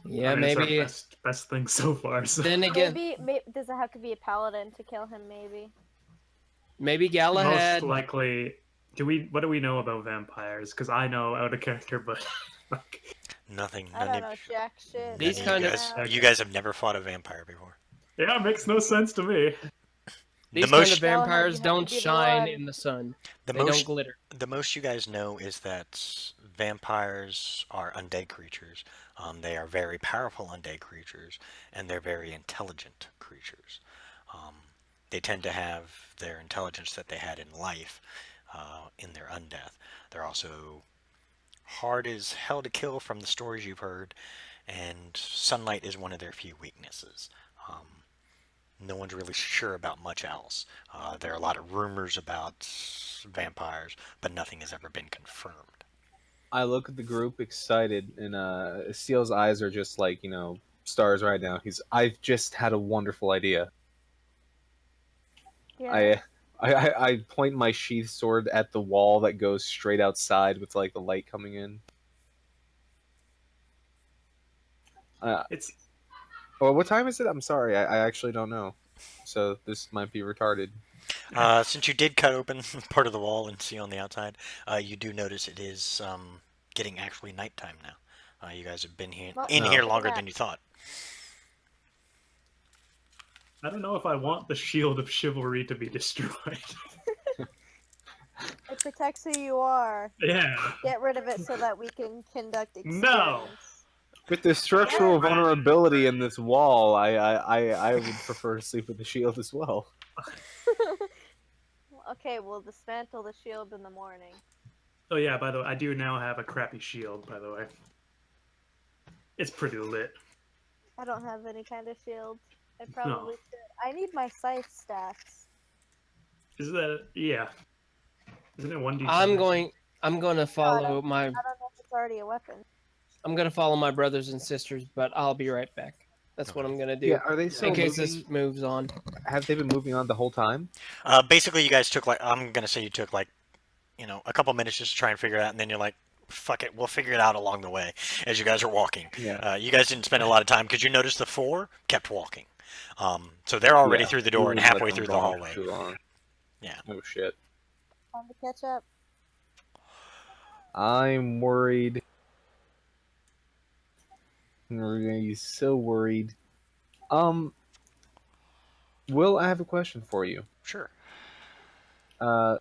Yeah, I mean, maybe. it's our best thing so far. So. Then again, Maybe does it have to be a paladin to kill him? Maybe. Galahad. Most likely, what do we know about vampires? Because I know out of character, but like, Nothing. I None don't of, know jack shit. These none kind you of- guys, you guys have never fought a vampire before. yeah, it makes no sense to me. These the kind most, of vampires you have to don't be the shine one. in the sun. the They don't most, glitter. the most you guys know is that vampires are undead creatures. They are very powerful undead creatures, and they're very intelligent creatures. They tend to have their intelligence that they had in life in their undeath. They're also hard as hell to kill from the stories you've heard, and sunlight is one of their few weaknesses. No one's really sure about much else. There are a lot of rumors about vampires, but nothing has ever been confirmed. I look at the group excited, and Steel's eyes are just like, stars right now. I've just had a wonderful idea. Yeah. I point my sheath sword at the wall that goes straight outside with like the light coming in. It's Well, what time is it? I'm sorry, I actually don't know. So this might be retarded. Since you did cut open part of the wall and see on the outside, you do notice it is getting actually nighttime now. You guys have been here Well, in no. here longer Yeah. than you thought. I don't know if I want the shield of chivalry to be destroyed. It protects who you are. yeah. Get rid of it so that we can conduct experiments. No. With the structural vulnerability in this wall, I would prefer to sleep with the shield as well. Okay, we'll dismantle the shield in the morning. Oh yeah. By the way, I do now have a crappy shield. By the way, it's pretty lit. I don't have any kind of shield. I probably should. I need my scythe stats. Is that yeah? Isn't it 1d10? I'm going to follow my. I don't know if it's already a weapon. I'm going to follow my brothers and sisters, but I'll be right back. That's what I'm going to do. Yeah, are they still in case moving? this moves on. Have they been moving on the whole time? Basically, you guys took like, I'm gonna say you took like, a couple minutes just to try and figure it out, and then you're like, fuck it, we'll figure it out along the way as you guys are walking. Yeah. You guys didn't spend a lot of time because you noticed the 4 kept walking. So they're already through the door and halfway through the hallway. Too long. Yeah. Oh shit. Time to catch up. I'm worried. He's so worried. Will, I have a question for you. Sure. The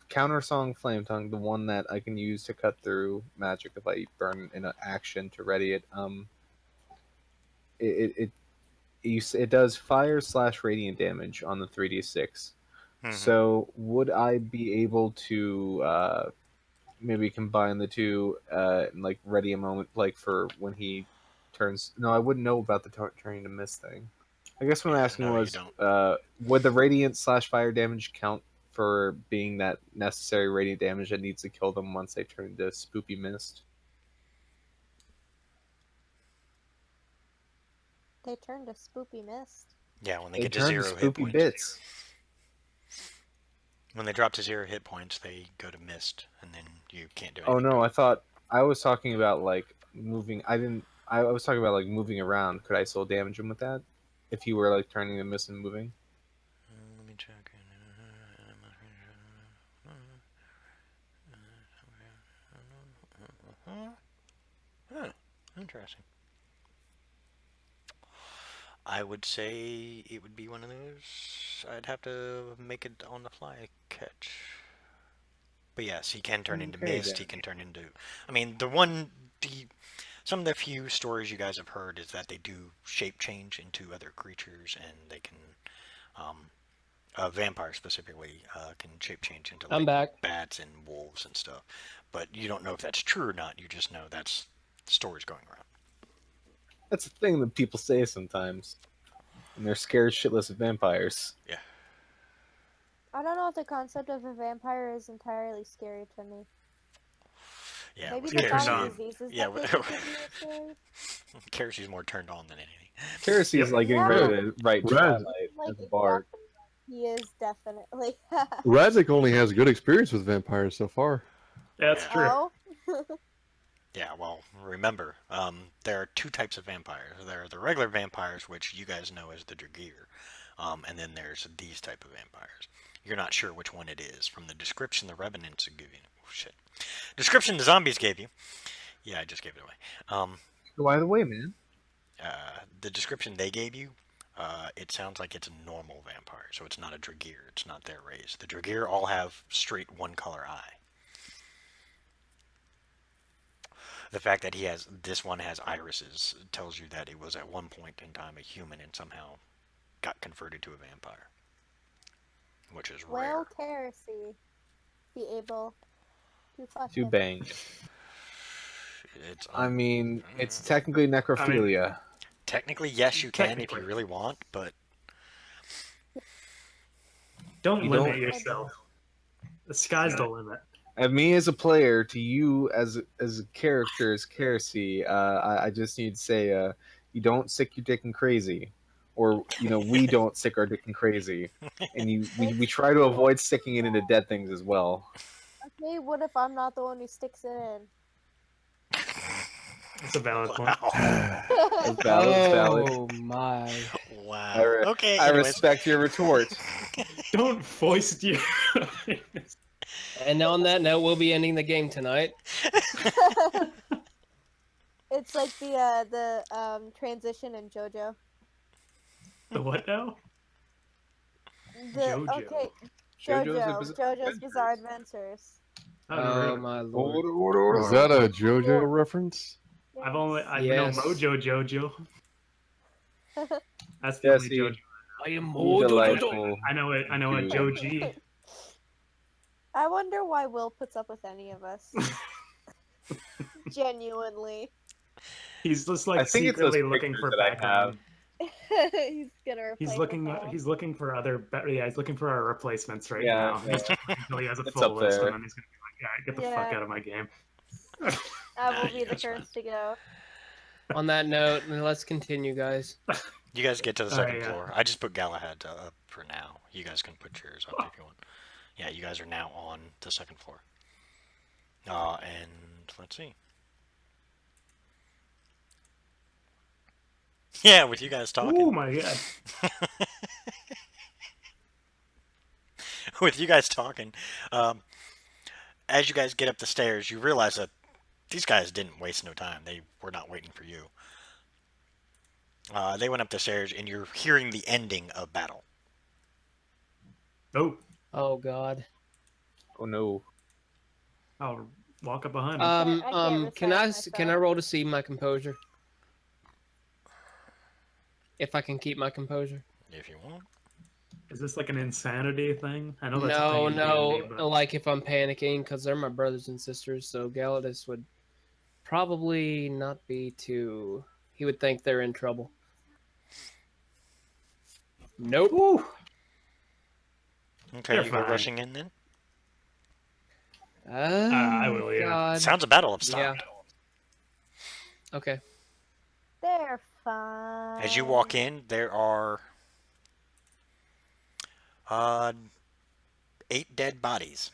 counter song Flame Tongue, the one that I can use to cut through magic if I burn in an action to ready it. It does fire / radiant damage on the 3d6. So would I be able to maybe combine the two, and, like, ready a moment, like, for when he turns? No, I wouldn't know about the turning to mist thing. I guess what I'm asking was, would the radiant / fire damage count for being that necessary radiant damage that needs to kill them once they turn into spoopy mist? They turned to spoopy mist. Yeah, when they They get to turn 0 to hit spoopy points. bits. When they drop to 0 hit points, they go to mist, and then you can't do Oh anything. no, I thought I was talking about like moving. I was talking about like moving around. Could I still damage him with that if you were like turning the mist and moving? Let me check. Huh. Interesting. I would say it would be one of those. I'd have to make it on the fly catch. But yes, he can turn into Okay, mist. then. He can turn into. I mean, some of the few stories you guys have heard is that they do shape change into other creatures, and they can. Vampires specifically can shape change into I'm back. bats and wolves and stuff. But you don't know if that's true or not. You just know that's stories going around. That's a thing that people say sometimes, and they're scared shitless of vampires. Yeah. I don't know if the concept of a vampire is entirely scary to me. Yeah, Maybe with the Kerosene. common kerosene. diseases Yeah, that they think would be scary. Kerosene's more turned on than anything. Kerosene is like getting ready to write Raz. Twilight Like, as a bard. exactly. He is definitely. Razik only has good experience with vampires so far. Yeah, that's true. Oh. Yeah, well, remember, there are 2 types of vampires. There are the regular vampires, which you guys know as the Dragear, and then there's these type of vampires. You're not sure which one it is. From the description the Revenants give you. Oh, shit. Description the zombies gave you. Yeah, I just gave it away. By the way, man. The description they gave you, it sounds like it's a normal vampire, so it's not a Dragear. It's not their race. The Dragear all have straight one-color eye. The fact that this one has irises tells you that it was at one point in time a human and somehow got converted to a vampire, which is rare. Will Kerosene be able to fuck To him? bang. It's I mean, it's technically necrophilia. technically yes, you can if Technically. you really want, but Don't You limit don't- yourself. The sky's the limit. And me as a player, to you as a character, as Kerosene, I just need to say, you don't sick your dick and crazy, or we don't sick our dick and crazy, and we try to avoid sticking it into dead things as well. Okay, what if I'm not the one who sticks it in? That's a valid point. wow. It's valid. It's valid. Oh my! Wow. Okay. I anyways. respect your retort. Don't foist your. And on that note, we'll be ending the game tonight. It's like the transition in JoJo. The what now? JoJo. Okay, JoJo's JoJo's Bizarre Adventures. Oh my lord! Is that a JoJo reference? I know Yes. Mojo Jojo. That's the Yes, only he- JoJo. I am Delightful. I know it. I know a Dude. Joji. I wonder why Will puts up with any of us. Genuinely. He's just I like think it's those secretly looking pictures for that I background. He's gonna replace He's us looking. all. He's looking for other. Yeah, he's looking for our replacements right Yeah, now. yeah. He's just waiting until he has a It's full up list, there. and then he's gonna be like, "Yeah, get the fuck Yeah. out of my game." I will be the That's fine. first to go. On that note, let's continue, guys. You guys get to the second yeah. floor. I just put Galahad up for now. You guys can put yours up if you want. Yeah, you guys are now on the second floor. And let's see. Yeah, with you guys talking. Oh my god! With you guys talking, as you guys get up the stairs, you realize that these guys didn't waste no time. They were not waiting for you. They went up the stairs, and you're hearing the ending of battle. Oh, Oh God. Oh no. I'll walk up behind him. I can't Can restrain I myself. roll to see my composure? If I can keep my composure. If you want. Is this like an insanity thing? I know that's a No, thing in no. D&D, but... Like if I'm panicking, because they're my brothers and sisters, so Galadis would probably not be too. He would think they're in trouble. Nope. Ooh. Okay, You're you go fine. rushing in then. I will, yeah. God. Sounds of battle have stopped. Okay. They're fine. As you walk in, there are 8 dead bodies,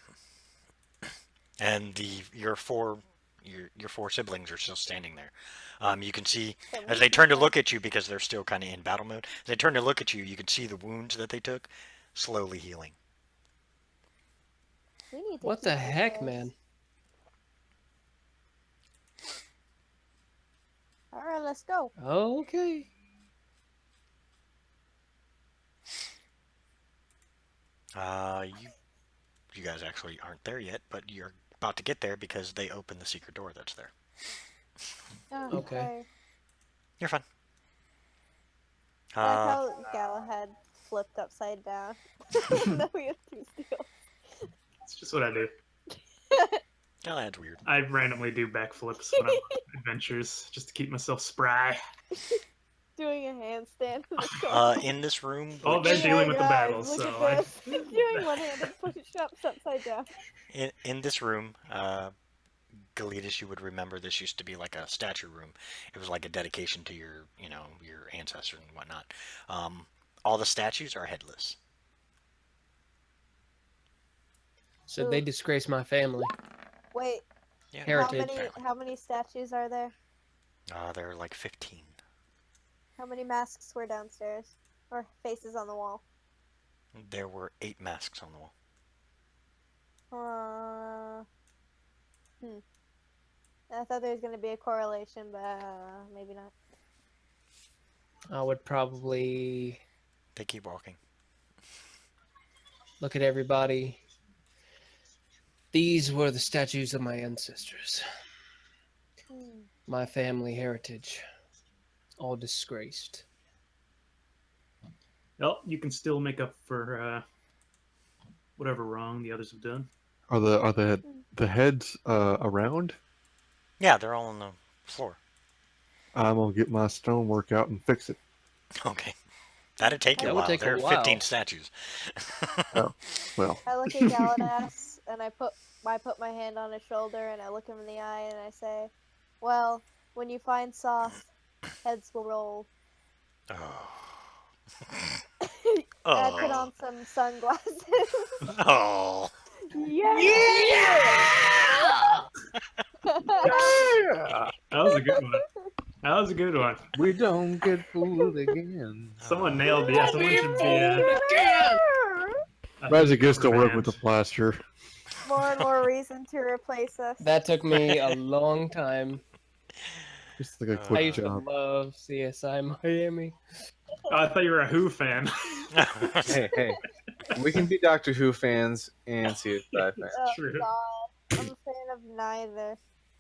and your four siblings are still standing there. You can see as they turn to look at you because they're still kind of in battle mode. As they turn to look at you, you can see the wounds that they took slowly healing. We need to What keep the this heck, place. man? Alright, let's go. Okay. You guys actually aren't there yet, but you're about to get there because they opened the secret door that's there. Oh, Okay. You're fine. I like how Galahad flipped upside down. No, we have 2 steals. It's just what I do. Oh, that's weird. I randomly do backflips when I'm on adventures just to keep myself spry. Doing a handstand. In this room, Oh, they're which- dealing with the Guys, battle, look so at this. Doing one-handed push-ups upside down. in this room, Galetus, you would remember this used to be like a statue room. It was like a dedication to your ancestors and whatnot. All the statues are headless. So they disgrace my family. Wait, Yeah, Heritage. how many statues are there? there are like 15. How many masks were downstairs? Or faces on the wall? There were 8 masks on the wall. I thought there was going to be a correlation, but maybe not. I would probably They keep walking. look at everybody. These were the statues of my ancestors. My family heritage. All disgraced. Well, you can still make up for whatever wrong the others have done. Are the heads around? Yeah, they're all on the floor. I'm gonna get my stonework out and fix it. Okay. That'd take you That a would while. take a There are while. 15 statues. Well, I look at Galadass and I put my hand on his shoulder and I look him in the eye and I say, "Well, when you find sauce, heads will roll." Oh. And I put Oh. on some sunglasses. Oh. That was a good one. That was a good one. We don't get fooled again. Someone nailed the. Yeah, someone should be. Razzie gets to work with the plaster. More and more reason to replace us. That took me a long time. Just like a I quick used to job. love CSI Miami. Oh, I thought you were a Who fan. Hey, we can be Doctor Who fans and CSI fans. Oh, True. God. I'm a fan of neither.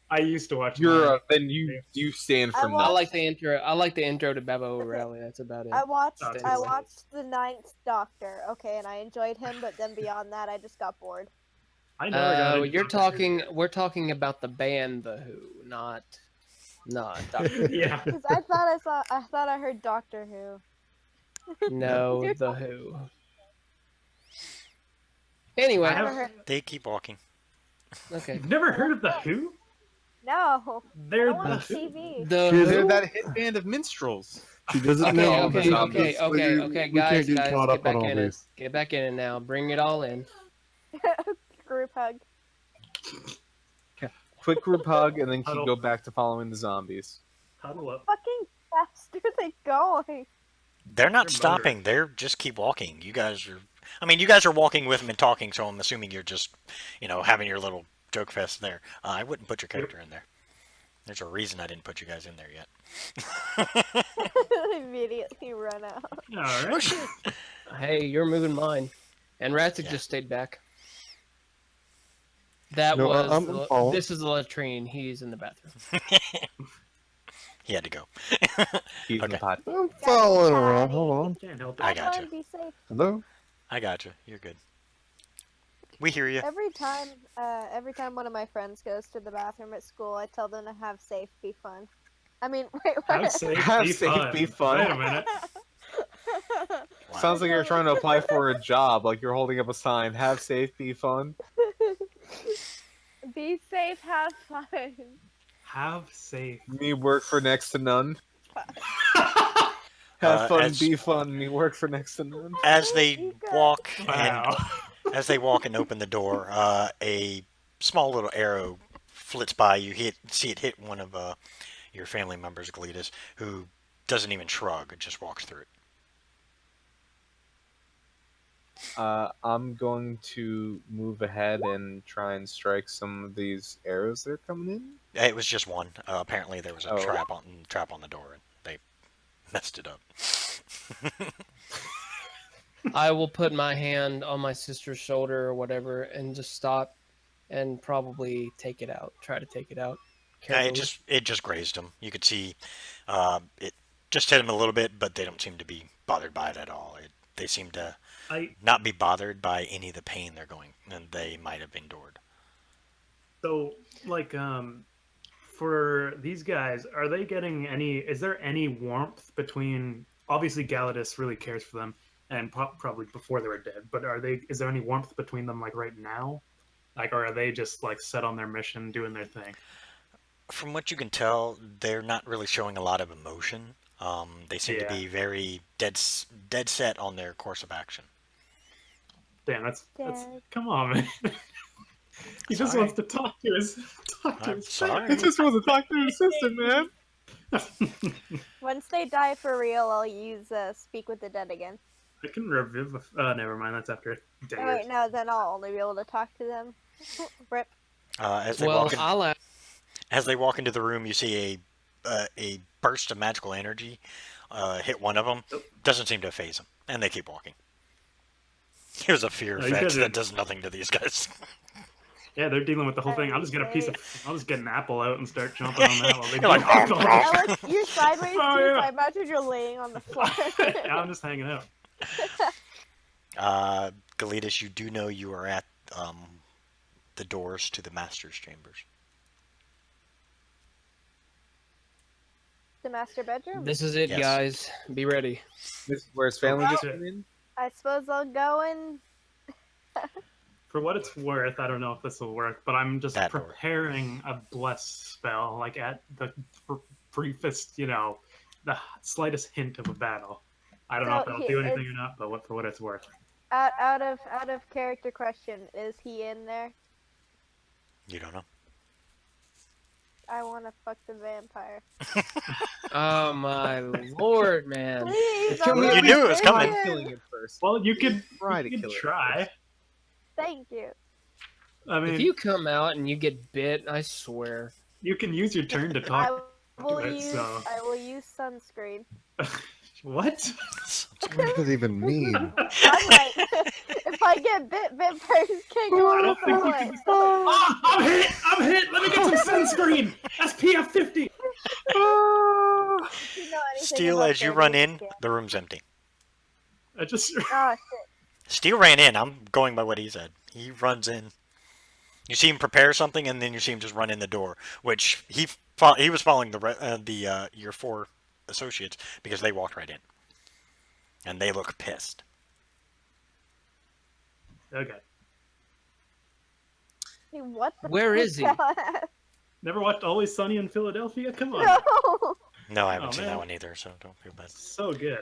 I used to watch. You're mine. then you stand for I I nothing. like the intro. I like the intro to Bevo O'Reilly. That's about it. I watched That's I cool. watched the 9th Doctor, okay, and I enjoyed him, but then beyond that I just got bored. I never got into You're Doctor talking. We're talking about the band The Who, not Doctor. Who. Yeah. Because I thought I heard Doctor Who. No, You're the Who. Anyway, I have- Never heard. They keep walking. okay. You've never heard of the Who? No, I They're don't the watch Who. TV. The She's- They're Who? that hit band of minstrels. She doesn't Okay, know all the okay, zombies. okay, okay, We okay, can't get guys, caught up get back on all in it. these. Get back in it now. Bring it all in. Group hug. Quick group hug, and then Huddle. go back to following the zombies. Huddle up. Fucking fast are they going? They're not They're stopping. They're just keep walking. You guys are. I mean, you guys are walking with them and talking, so I'm assuming you're just, having your little joke fest there. I wouldn't put your character in there. There's a reason I didn't put you guys in there yet. Immediately run out. All right. Hey, you're moving mine. And Ratsik Yeah. just stayed back. That No, was. I'm following. This is the latrine. He's in the bathroom. He had to go. He's in Okay. the pot. I'm following around. Hold on. Can't help it. I got Fun, you. Be safe. Hello? I got you. You're good. We hear you. Every time one of my friends goes to the bathroom at school, I tell them to have safe, be fun. I mean, wait, what? Have safe, Have be safe, fun. be fun. Wait a minute. Wow. Sounds like you're trying to apply for a job, like you're holding up a sign. Have safe, be fun. Be safe, have fun. Have safe. Me work for next to none. Have fun, as- be fun. Me work for next to none. As they You guys- walk Wow. and as they walk and open the door, a small little arrow flits by. You see it hit one of your family members, Gletus, who doesn't even shrug. It just walks through it. I'm going to move ahead and try and strike some of these arrows that are coming in. It was just one. Apparently, there was a Oh. trap on the door, and they messed it up. I will put my hand on my sister's shoulder or whatever and just stop and probably take it out. Try to take it out. Carefully. It just grazed him. You could see it just hit him a little bit, but they don't seem to be bothered by it at all. They seem to not be bothered by any of the pain they're going and they might have endured. So, like, for these guys, are they getting any? Is there any warmth between? Obviously, Galadis really cares for them, and probably before they were dead. But is there any warmth between them, like right now? Like, or are they just like set on their mission, doing their thing? From what you can tell, they're not really showing a lot of emotion. They seem to Yeah. be very dead set on their course of action. Damn, that's Dead. come on, man. He just Sorry. wants to talk to his I'm sorry. I just want to talk to his sister, man. Once they die for real, I'll use Speak with the Dead again. I can revive. Never mind. That's after days. Oh, wait, no, then I'll only be able to talk to them. Rip. As they Well, walk in, I'll ask. as they walk into the room, you see a burst of magical energy hit one of them. Doesn't seem to phase them, and they keep walking. Here's a fear Oh, you effect guys are- that does nothing to these guys. Yeah, they're dealing with the whole thing. I'll just get a piece of. I'll just get an apple out and start chomping on that while they You're like, deal with "Oh, all I look, you're sideways Oh, too, yeah. so I imagine you're laying on the floor. Yeah, I'm just hanging out. Galetus, you do know you are at the doors to the master's chambers. The master bedroom? This is it, Yes. guys. Be ready. This is where his family Well- just came in. I suppose I'll go and... For what it's worth, I don't know if this will work, but I'm just That door. preparing a bless spell, like at the briefest, the slightest hint of a battle. I don't know if So that'll he do anything is- or not, but for what it's worth. Out of character question, is he in there? You don't know. I want to fuck the vampire. Oh my lord, man. Please, Can I'm we gonna You knew it was fit coming. in. Killing it first. Well, you could Try to you kill could it try. first. Thank you. I mean, If you come out and you get bit, I swear. you can use your turn to I talk. will it, use so- I will use sunscreen. What? What does that even mean? Sunlight. If I get bit, vampires can't go I on don't the think you sunlight. can. Oh, I'm hit! I'm hit! Let me get some sunscreen! SPF 50! If you know anything Steel, about as you run in, skin. the room's empty. I just. Oh shit. Steel ran in. I'm going by what he said. He runs in. You see him prepare something, and then you see him just run in the door, which he was following your four associates because they walked right in. and they look pissed. Okay. Hey, what the Where fuck, is he? Galahad? Never watched Always Sunny in Philadelphia? Come on. No. No, I haven't Oh, seen man. that one either, so don't feel bad. So good.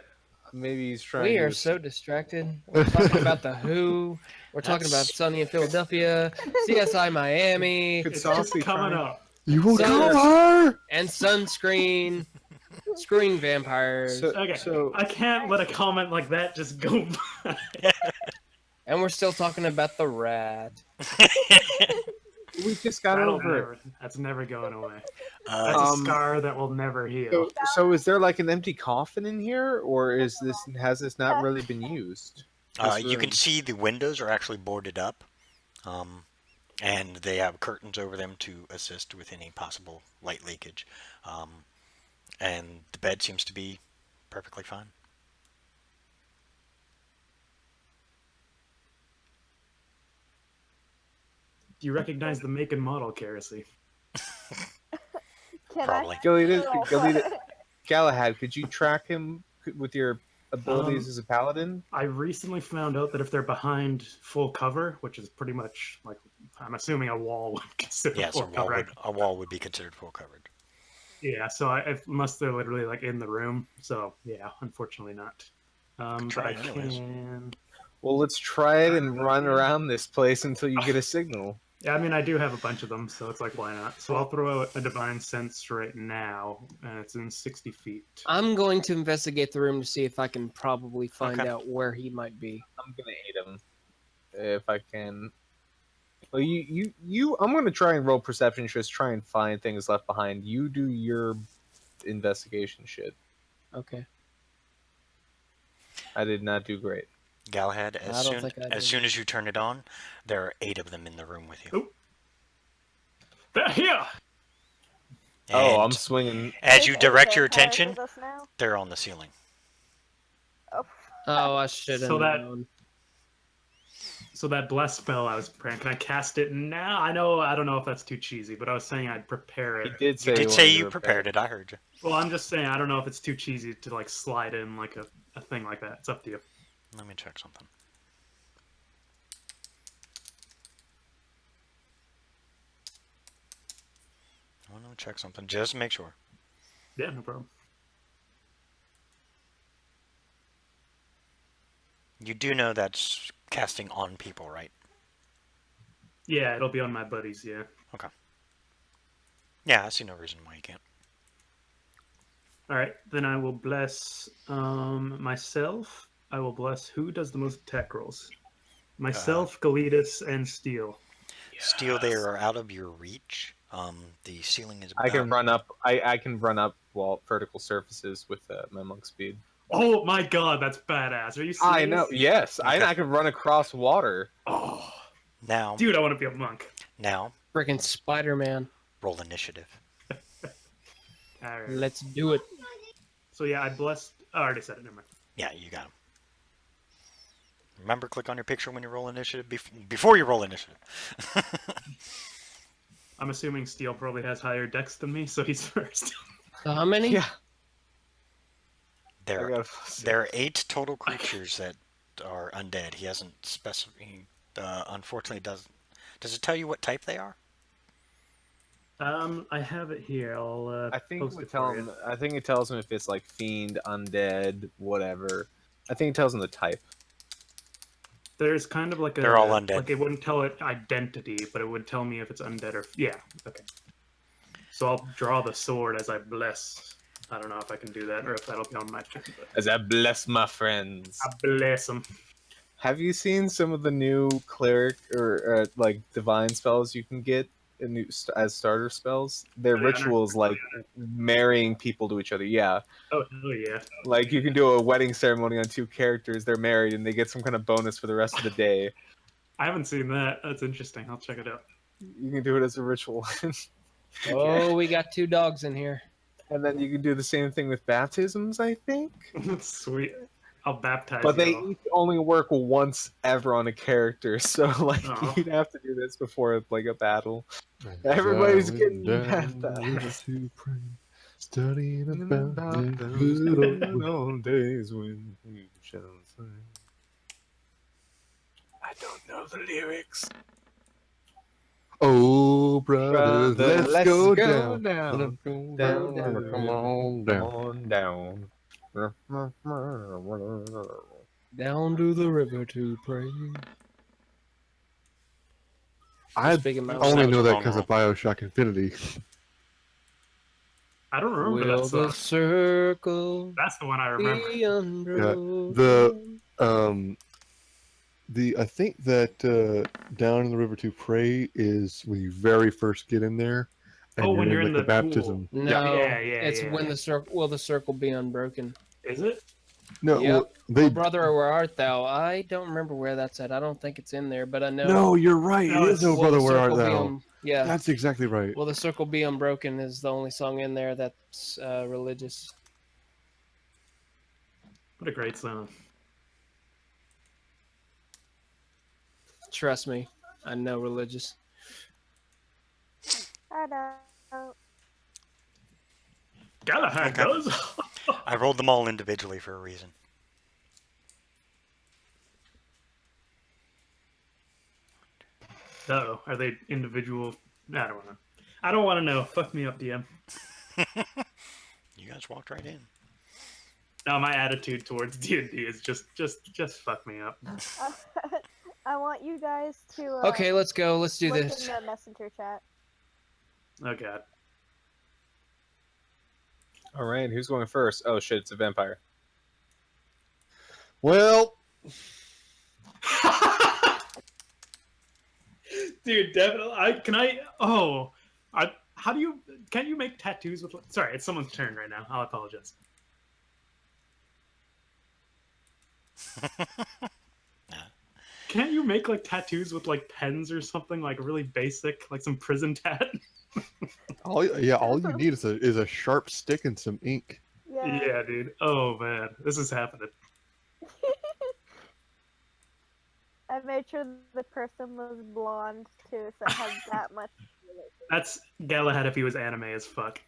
Maybe he's trying We to. are so distracted. We're talking about the Who. We're talking about That's- Sunny in Philadelphia, CSI Miami, Could It's Sauce just be coming trying- up. You will So- kill her. and Sunscreen, Screen Vampires, Okay. So I can't let a comment like that just go by. and we're still talking about the rat. we just got over it. That's never going away. Uh, That's a Um, scar that will never heal. So is there like an empty coffin in here, or has this not really been used? This you can room? see the windows are actually boarded up, and they have curtains over them to assist with any possible light leakage. And the bed seems to be perfectly fine. Do you recognize the make and model, Kerosene? Can Probably. Galahad, could you track him with your abilities as a paladin? I recently found out that if they're behind full cover, which is pretty much like, I'm assuming a wall would consider Yes, full cover. a wall would be considered full coverage. Yeah, so unless they're literally like in the room, so yeah, unfortunately not. But try I it anyways. can. Well, let's try it and run around this place until you get a signal. Yeah, I mean, I do have a bunch of them, so it's like, why not? So I'll throw out a divine sense right now, and it's in 60 feet. I'm going to investigate the room to see if I can probably find Okay. out where he might be. I'm gonna aid him if I can. Well, I'm gonna try and roll perception, just try and find things left behind. You do your investigation shit. Okay. I did not do great. Galahad, I don't think I as did. soon as you turn it on, there are 8 of them in the room with you. Oop. They're here! Oh, I'm And swinging. as Is you it direct your vampires attention, with us now? they're on the ceiling. Oh, Oh, I should have So that- known. So that bless spell I was preparing, can I cast it now? I don't know if that's too cheesy, but I was saying I'd prepare He it. did say. You did he say wanted you to prepared it. I heard you. Well, I'm just saying I don't know if it's too cheesy to like slide in like a thing like that. It's up to you. Let me check something. I want to check something just to make sure. Yeah, no problem. You do know that's casting on people, right? Yeah, it'll be on my buddies, yeah. Yeah, I see no reason why you can't. Alright, then I will bless myself. I will bless who does the most attack rolls. Myself, Galetus, and Steel. Steel, they are out of your reach. The ceiling is. I can about- run up. I can run up vertical surfaces with my monk speed. Oh my god, that's badass. Are you serious? I know. Yes, Okay. I can run across water. Oh, Now, dude, I want to be a monk. now, Freaking Spider-Man. roll initiative. Alright. Let's do it. So yeah, I blessed. Oh, I already said it. Never mind. Yeah, you got him. Remember, click on your picture when you roll initiative before you roll initiative. I'm assuming Steel probably has higher dex than me, so he's first. So how many? Yeah. There, I got there are 8 total creatures that are undead. He hasn't specified. Unfortunately, doesn't. Does it tell you what type they are? I have it here. I'll. I think it post would it tell for you. him. I think it tells him if it's like fiend, undead, whatever. I think it tells him the type. There's kind of like a. They're all undead. Like it wouldn't tell it identity, but it would tell me if it's undead or yeah. Okay. So I'll draw the sword as I bless. I don't know if I can do that or if that'll be on my turn. But As I bless my friends. I bless them. Have you seen some of the new cleric or like divine spells you can get as starter spells? Their Yeah, rituals like marrying people to each other. Yeah, Oh hell yeah! like you can do a wedding ceremony on 2 characters. They're married and they get some kind of bonus for the rest of the day. I haven't seen that. That's interesting. I'll check it out. You can do it as a ritual. Oh, we got 2 dogs in here. And then you can do the same thing with baptisms, I think. Sweet. I'll baptize But they y'all. each only work once ever on a character, so like Aw. you'd have to do this before like a battle. Everybody's getting Down baptized. to pray. Studying about the those good good old days when you shall sing. I don't know the lyrics. Oh, brothers, Brother, let's go down, down. Let's go down, down. Come on down. down. Down to the river to pray. I Speaking my only was know a that wrong because roll. of Bioshock Infinity. I don't remember Will that the song. circle That's the one I remember. be unbroken? I think that down in the river to pray is when you very first get in there, and Oh, when you're in like the the baptism. pool. No, Yeah, it's yeah. when the circle. Will the circle be unbroken? Is it? No, Yep. well, Oh, brother, where art thou? I don't remember where that's at. I don't think it's in there, but I know. No, you're right. No, it is it's- Oh Will Brother, the Where Art circle be Thou? yeah. That's exactly right. Will the circle be unbroken is the only song in there that's religious. What a great song. Trust me, I know religious. I don't. Galahad Okay. does. I rolled them all individually for a reason. Uh-oh. Are they individual? I don't know. I don't want to know. Fuck me up, DM. You guys walked right in. No, my attitude towards D&D is just fuck me up. I want you guys to. Okay, let's go. Let's do look this. in the messenger chat. Oh god. All right, who's going first? Oh shit, it's a vampire. Well, Dude, definitely. How do you? Can't you make tattoos with? Sorry, it's someone's turn right now. I'll apologize. Can't you make like tattoos with like pens or something like really basic, like some prison tat? all you need is a sharp stick and some ink. Yeah. Yeah, dude. Oh man, this is happening. I made sure the person was blonde too, so it has that much. That's Galahad if he was anime as fuck.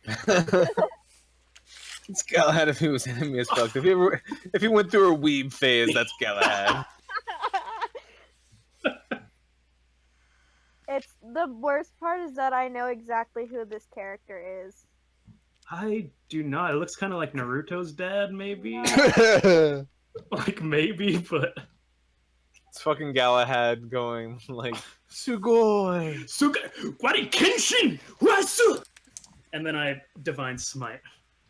It's Galahad if he was enemy as fuck. If he went through a weeb phase, that's Galahad. It's the worst part is that I know exactly who this character is. I do not. It looks kind of like Naruto's dad, maybe. Yeah. Like maybe, but It's fucking Galahad going like Sugoi. Wari Kenshin Wasu. And then I divine smite.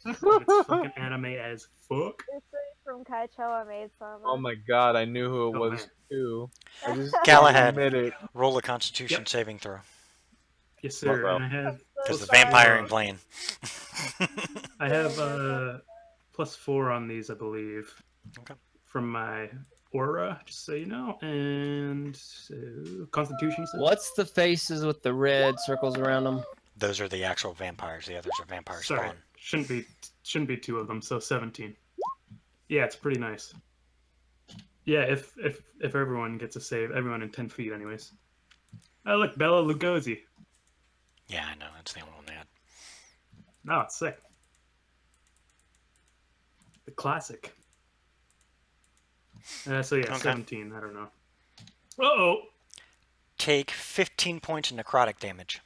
It's fucking anime as fuck. This is from Kaicho Maid-sama. Oh my god, I knew who it Oh, was man. too. I just Galahad. admit it. Roll a Constitution Yep. saving throw. Yes, sir. Well, And I have Because the sorry. vampire ain't playing. I have +4 on these, I believe. Okay. From my aura, just so you know. And Constitution. save. What's the faces with the red circles around them? Those are the actual vampires. The others are vampire Sorry, spawn. shouldn't be 2 of them. So 17. Yeah, it's pretty nice. Yeah, if everyone gets a save, everyone in 10 feet, anyways. Oh look, Bella Lugosi. Yeah, I know. That's the only one they had. No, it's sick. The classic. So yeah, Okay. 17. I don't know. Uh-oh. Take 15 points of necrotic damage.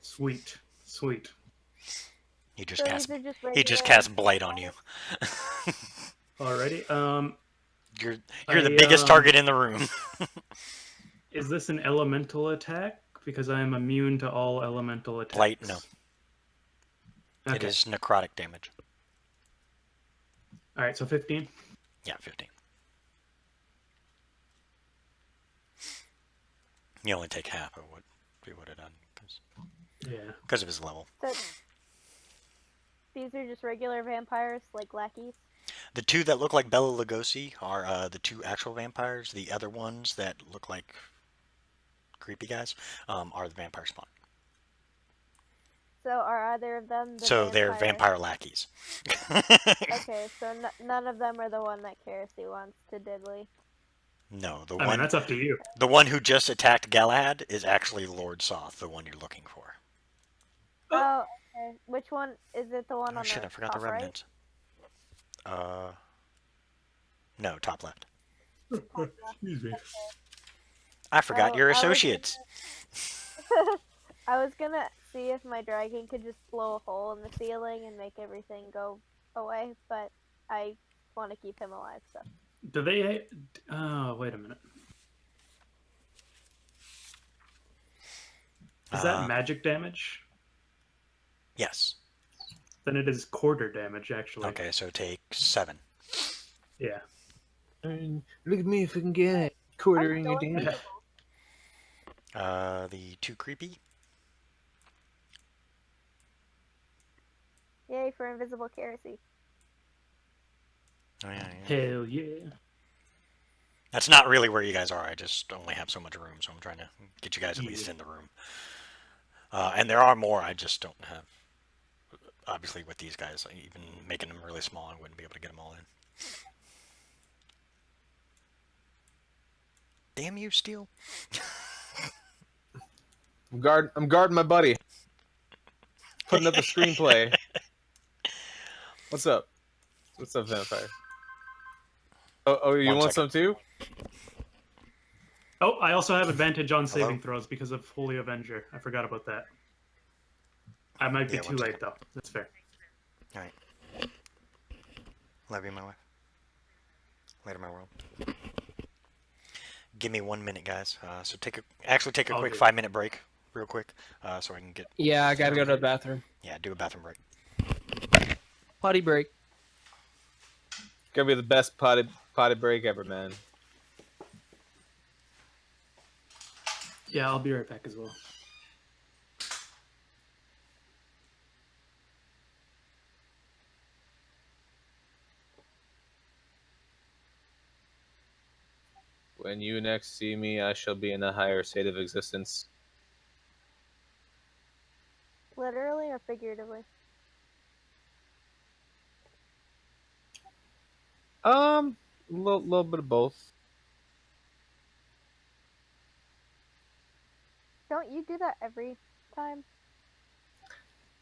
Sweet. He just So cast. these are just He just regular- cast blight on you. Alrighty. You're the biggest target in the room. Is this an elemental attack? Because I am immune to all elemental attacks. Blight, no. Okay. It is necrotic damage. Alright, so 15. Yeah, 15. You only take half of what we would have done Yeah. because of his level. So these are just regular vampires, like lackeys. The 2 that look like Bela Lugosi are the 2 actual vampires. The other ones that look like creepy guys are the vampire spawn. So are either of them the So they're vampire lackeys. Okay, so none of them are the one that Kerosene wants to diddly. No, I mean, that's up to you. the one who just attacked Galahad is actually Lord Soth, the one you're looking for. Oh, Okay. Which one is it? The one Oh on shit! the I forgot the top right? remnants. No, top left. Top left. Excuse me. I forgot your I was associates. I was gonna see if my dragon could just blow a hole in the ceiling and make everything go away, but I want to keep him alive, so. Do they? Oh, wait a minute. Is that magic damage? Yes. Then it is quarter damage, actually. Okay, so take 7. Yeah. Look at me if I can get it. Quartering I'm a so damage. The 2 creepy. Yay for invisible Kerosene. Oh yeah. Hell yeah. That's not really where you guys are. I just only have so much room, so I'm trying to get you guys at least in the room. And there are more. I just don't have. Obviously, with these guys, even making them really small, I wouldn't be able to get them all in. Damn you, Steel. I'm guarding my buddy. Putting up a screenplay. What's up? What's up, vampire? Oh, you want some too? Oh, I also have advantage on saving throws because of Holy Avenger. I forgot about that. I might be too late, though. That's fair. Alright. Love you, my wife. Later, my world. Give me 1 minute, guys. So take a quick 5-minute break, real quick, so I can get. Yeah, I gotta go to the bathroom. Yeah, do a bathroom break. Potty break. Gonna be the best potty break ever, man. Yeah, I'll be right back as well. When you next see me, I shall be in a higher state of existence. Literally or figuratively? Little bit of both. Don't you do that every time?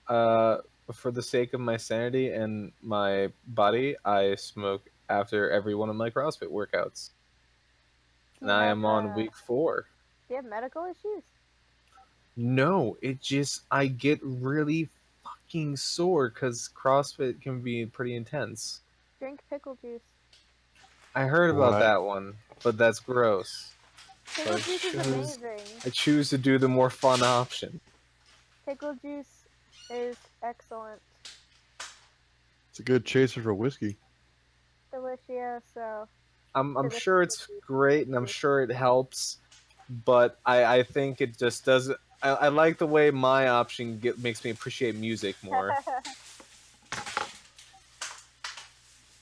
For the sake of my sanity and my body, I smoke after every one of my CrossFit workouts. And I am on week 4. Do you have medical issues? No, I get really fucking sore because CrossFit can be pretty intense. Drink pickle juice. I heard about that one, but that's gross. Pickle juice is amazing. I choose to do the more fun option. Pickle juice is excellent. It's a good chaser for whiskey. Delicioso. I'm sure it's great, and I'm sure it helps, but I think it just doesn't. I like the way my option makes me appreciate music more.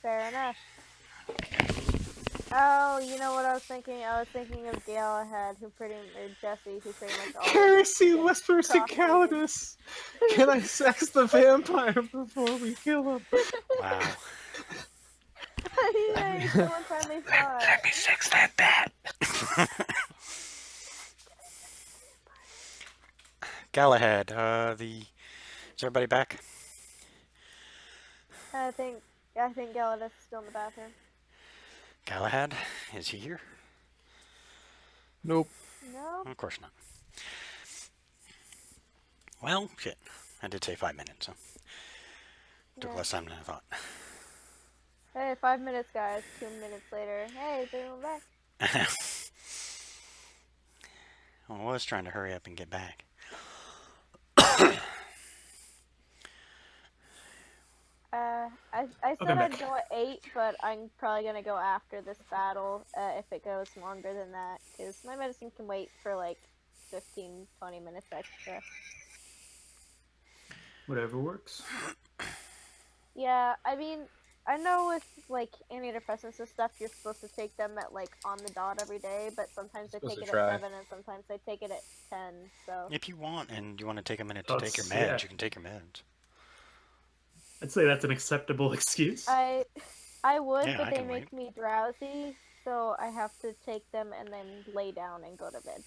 Fair enough. Oh, you know what I was thinking? I was thinking of Galahad, or Jesse, who pretty much always... Heresy whispers to Calidus! Can I sex the vampire before we kill him? Wow. Yeah, so one time they saw it. Let me sex that bat! Galahad, is everybody back? I think Galahad is still in the bathroom. Galahad, is he here? Nope. No? Of course not. Well, shit. I did say 5 minutes, so took less time than I thought. Hey, 5 minutes, guys. 2 minutes later. Hey, is anyone back? I was trying to hurry up and get back. I said I'd go at 8, but I'm probably gonna go after this battle if it goes longer than that, because my medicine can wait for like 15-20 minutes extra. Whatever works. Yeah, I mean, I know with like antidepressants and stuff, you're supposed to take them at like on the dot every day, but sometimes I take it at 7 and sometimes I take it at 10. So if you want and you want to take a minute to take your meds, you can take your meds. I'd say that's an acceptable excuse. I would, but they make me drowsy, so I have to take them and then lay down and go to bed.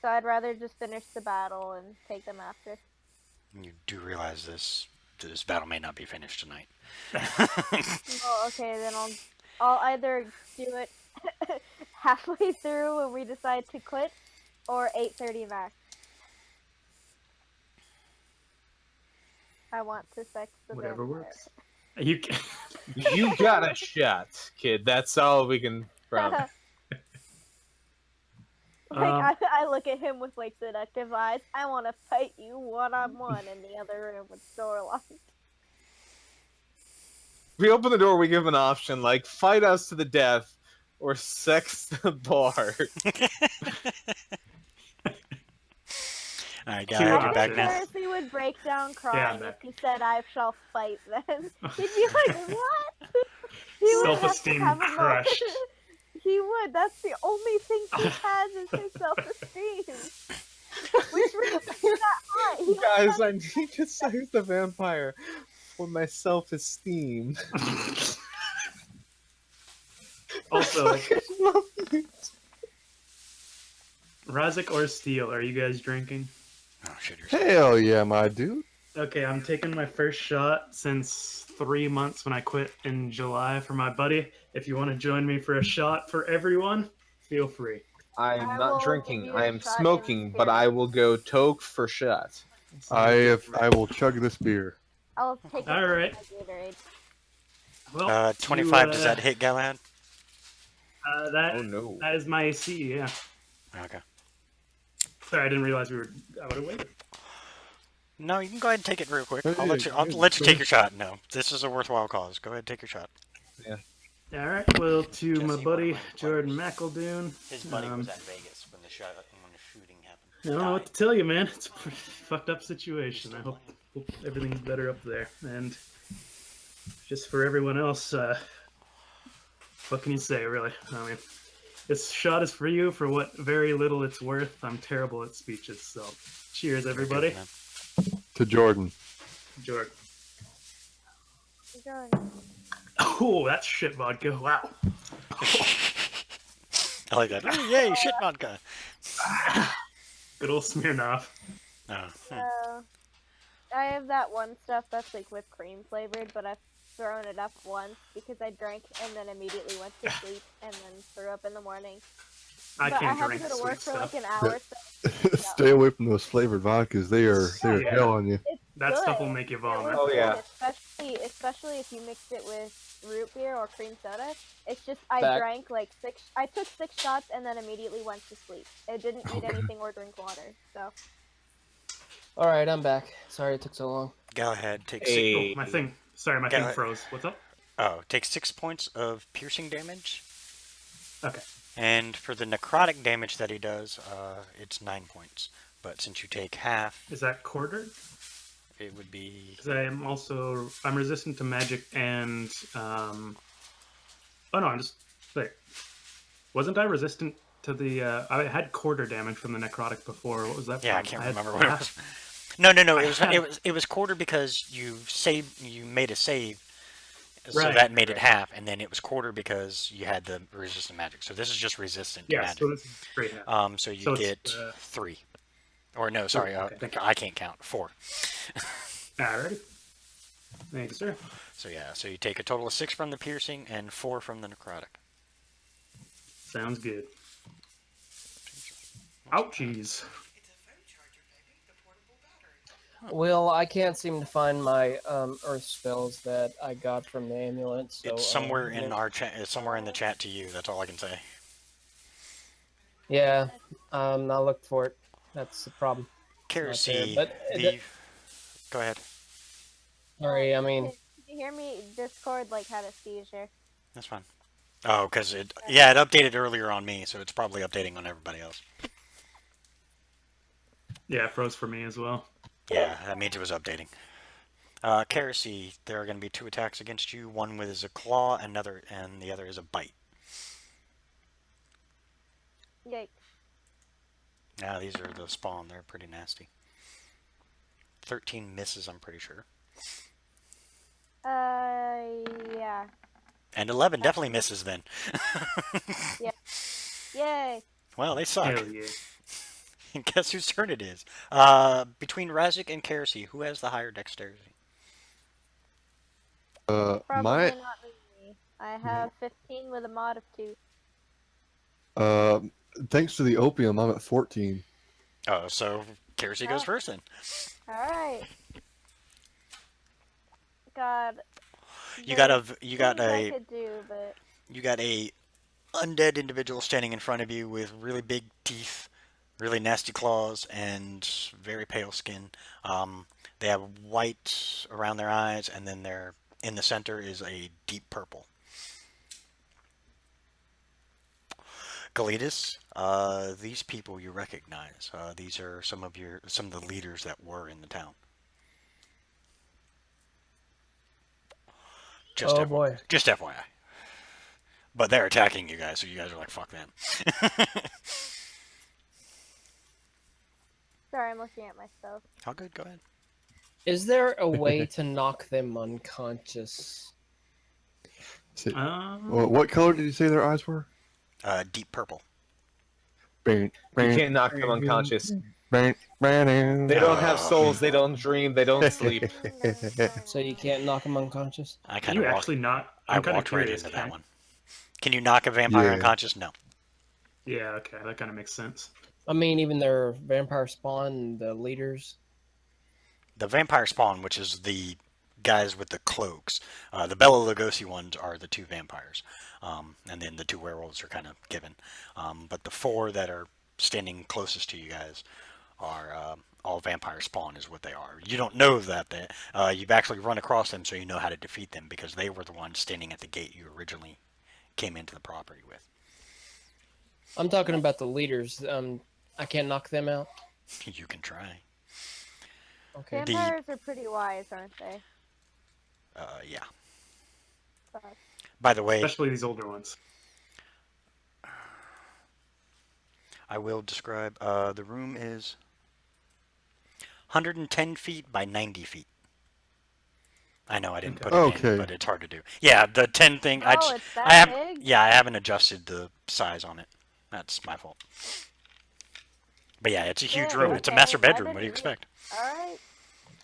So I'd rather just finish the battle and take them after. You do realize this battle may not be finished tonight. Well, okay, then I'll either do it halfway through when we decide to quit, or 8:30 max. I want to sex the Whatever vampire. works. You can... You got a shot, kid. That's all we can promise. I look at him with like seductive eyes. I want to fight you one-on-one in the other room with the door locked. We open the door, we give him an option, like, fight us to the death, or sex the bar. Alright, Two guys, you're I back think now. Cersei would break down crying I'm if back. he said, "I shall fight them." He'd be like, "What?" He would have to Self-esteem have a moment. crushed. He would. That's the only thing he has is his self-esteem. Which reason is that high? He Guys, I need to save the vampire for my self-esteem. Also, I love you. Razik or Steel, are you guys drinking? Oh, shit, you're Hell yeah, my dude. Okay, I'm taking my first shot since 3 months when I quit in July for my buddy. If you want to join me for a shot for everyone, feel free. I I am will not give drinking. you I a am shot in smoking, but spirit. I will go toke for shot. I will chug this beer. I'll take it All from right. my Gatorade. Well, 25, does that hit, Galahad? That, Oh no. that is my AC, yeah. Okay. Sorry, I didn't realize I would have waited. No, you can go ahead and take it real quick. I'll Hey, let you hey, take your shot. No, this is a worthwhile cause. Go ahead and take your shot. Alright, well, to my Jesse, buddy, one of my Jordan players. His McEldoon. buddy Um, was at Vegas when the shooting happened. I don't know what to tell you, man. It's a pretty fucked up situation. I hope everything's better up there. And just for everyone else, what can you say, really? I mean, this shot is for you for what very little it's worth. I'm terrible at speeches, so cheers, everybody. Good, man. To Jordan. Jordan. Jordan. Oh, that's shit vodka. Wow. I like that. Ooh, yay, shit vodka. Good old Smirnoff. Oh, I have that one stuff that's like whipped cream flavored, but I've thrown it up once because I drank and then immediately went to sleep and then threw up in the morning. I But can't I had drink to go to sweet work for stuff. like an hour. So Stay away from those flavored vodkas. They are Yeah. hell on you. it's That stuff good. will make you It vomit. was Oh, good, yeah. especially if you mix it with root beer or cream soda. It's just I Back. drank like six. I took 6 shots and then immediately went to sleep. I didn't eat anything or drink water. So All right, I'm back. Sorry it took so long. Galahad takes Hey. Oh, my thing. Sorry, my Got thing it. froze. What's up? takes 6 points of piercing damage. Okay. And for the necrotic damage that he does, it's 9 points. But since you take half, Is that quartered? it would be. Because I'm resistant to magic and oh no, I'm just wait. Wasn't I resistant to the? I had quarter damage from the necrotic before. What was that? Yeah, I from? can't had remember what it half. was. No. I It was had- it was quarter because you made a save, so Right, that made it right. half, and then it was quarter because you had the resistant magic. So this is just resistant to Yeah, magic. so this is straight half. So you So it's, get 3, or no, sorry, okay, thank you. I can't count 4. Alrighty. Thanks, sir. So yeah, so you take a total of 6 from the piercing and 4 from the necrotic. Sounds good. Ouchies. Well, I can't seem to find my earth spells that I got from the amulet. So, It's somewhere in yeah. our chat. It's somewhere in the chat to you. That's all I can say. Yeah, I looked for it. That's the problem. Kerosene. But Go ahead. sorry, I mean, Did you hear me? Discord like had a seizure. That's fine. Oh, because it updated earlier on me, so it's probably updating on everybody else. Yeah, it froze for me as well. Yeah, that means it was updating. Kerosene, there are going to be 2 attacks against you. One with is a claw, and the other is a bite. Yikes. Now these are the spawn. They're pretty nasty. 13 misses, I'm pretty sure. Yeah. And 11 definitely misses then. Yay. Well, they suck. Hell yeah. Guess whose turn it is? Between Razik and Kerosene, who has the higher dexterity? Probably My not me. I have 15 with a mod of 2. thanks to the opium, I'm at 14. Oh, so Kerosene goes Oh. first then. Alright. God. You got there's things I a could do, but undead individual standing in front of you with really big teeth, really nasty claws, and very pale skin. They have white around their eyes, and then in the center is a deep purple. Galitas, these people you recognize. These are some of the leaders that were in the town. Just Oh boy. Just FYI. But they're attacking you guys, so you guys are like, fuck them. sorry, I'm looking at my stuff. How good? Go ahead. Is there a way to knock them unconscious? What color did you say their eyes were? Deep purple. You can't knock them unconscious. They They don't have souls. They don't dream. They don't sleep. So you can't knock them unconscious? I Can kind you of actually not? I I'm kind of walked right curious. into that one. Can you knock a vampire Yeah. unconscious? No. Yeah, okay, that kind of makes sense. I mean, even their vampire spawn, the leaders. The vampire spawn, which is the guys with the cloaks. The Bela Lugosi ones are the 2 vampires. And then the 2 werewolves are kind of given. But the 4 that are standing closest to you guys are all vampire spawn is what they are. You don't know that. You've actually run across them, so you know how to defeat them because they were the ones standing at the gate you originally came into the property with. I'm talking about the leaders. I can't knock them out. You can try. Okay. Vampires are pretty wise, aren't they? Yeah. But By the way, Especially these older ones. I will describe. The room is 110 feet by 90 feet. I know I didn't put it in, Okay. but it's hard to do. Yeah, the 10 thing. oh, it's that big? Yeah, I haven't adjusted the size on it. That's my fault. But yeah, it's a huge Yeah, room. It's a okay, master I bedroom. What do you didn't expect? Alright.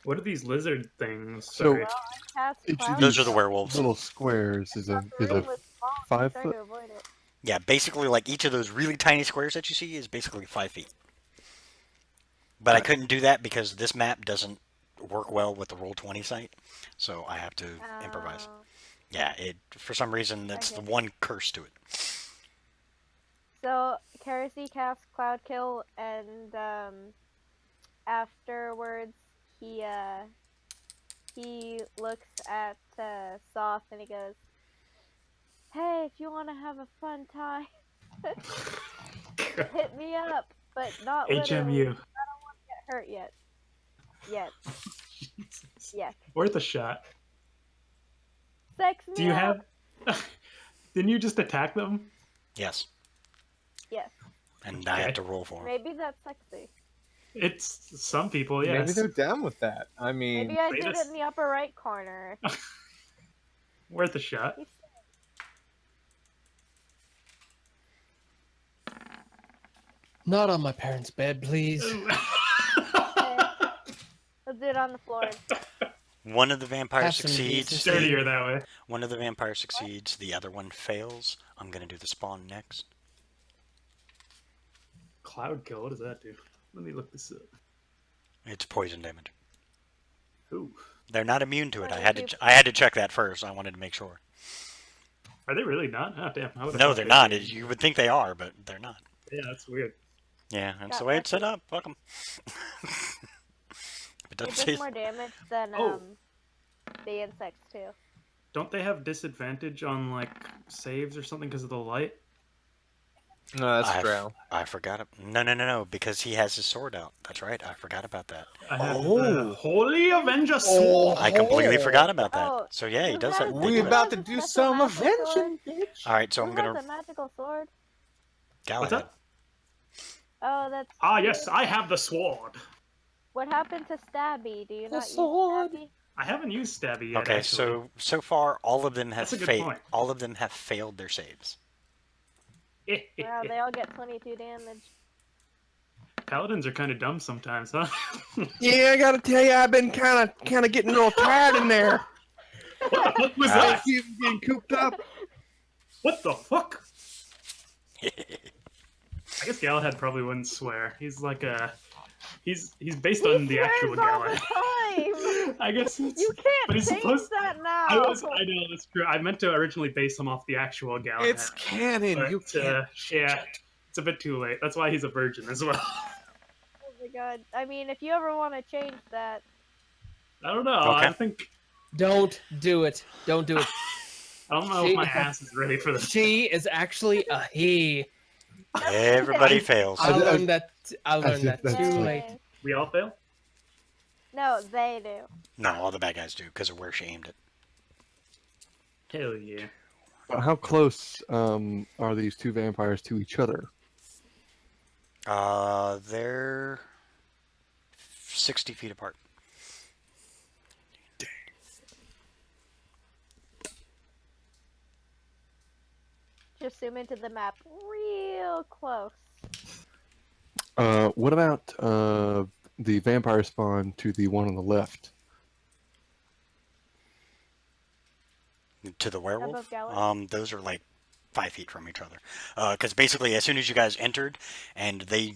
What are these lizard things? So- Sorry. Well, I cast Each of cloud Those are the spell. werewolves. Little squares is a The room was small, I'm 5 trying foot. to avoid it. Yeah, basically, like each of those really tiny squares that you see is basically 5 feet. But I couldn't do that because this map doesn't work well with the Roll20 site, so I have to improvise. Oh. Yeah, for some reason that's the Okay. one curse to it. So, Kerosene casts Cloud Kill, and afterwards he looks at Soth and he goes, "Hey, if you want to have a fun time, hit me up, but not literally. HMU. Get hurt yet. Yet. Yes. Worth a shot. Sex me Do you up. have... Didn't you just attack them? Yes, Yes. and I have to roll for 'em. Maybe that's sexy. It's some people, Maybe yes. they're down with that. I mean, Maybe I wait did a it in the upper right corner. Worth a shot. Not on my parents' bed, please. Let's do it on the floor. One of the vampires Have some succeeds. decency. Dirtier that way. One of the vampires succeeds. The other one fails. I'm gonna do the spawn next. Cloud kill, what does that do? Let me look this up. It's poison damage. Ooh. They're not immune to it. I Thank had to check that first. I wanted to make sure. Are they really not? Oh, damn. I would've No, thought they're they'd not. be. You would think they are, but they're not. Yeah, that's weird. Yeah, that's Got the way it's set lucky. up. Fuck 'em. It It doesn't does say. more damage than Oh. the insects too. Don't they have disadvantage on, like, saves or something because of the light? no, that's I- Drow. I forgot. No, because he has his sword out. That's right. I forgot about that. I have Oh. the Holy Avenger Sword! I completely Oh. forgot about that. Oh, So yeah, he who does has have. the- they We do have- about to That's a do special some magical avenging, bitch. All right, so Who I'm has gonna. a magical sword? What's Galahad. up? Oh, that's. Ah, cute. yes, I have the sword. What happened to Stabby? Do you The not sword. use Stabby? I haven't used Stabby yet, Okay, actually. so far all of them have That's a good point. all of them have failed their saves. Wow, they all get 22 damage. Paladins are kind of dumb sometimes, huh? Yeah, I gotta tell you, I've been kind of getting a little tired in there. What the fuck was Ah. that? People getting cooped up. What the fuck? I guess Galahad probably wouldn't swear. He's like a... He's based on the actual swears all the Galahad. time. I guess it's... You but can't he's change supposed- that now. I know, that's true. I meant to originally base him off the actual Galahad. It's canon. but, You can't. yeah, it's a bit too late. That's why he's a virgin as well. Oh my god. I mean, if you ever want to change that, I don't know. Okay. I think... Don't do it. Don't do it. I don't know if my ass is ready for this. She is actually a he. Everybody fails. I learned that. I learned that that's too like- late. We all fail? no, they do. No, all the bad guys do because of where she aimed it. Hell yeah. But how close are these two vampires to each other? They're 60 feet apart. Just zoom into the map real close. What about the vampire spawn to the one on the left? To the werewolf? Above Galahad? Those are like 5 feet from each other. Because basically, as soon as you guys entered, and they,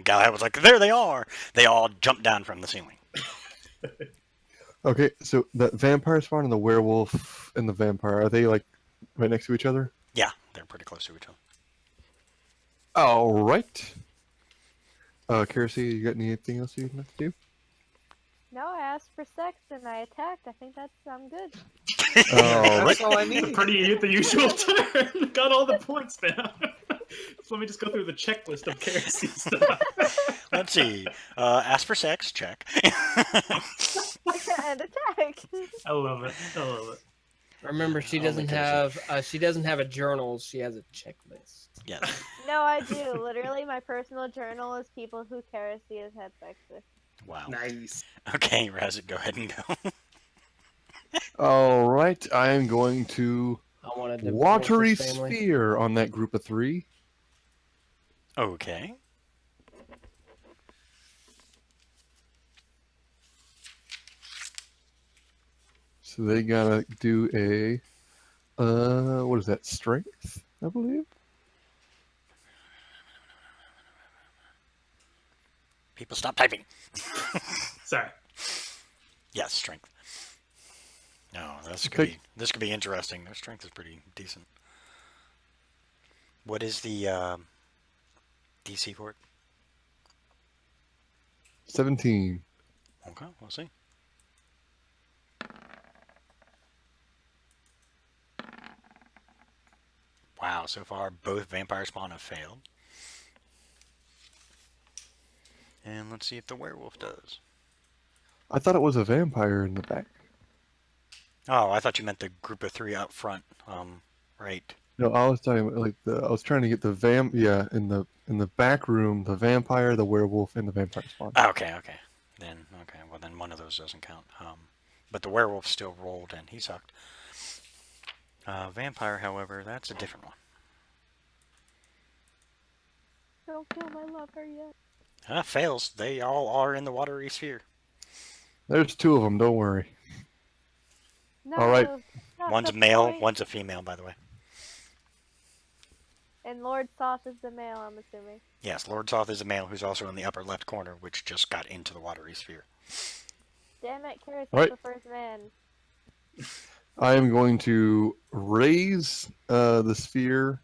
Galahad was like, there they are! They all jumped down from the ceiling. Okay, so the vampire spawn and the werewolf and the vampire, are they like right next to each other? Yeah, they're pretty close to each other. All right. Kerosene, you got anything else you'd like to do? No, I asked for sex and I attacked. I think I'm good. All right. That's all I need. Pretty the usual turn. Got all the points down. So let me just go through the checklist of kerosene stuff. Let's see. Ask for sex, check. And attack. I love it. I love it. Remember, she Only doesn't Kerosene. have. She doesn't have a journal. She has a checklist. Yeah. No, I do. Literally, my personal journal is people who Kerosene has had sex with. Wow. Nice. Okay, Razit, go ahead and go. All right. I am going to I wanted to watery divorce his family. sphere on that group of three. Okay. So they gotta do a what is that? Strength, I believe. People stop typing. Sorry. Yes, strength. No, Okay. this could be interesting. Their strength is pretty decent. What is the DC for it? 17. Okay, we'll see. Wow, so far both vampire spawn have failed. And let's see if the werewolf does. I thought it was a vampire in the back. Oh, I thought you meant the group of three up front. Right. No, I was talking about, like I was trying to get the in the back room, the vampire, the werewolf, and the vampire spawn. Okay. Well, then one of those doesn't count. But the werewolf still rolled and he sucked. Vampire, however, that's a different one. Don't kill my lover yet. Fails. They all are in the watery sphere. There's two of them. Don't worry. No, All right. not One's a the male, point. one's a female, by the way. And Lord Soth is the male, I'm assuming. Yes, Lord Soth is a male who's also in the upper left corner, which just got into the watery sphere. Damn it, Kerosene All right. prefers men. I am going to raise the sphere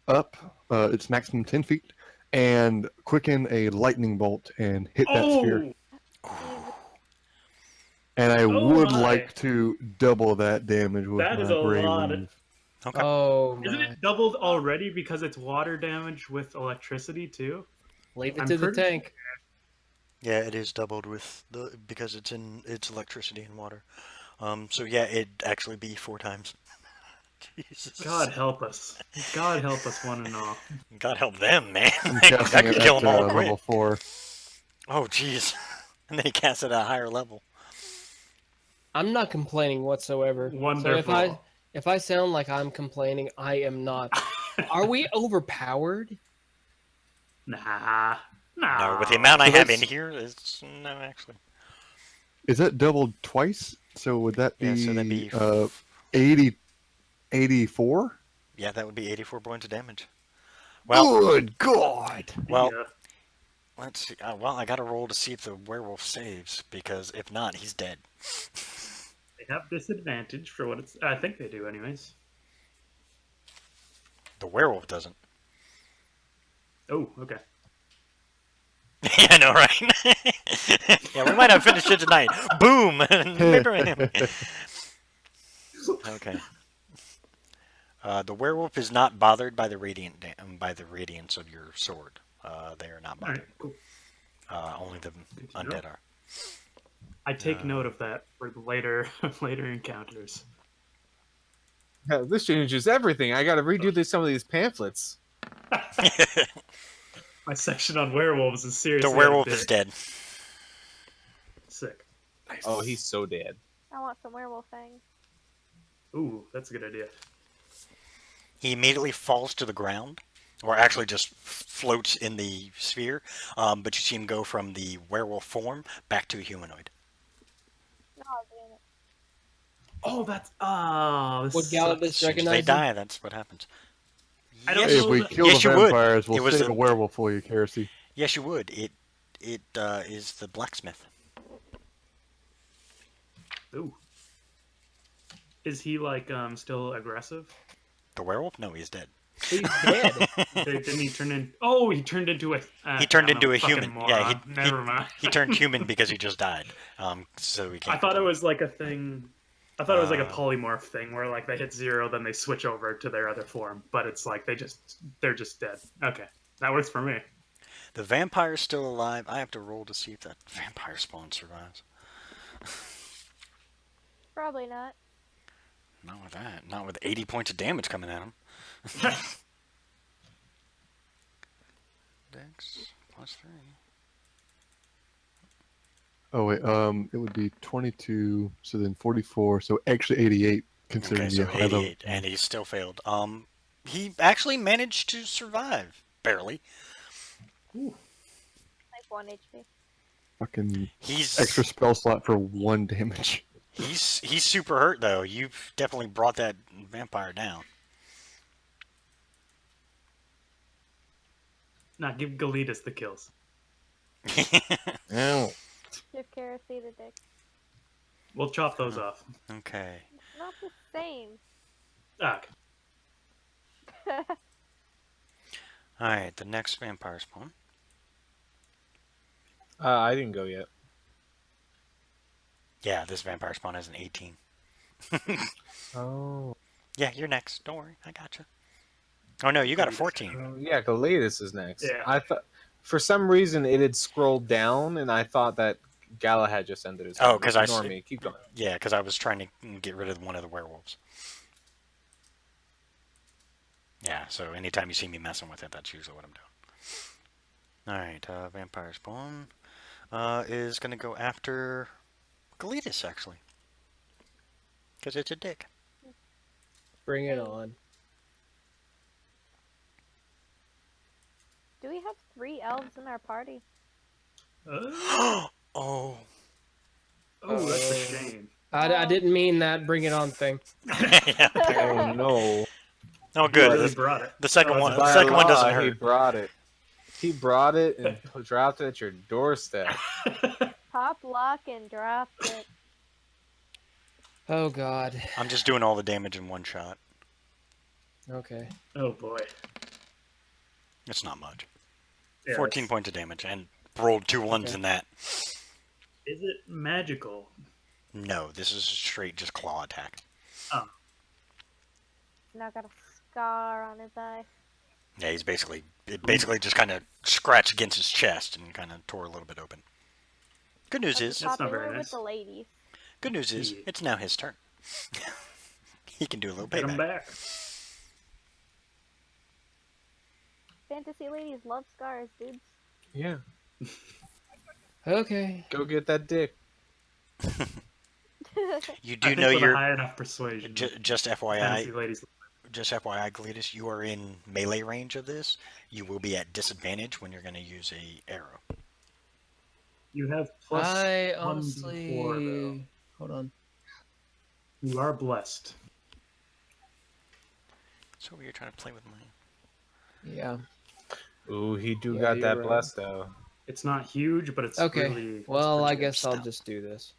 up. It's maximum 10 feet, and quicken a lightning bolt and hit that sphere. And I would my. like to double that damage with That my is a Grey lot. Weave. Okay. Oh Isn't my! it doubled already because it's water damage with electricity too? Leave it I'm to the pretty- tank. Yeah, it is doubled with because it's electricity and water. So yeah, it'd actually be 4 times. Jesus. God help us. God help us, one and all. God help them, man. I'm that casting could it kill at them all level quick. 4. Oh, jeez. And then he casts it at a higher level. I'm not complaining whatsoever. Wonderful. So if I sound like I'm complaining, I am not. Are we overpowered? Nah. No. No, with the amount I So have in that's- here, it's no actually. Is that doubled twice? So would that be, Yeah, so that'd be 80, 84? Yeah, that would be 84 points of damage. Well, Good God! well, Yeah. let's see. Well, I got to roll to see if the werewolf saves because if not, he's dead. They have disadvantage for what it's. I think they do, anyways. The werewolf doesn't. Oh, okay. Yeah, I know, right? Yeah, we might have finished it tonight. Boom! Okay. The werewolf is not bothered by the radiance of your sword. They are not All right, bothered. cool. Only the Good to undead know. are. I take note of that for the later encounters. Hell, this changes everything. I got to redo some of these pamphlets. My section on werewolves is seriously. The werewolf out of is date. dead. Sick. Oh, he's so dead. I want some werewolf fangs. Ooh, that's a good idea. He immediately falls to the ground, or actually just floats in the sphere, but you see him go from the werewolf form back to a humanoid. Oh, damn it. Oh, that's Would this Galladus sucks. As soon as recognize they him? die, that's what happens. I don't Yes, Hey, know if we that- kill Yes, the you would. vampires, It we'll was save a- a werewolf for you, Kersey. yes, you would. It is the blacksmith. Ooh. Is he like still aggressive? The werewolf? No, he's dead. He's dead. Didn't he turn in? Oh, he turned into a. He turned I'm into a fucking human. Yeah, moron. Never mind. he turned human because he just died. So he can't. I thought it was like a thing. I thought it was like a Uh, polymorph thing where like they hit 0, then they switch over to their other form. But it's like they're just dead. Okay, that works for me. The vampire's still alive. I have to roll to see if that vampire spawn survives. Probably not. Not with that. Not with 80 points of damage coming at him. Dex +3. Oh wait, it would be 22, so then 44, so actually 88, considering Okay, so the high level. 88, and he still failed. He actually managed to survive, barely. Like 1 HP. Fucking He's extra spell slot for 1 damage. he's super hurt though. You've definitely brought that vampire down. Now give Galidus the kills. Ow. Give Kerosene the dick. We'll chop those off. Okay. It's not the same. Okay. All right. The next vampire spawn. I didn't go yet. Yeah, this vampire spawn has an 18. Oh. Yeah, you're next. Don't worry, I got you. Oh no, you got a 14. Yeah, Galladus is next. Yeah. I thought for some reason it had scrolled down, and I thought that Galahad just ended his. Oh, turn. 'cause I Ignore see- me. Keep going. Yeah, because I was trying to get rid of one of the werewolves. Yeah, so anytime you see me messing with it, that's usually what I'm doing. Alright, vampire spawn is going to go after Galidus, actually. Because it's a dick. Bring it on. Do we have 3 elves in our party? Oh, Oh. that's a shame. I didn't mean that bring it on thing. Yeah. Oh no! Oh, He good. really The, brought it. the second Oh, one, it's the By second one doesn't law, He hurt. brought it. He brought it and dropped it at your doorstep. Pop, lock, and drop it. Oh god. I'm just doing all the damage in one shot. Okay. Oh boy. It's not much. Yeah, 14 it's- points of damage, and rolled 2 ones Okay. in that. Is it magical? No, this is straight just claw attack. Now got a scar on his eye. Yeah, he's basically just kind of scratched against his chest and kind of tore a little bit open. Good news is, That's not Popular very with nice. the ladies. good news is, Yeah. it's now his turn. He can do a little Get him payback. back. Fantasy ladies love scars, dudes. Yeah. Okay. Go get that dick. You I do think know with a you're high enough persuasion. just Fantasy FYI. ladies. just FYI, Gletus, you are in melee range of this. You will be at disadvantage when you're going to use a arrow. You have plus I 1d4 though. honestly, hold on. You are blessed. So you're trying to play with my. Yeah. Ooh, he do Yeah, got you're that right. blessed though. It's not huge, but it's Okay. really. Well, I pretty good guess I'll stuff. just do this.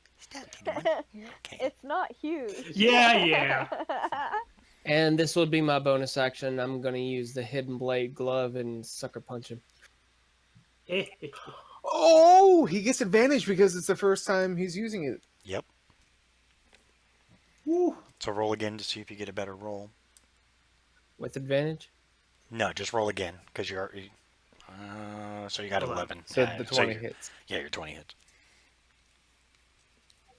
Okay. It's not huge. Yeah. And this would be my bonus action. I'm gonna use the hidden blade glove and sucker punch him. Oh, he gets advantage because it's the first time he's using it. Yep. Woo. So roll again to see if you get a better roll. With advantage? No, just roll again because you're. So you got 11. So the 20 you're- hits. Yeah, your 20 hits.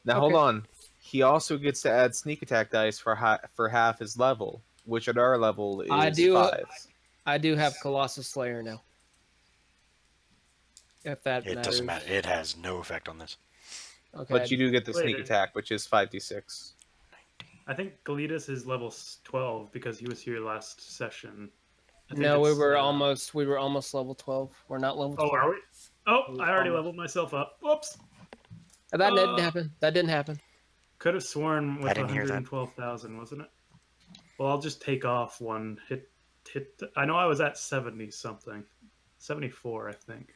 Now hold on. He also gets to add sneak attack dice for half his level, which at our level is I do- 5. I do have Colossus Slayer now. If that It matters. doesn't matter. It has no effect on this. Okay. But you do get the Wait, sneak attack, which is 5d6. I think Galetus is level 12 because he was here last session. I think No, we it's, were almost level 12. We're not level 12. Oh, are we? Oh, I already leveled myself up. Whoops. That didn't happen. That didn't happen. Could have sworn I with didn't hear that. 112,000, wasn't it? Well, I'll just take off one hit. I know I was at 70 something. 74, I think.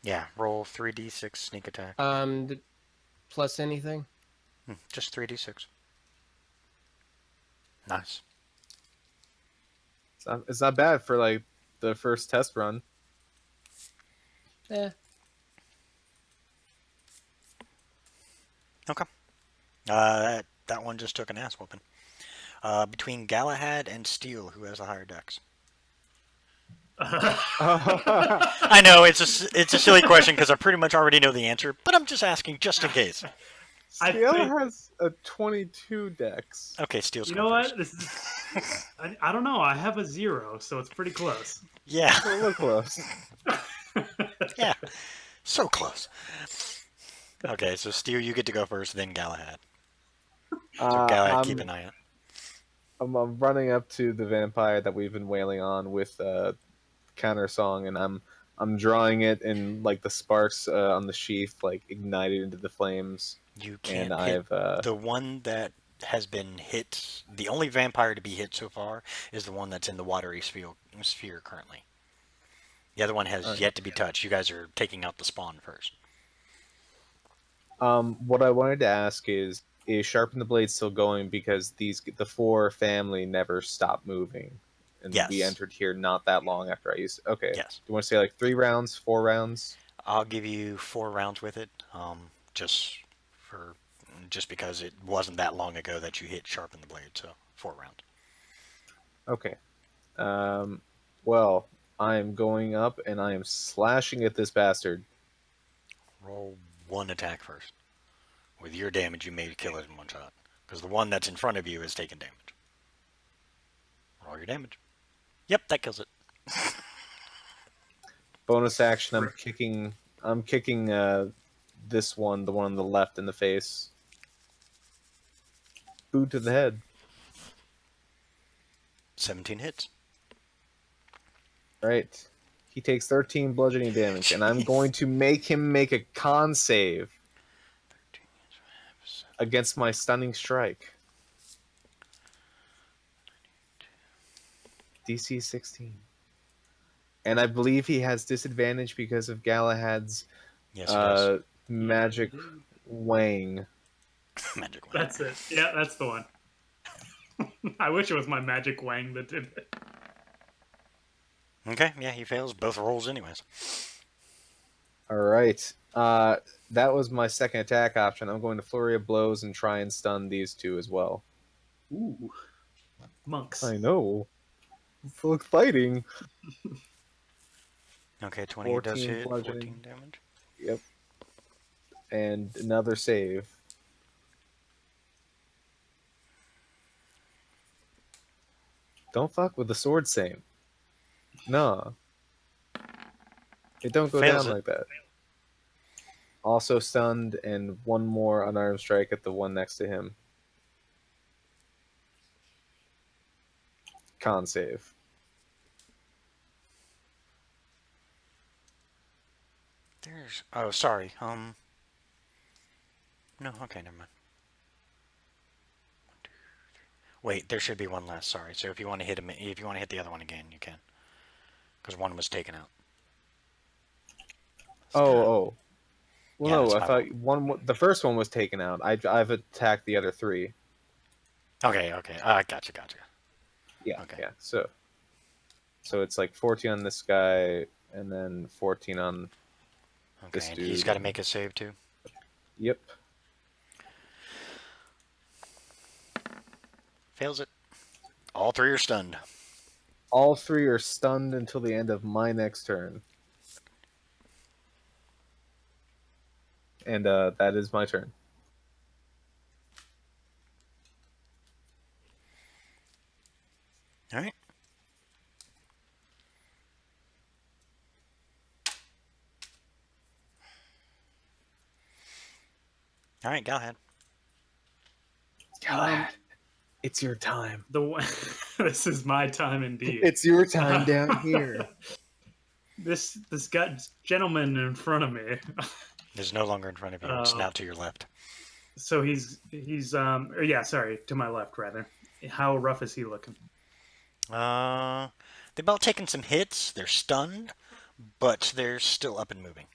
Yeah, roll 3d6 sneak attack. Plus anything? Just 3d6. Nice. It's not bad for like the first test run. Yeah. Okay. That one just took an ass whooping. Between Galahad and Steel, who has a higher dex? I know it's a silly question because I pretty much already know the answer, but I'm just asking just in case. Steel has a 22 dex. Okay, Steel's You going know first. what? This is. I don't know. I have a 0, so it's pretty close. Yeah. A little close. Yeah. So close. Okay, so Steel, you get to go first, then Galahad. So Galahad, keep an eye out. I'm running up to the vampire that we've been wailing on with counter song, and I'm drawing it, and like the sparks on the sheath like ignited into the flames. You can't and hit I've the one that has been hit. The only vampire to be hit so far is the one that's in the watery sphere currently. The other one has yet to be touched. You guys are taking out the spawn first. What I wanted to ask is Sharpen the Blade still going because the 4 family never stopped moving, and Yes. we entered here not that long after I used. Okay. Yes. Do you want to say like 3 rounds, 4 rounds? I'll give you 4 rounds with it, just because it wasn't that long ago that you hit Sharpen the Blade, so 4 rounds. Okay. Well, I am going up and I am slashing at this bastard. Roll 1 attack first. With your damage, you may kill it in 1 shot, because the one that's in front of you is taking damage. Roll your damage. Yep, that kills it. Bonus action. I'm kicking this one, the one on the left, in the face. Boot to the head. 17 hits. Right. He takes 13 bludgeoning damage, and I'm going to make him make a con save against my stunning strike. DC 16. And I believe he has disadvantage because of Galahad's Yes, he does. magic wang. Magic wang. That's it. Yeah, that's the one. I wish it was my magic wang that did it. Okay, yeah, he fails both rolls anyways. All right. That was my second attack option. I'm going to flurry of blows and try and stun these 2 as well. Ooh. Monks. I know. It's so exciting. Okay, 20 does 14 hit, bludgeoning. 14 damage. Yep. And another save. Don't fuck with the sword same. No. It don't go Fails down it. like that. Also stunned, and one more unarmed strike at the one next to him. con save. There's. Oh, sorry. No. Okay, never mind. Wait, there should be one less. Sorry. So if you want to hit him, if you want to hit the other one again, you can. Because one was taken out. Oh. Well, Yeah, no, that's I my thought the first one was taken out. I've attacked the other 3. Okay. Gotcha. Yeah. Okay. Yeah. So it's like 14 on this guy, and then 14 on Okay, this and dude. he's got to make a save too. Yep. Fails it. All 3 are stunned. All 3 are stunned until the end of my next turn. And that is my turn. All right. All right, go ahead. It's your time. The one, this is my time indeed. It's your time down here. This gentleman in front of me. It's no longer in front of you. It's now to your left. So he's or yeah, sorry, to my left rather. How rough is he looking? They've about taken some hits. They're stunned, but they're still up and moving.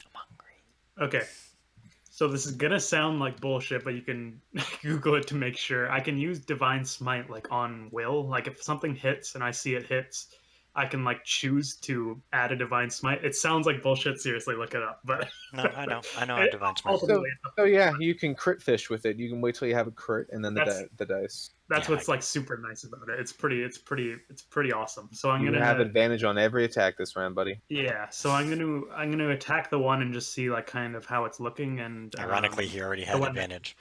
I'm hungry. Okay. So this is gonna sound like bullshit, but you can Google it to make sure. I can use Divine Smite like on will. Like if something hits and I see it hits, I can like choose to add a Divine Smite. It sounds like bullshit. Seriously, look it up. But No, I know how Divine Smite. So yeah, you can crit fish with it. You can wait till you have a crit, and then the dice. That's what's like super nice about it. It's pretty awesome. So I'm gonna have advantage on every attack this round, buddy. Yeah. So I'm gonna attack the one and just see like kind of how it's looking. And ironically, he already had advantage.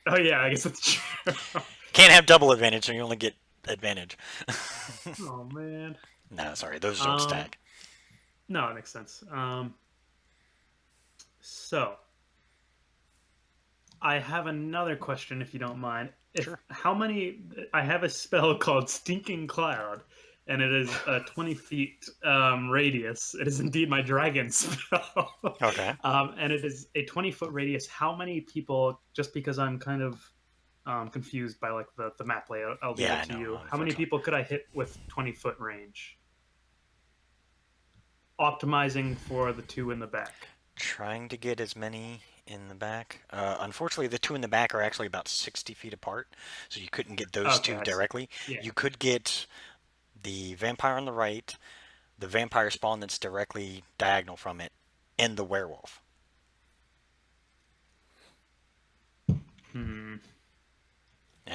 Oh yeah, I guess that's true. Can't have double advantage, so you only get advantage. Oh man. No, sorry, those don't stack. No, it makes sense. So I have another question, if you don't mind. Sure. How many? I have a spell called Stinking Cloud, and it is a 20 feet radius. It is indeed my dragon spell. Okay. And it is a 20-foot radius. How many people? Just because I'm kind of confused by like the map layout, I'll leave it to you. How many people could I hit with 20-foot range? Optimizing for the 2 in the back. Trying to get as many in the back. Unfortunately, the 2 in the back are actually about 60 feet apart, so you couldn't get those 2 directly. Yeah. You could get the vampire on the right, the vampire spawn that's directly diagonal from it, and the werewolf. And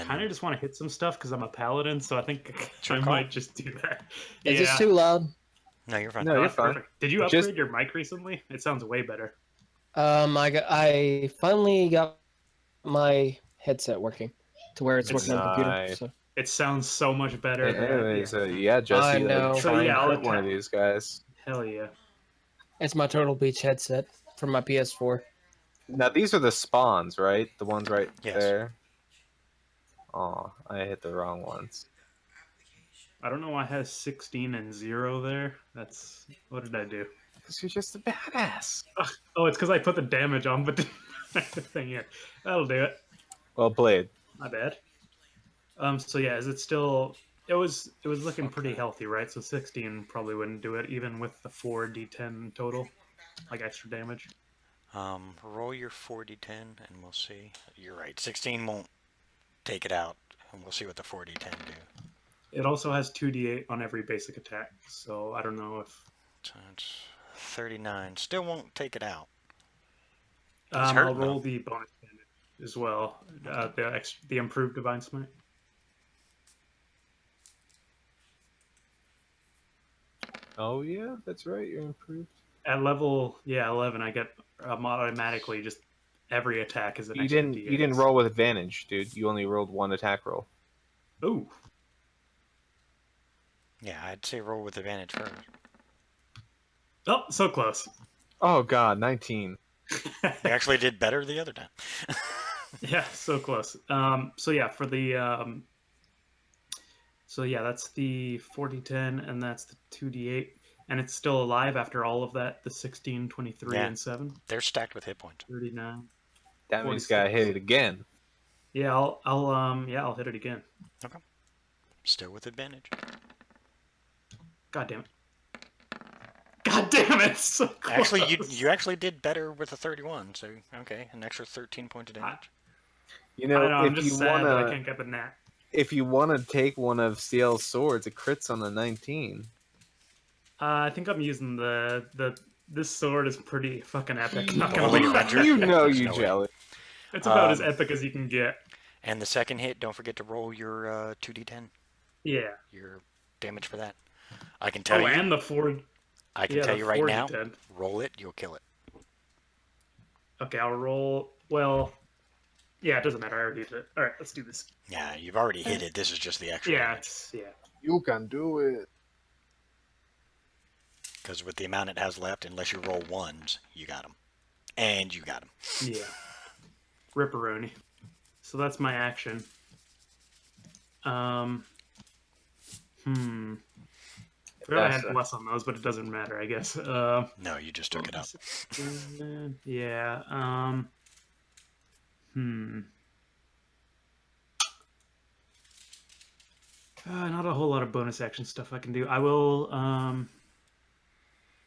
kind of just want to hit some stuff because I'm a paladin, so I think I might just do that. Is this too loud? No, you're fine. No, you're fine. Perfect. Did you upgrade your mic recently? It sounds way better. I finally got my headset working to where it's working on the computer. So. It sounds so much better. Anyways, yeah, Jesse, I know. try and crit one of these guys. Hell yeah. It's my Turtle Beach headset from my PS4. Now these are the spawns, right? The ones right Yes. there. Oh, I hit the wrong ones. I don't know why it has 16 and 0 there. That's... What did I do? Because you're just a badass. Oh, it's because I put the damage on, but the thing here. That'll do it. Well played. My bad. So yeah, is it still... It was looking pretty healthy, right? So 16 probably wouldn't do it, even with the 4d10 total. Like extra damage. Roll your 4d10 and we'll see. You're right. 16 won't take it out, and we'll see what the 4d10 do. It also has 2d8 on every basic attack, so I don't know if... So it's 39. Still won't take it out. I'll roll the bonus damage as well. The improved Divine Smite. Oh yeah, that's right. You're improved. At level 11, I get automatically just every attack is an extra D8. You didn't roll with advantage, dude. You only rolled one attack roll. Ooh. Yeah, I'd say roll with advantage first. Oh, so close. Oh god, 19. You actually did better the other time. Yeah, so close. So yeah, for the So yeah, that's the 4d10, and that's the 2d8, and it's still alive after all of that. The 16, 23, Yeah. and 7. They're stacked with hit points. 39. That means 46. gotta hit it again. Yeah, I'll hit it again. Okay. Still with advantage. God damn it. God damn it! So close. Actually, you actually did better with a 31. So okay, an extra 13 points of damage. You I know, know, I'm if just you sad that I wanna, can't get the nat. if you wanna take one of Steele's swords, it crits on the 19. I think I'm using this sword is pretty fucking epic. Not The gonna Holy lie. Avenger? You know There's you no way. jealous. It's about as epic as you can get. And the second hit, don't forget to roll your 2d10. Yeah. Your damage for that. I can tell Oh, you. and the 4. I can yeah, tell the you right now. 4d10. Roll it, you'll kill it. Okay, I'll roll. Well, yeah, it doesn't matter. I already did it. All right, let's do this. Yeah, you've already hit it. This is just the extra Yeah, damage. yeah. You can do it. Because with the amount it has left, unless you roll ones, you got them. And you got them. Yeah. Ripperoni. So that's my action. I forgot I had bless on those, but it doesn't matter, I guess. No, you just took it up. Yeah. Not a whole lot of bonus action stuff I can do. I will.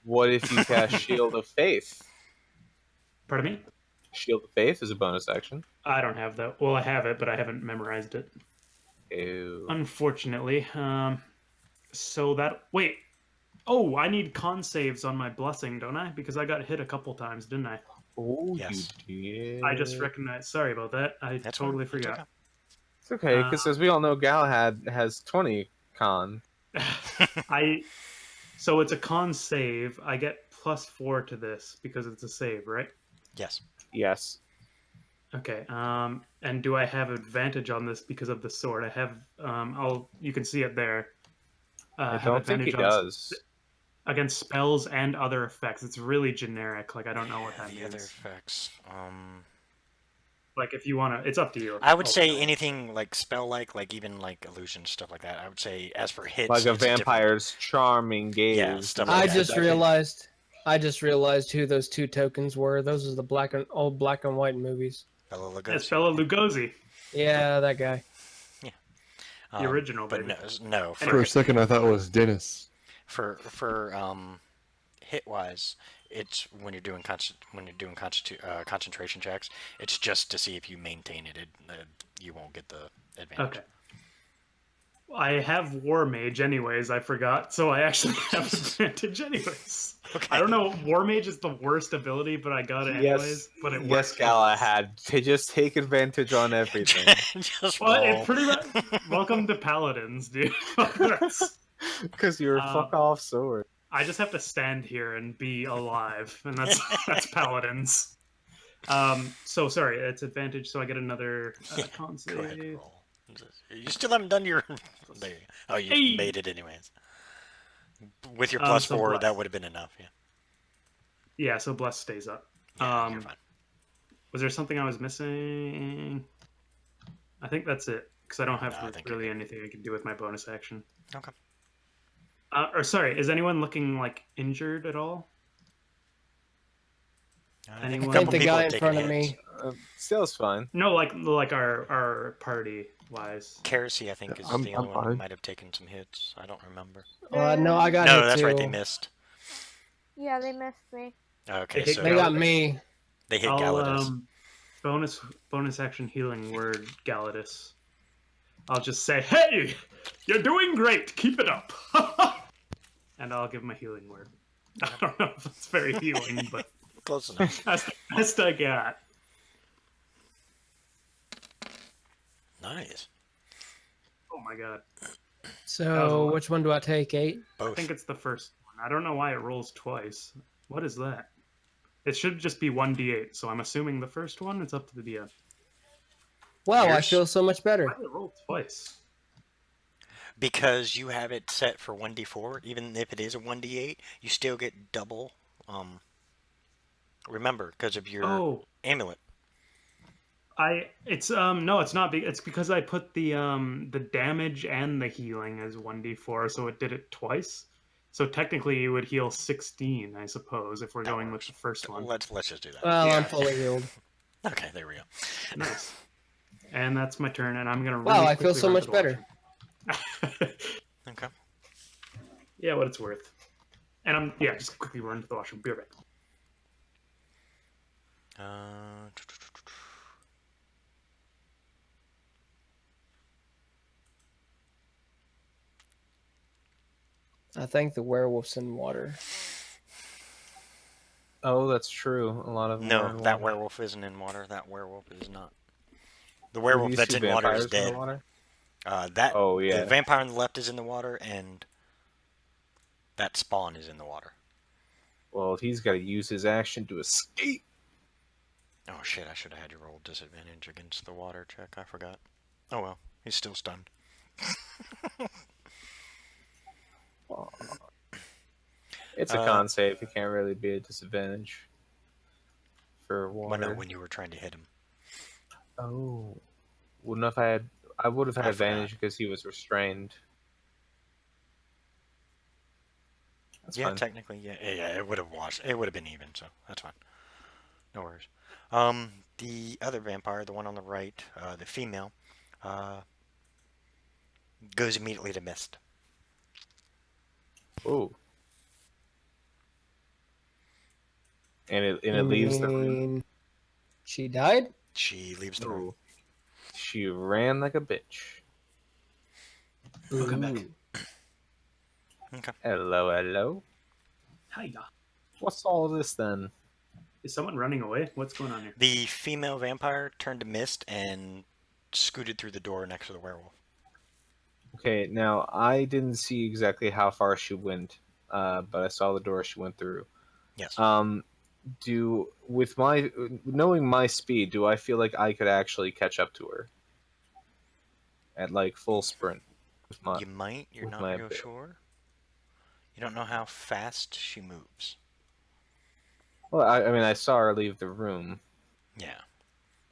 What if you cast Shield of Faith? Pardon me? Shield of Faith is a bonus action. I don't have that. Well, I have it, but I haven't memorized it. Ew. Unfortunately. So that. Wait. Oh, I need con saves on my blessing, don't I? Because I got hit a couple times, didn't I? Oh, Yes. you did. I just recognized. Sorry about that. I That's totally fine. It's forgot. It's okay, because as we all know, Galahad has 20 con. So it's a con save. I get +4 to this because it's a save, right? Yes. Yes. Okay. And do I have advantage on this because of the sword? I have. You can see it there. I have don't think he advantage on does. against spells and other effects. It's really generic. Like I don't know what that The means. other effects. Like if you want to, it's up to you. I would say anything like spell-like even like illusions, stuff like that. I would say as for hits, Like a it's different. vampire's charming gaze. Yeah, stuff I like that. just realized who those two tokens were. Those are the old black and white movies. Bela Lugosi. It's Bela Lugosi, Yeah, that guy. the original, But baby. no. For a second, I thought it was Dennis. For hit wise, it's when you're doing concentration checks. It's just to see if you maintain it. You won't get the advantage. Okay. I have War Mage anyways, I forgot, so I actually have advantage anyways. Okay. I don't know, War Mage is the worst ability, but I got it anyways. Yes, But it yes, works. Galahad. To just take advantage on everything. Just Well, roll. it pretty much. Welcome to Paladins, dude. Because you're a fuck off sword. I just have to stand here and be alive, and that's Paladins. So sorry, it's advantage, so I get another con Go ahead, save. roll. You still haven't done your. There you go. Oh, you Hey! made it anyways. With your +4, so bless. that would have been enough. Yeah. Yeah, so bless stays up. Yeah, you're fine. Was there something I was missing? I think that's it, because I don't have No, I think you're really anything I can do with my bonus action. Okay. Or sorry, is anyone looking like injured at all? I think a Anyone? couple The people guy have in taken front of hits. me. Still's fine. No, like our party wise. Kersey, I think, is I'm- the only I'm one who fine. might have taken some hits. I don't remember. No, I got No, hit that's too. right. They missed. Yeah, they missed me. Okay, They hit so They got me. they hit I'll Galadus. bonus action healing word Galadus. I'll just say, "Hey, you're doing great. Keep it up." And I'll give him a healing word. I don't know if it's very healing, but Close enough. that's the best I got. Nice. Oh my god. So which one do I take? 8? I Both. think it's the first one. I don't know why it rolls twice. What is that? It should just be 1d8, so I'm assuming the first one, it's up to the DM. Wow, I Yours? feel so much better. Why did it roll twice? Because you have it set for 1d4, even if it is a 1d8, you still get double. Remember, because of your Oh, amulet. It's no, it's not. It's because I put the damage and the healing as 1d4, so it did it twice. So technically, you would heal 16, I suppose, if we're That going works. with the first one. Let's just do that. Well, Yeah. I'm fully healed. Okay, there we go. Nice. And that's my turn, and I'm gonna. Wow, Really I feel quickly so run much to the better. washroom. Okay. Yeah, what it's worth. And I'm just quickly run to the washroom. Be right back. I think the werewolf's in water. Oh, that's true. A lot of them are No, in that water. werewolf isn't in water. That werewolf is not. The Were werewolf these that's two in water is vampires in the dead. water? Oh, yeah. The vampire on the left is in the water, and that spawn is in the water. Well, he's got to use his action to escape. Oh shit! I should have had you roll disadvantage against the water check. I forgot. Oh well, he's still stunned. It's a con save. It can't really be a disadvantage for water. Well, no, when you were trying to hit him. Oh, wouldn't have had. I would have had I advantage because he was restrained. That's Yeah, fine. technically, yeah, it would have washed. It would have been even, so that's fine. No worries. The other vampire, the one on the right, the female, goes immediately to mist. Oh. And it leaves the room. She died? She leaves the room. Ooh. She ran like a bitch. I'll come back. Okay. Hello, hello. Hiya. What's all this then? Is someone running away? What's going on here? The female vampire turned to mist and scooted through the door next to the werewolf. Okay, now I didn't see exactly how far she went, but I saw the door she went through. Yes. With my knowing my speed, do I feel like I could actually catch up to her at like full sprint? You might. You're not real sure. You don't know how fast she moves. Well, I mean, I saw her leave the room. Yeah.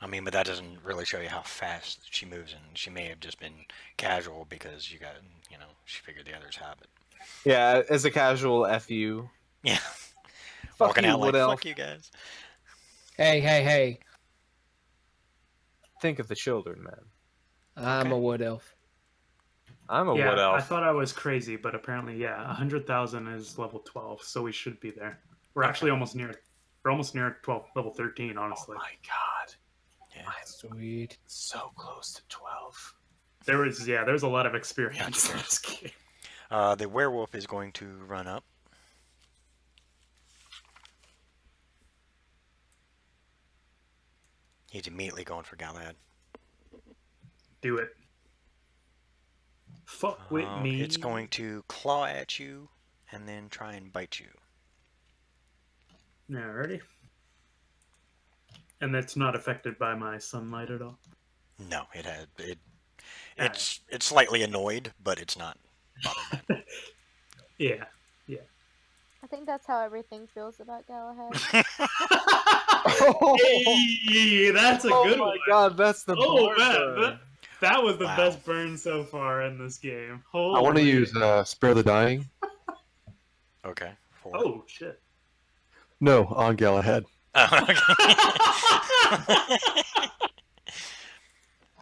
I mean, but that doesn't really show you how fast she moves, and she may have just been casual because she figured the others have it. Yeah, as a casual FU. Yeah. Fuck Walking you, out like, Wood Elf. fuck you guys. Hey. Think of the children, man. I'm a wood elf. I'm a Wood Elf. I thought I was crazy, but apparently, 100,000 is level 12, so we should be there. We're actually almost near. We're almost near 12, level 13, honestly. Oh my god. Yeah. I'm Sweet. so close to 12. There's a lot of experience in this game. The werewolf is going to run up. He's immediately going for Galahad. Do it. Fuck with me. It's going to claw at you and then try and bite you. Yeah, ready? And that's not affected by my sunlight at all. No, it's slightly annoyed, but it's not bothered by it. Yeah. I think that's how everything feels about Galahad. Hey, that's a good one. Oh my god, that's the Oh barn man, that was the Wow. best burn so far in this game. Holy. I want to use Spare the Dying. Okay. 4. Oh shit. No, on Galahad. Oh, okay.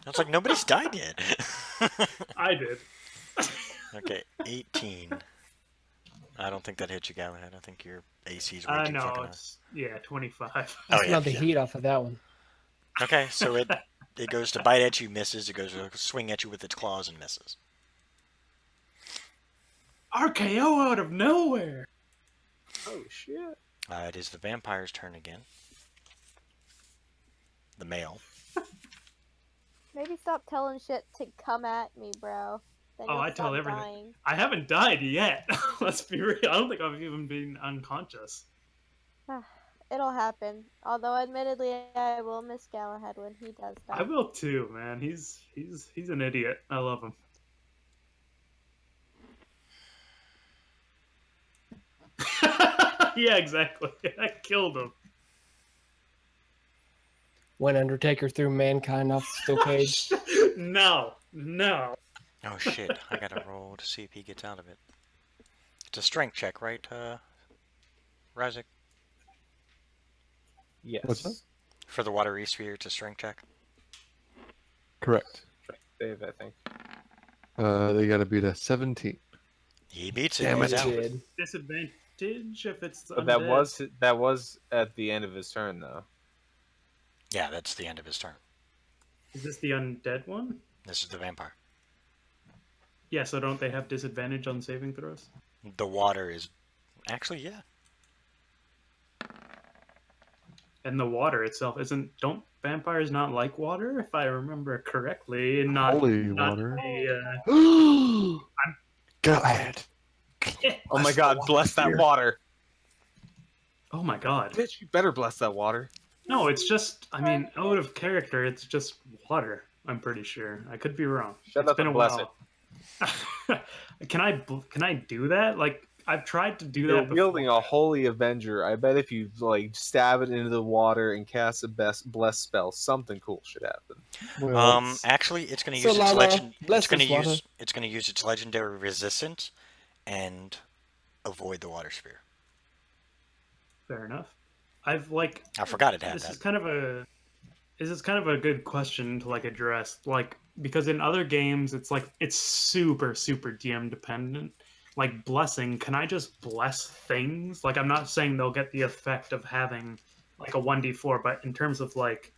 It's like nobody's died yet. I did. Okay, 18. I don't think that hits you, Galahad. I think your AC's way too No, fucking high. it's 25. Oh, That's yeah, not the yeah. heat off of that one. Okay, so it goes to bite at you, misses. It goes to swing at you with its claws and misses. RKO out of nowhere. Oh shit. It is the vampire's turn again. The male. Maybe stop telling shit to come at me, bro. Then Oh, you'll I tell stop everything. dying. I haven't died yet. Let's be real. I don't think I've even been unconscious. It'll happen. Although, admittedly, I will miss Galahad when he does that. I will too, man. He's an idiot. I love him. Yeah, exactly. I killed him. when Undertaker threw Mankind off the steel cage. No, no. Oh shit! I gotta roll to see if he gets out of it. It's a strength check, right, Razak? Yes. What's that? For the watery sphere, it's a strength check. Correct. Dave, I think. They got to beat a 17. He beats it. Damn He's it. out. Did. Disadvantage if it's But undead. that was at the end of his turn, though. Yeah, that's the end of his turn. Is this the undead one? This is the vampire. Yeah, so don't they have disadvantage on saving throws? The water is actually, yeah. And the water itself don't vampires not like water, if I remember correctly? Not Holy not water. the, Go ahead. Oh my God! Bless that water, oh my god. bitch! You better bless that water. No, it's just, I mean, out of character, it's just water, I'm pretty sure. I could be wrong. Shut It's up been and a bless while. Can I do that? Like, I've tried to do You're that before. wielding a holy avenger. I bet if you like stab it into the water and cast a bless spell, something cool should happen. Well, Actually, it's going to So, use its Lana, legend. bless It's going to this water. use. It's going to use its legendary resistance, and avoid the water sphere. Fair enough. I've like I forgot it had this that. is kind of a good question to like address, like, because in other games it's like it's super DM dependent. Like blessing, can I just bless things? Like, I'm not saying they'll get the effect of having like a 1d4, but in terms of like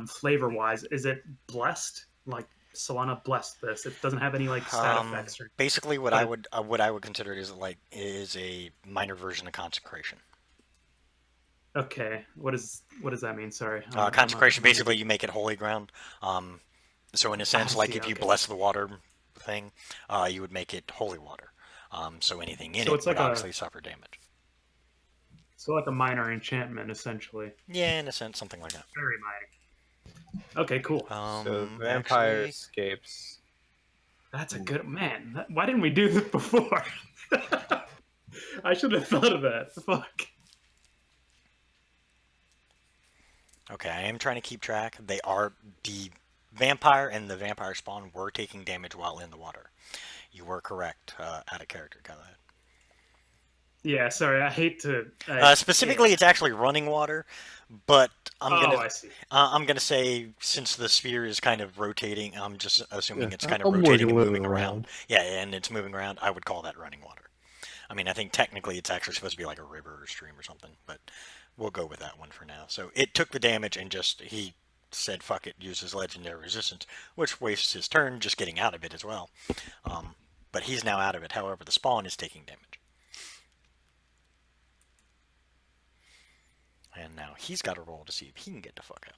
flavor wise, is it blessed? Like, Solana blessed this. It doesn't have any like stat effects or Basically, what but I would consider it is a minor version of consecration. okay. What does that mean? Sorry. Consecration, basically, you make it holy ground. So in a sense, like see, if you okay. bless the water thing, you would make it holy water. So anything in So it it's would like obviously suffer damage. So like a minor enchantment, essentially. Yeah, in a sense, something like that. Very minor. Okay, cool. So vampire Actually, escapes. That's a good man. Why didn't we do this before? I should have thought of that. Fuck. okay, I am trying to keep track. The vampire and the vampire spawn were taking damage while in the water. You were correct. Out of character, go ahead. Yeah, sorry. I hate to. Specifically, it's actually running water, but I see. I'm gonna say since the sphere is kind of rotating, I'm just assuming Yeah, it's kind of I'm rotating and wiggling moving around. around. Yeah, and it's moving around. I would call that running water. I mean, I think technically it's actually supposed to be like a river or stream or something, but we'll go with that one for now. So it took the damage and he said, fuck it, use his legendary resistance, which wastes his turn just getting out of it as well. But he's now out of it. However, the spawn is taking damage. And now he's got to roll to see if he can get the fuck out.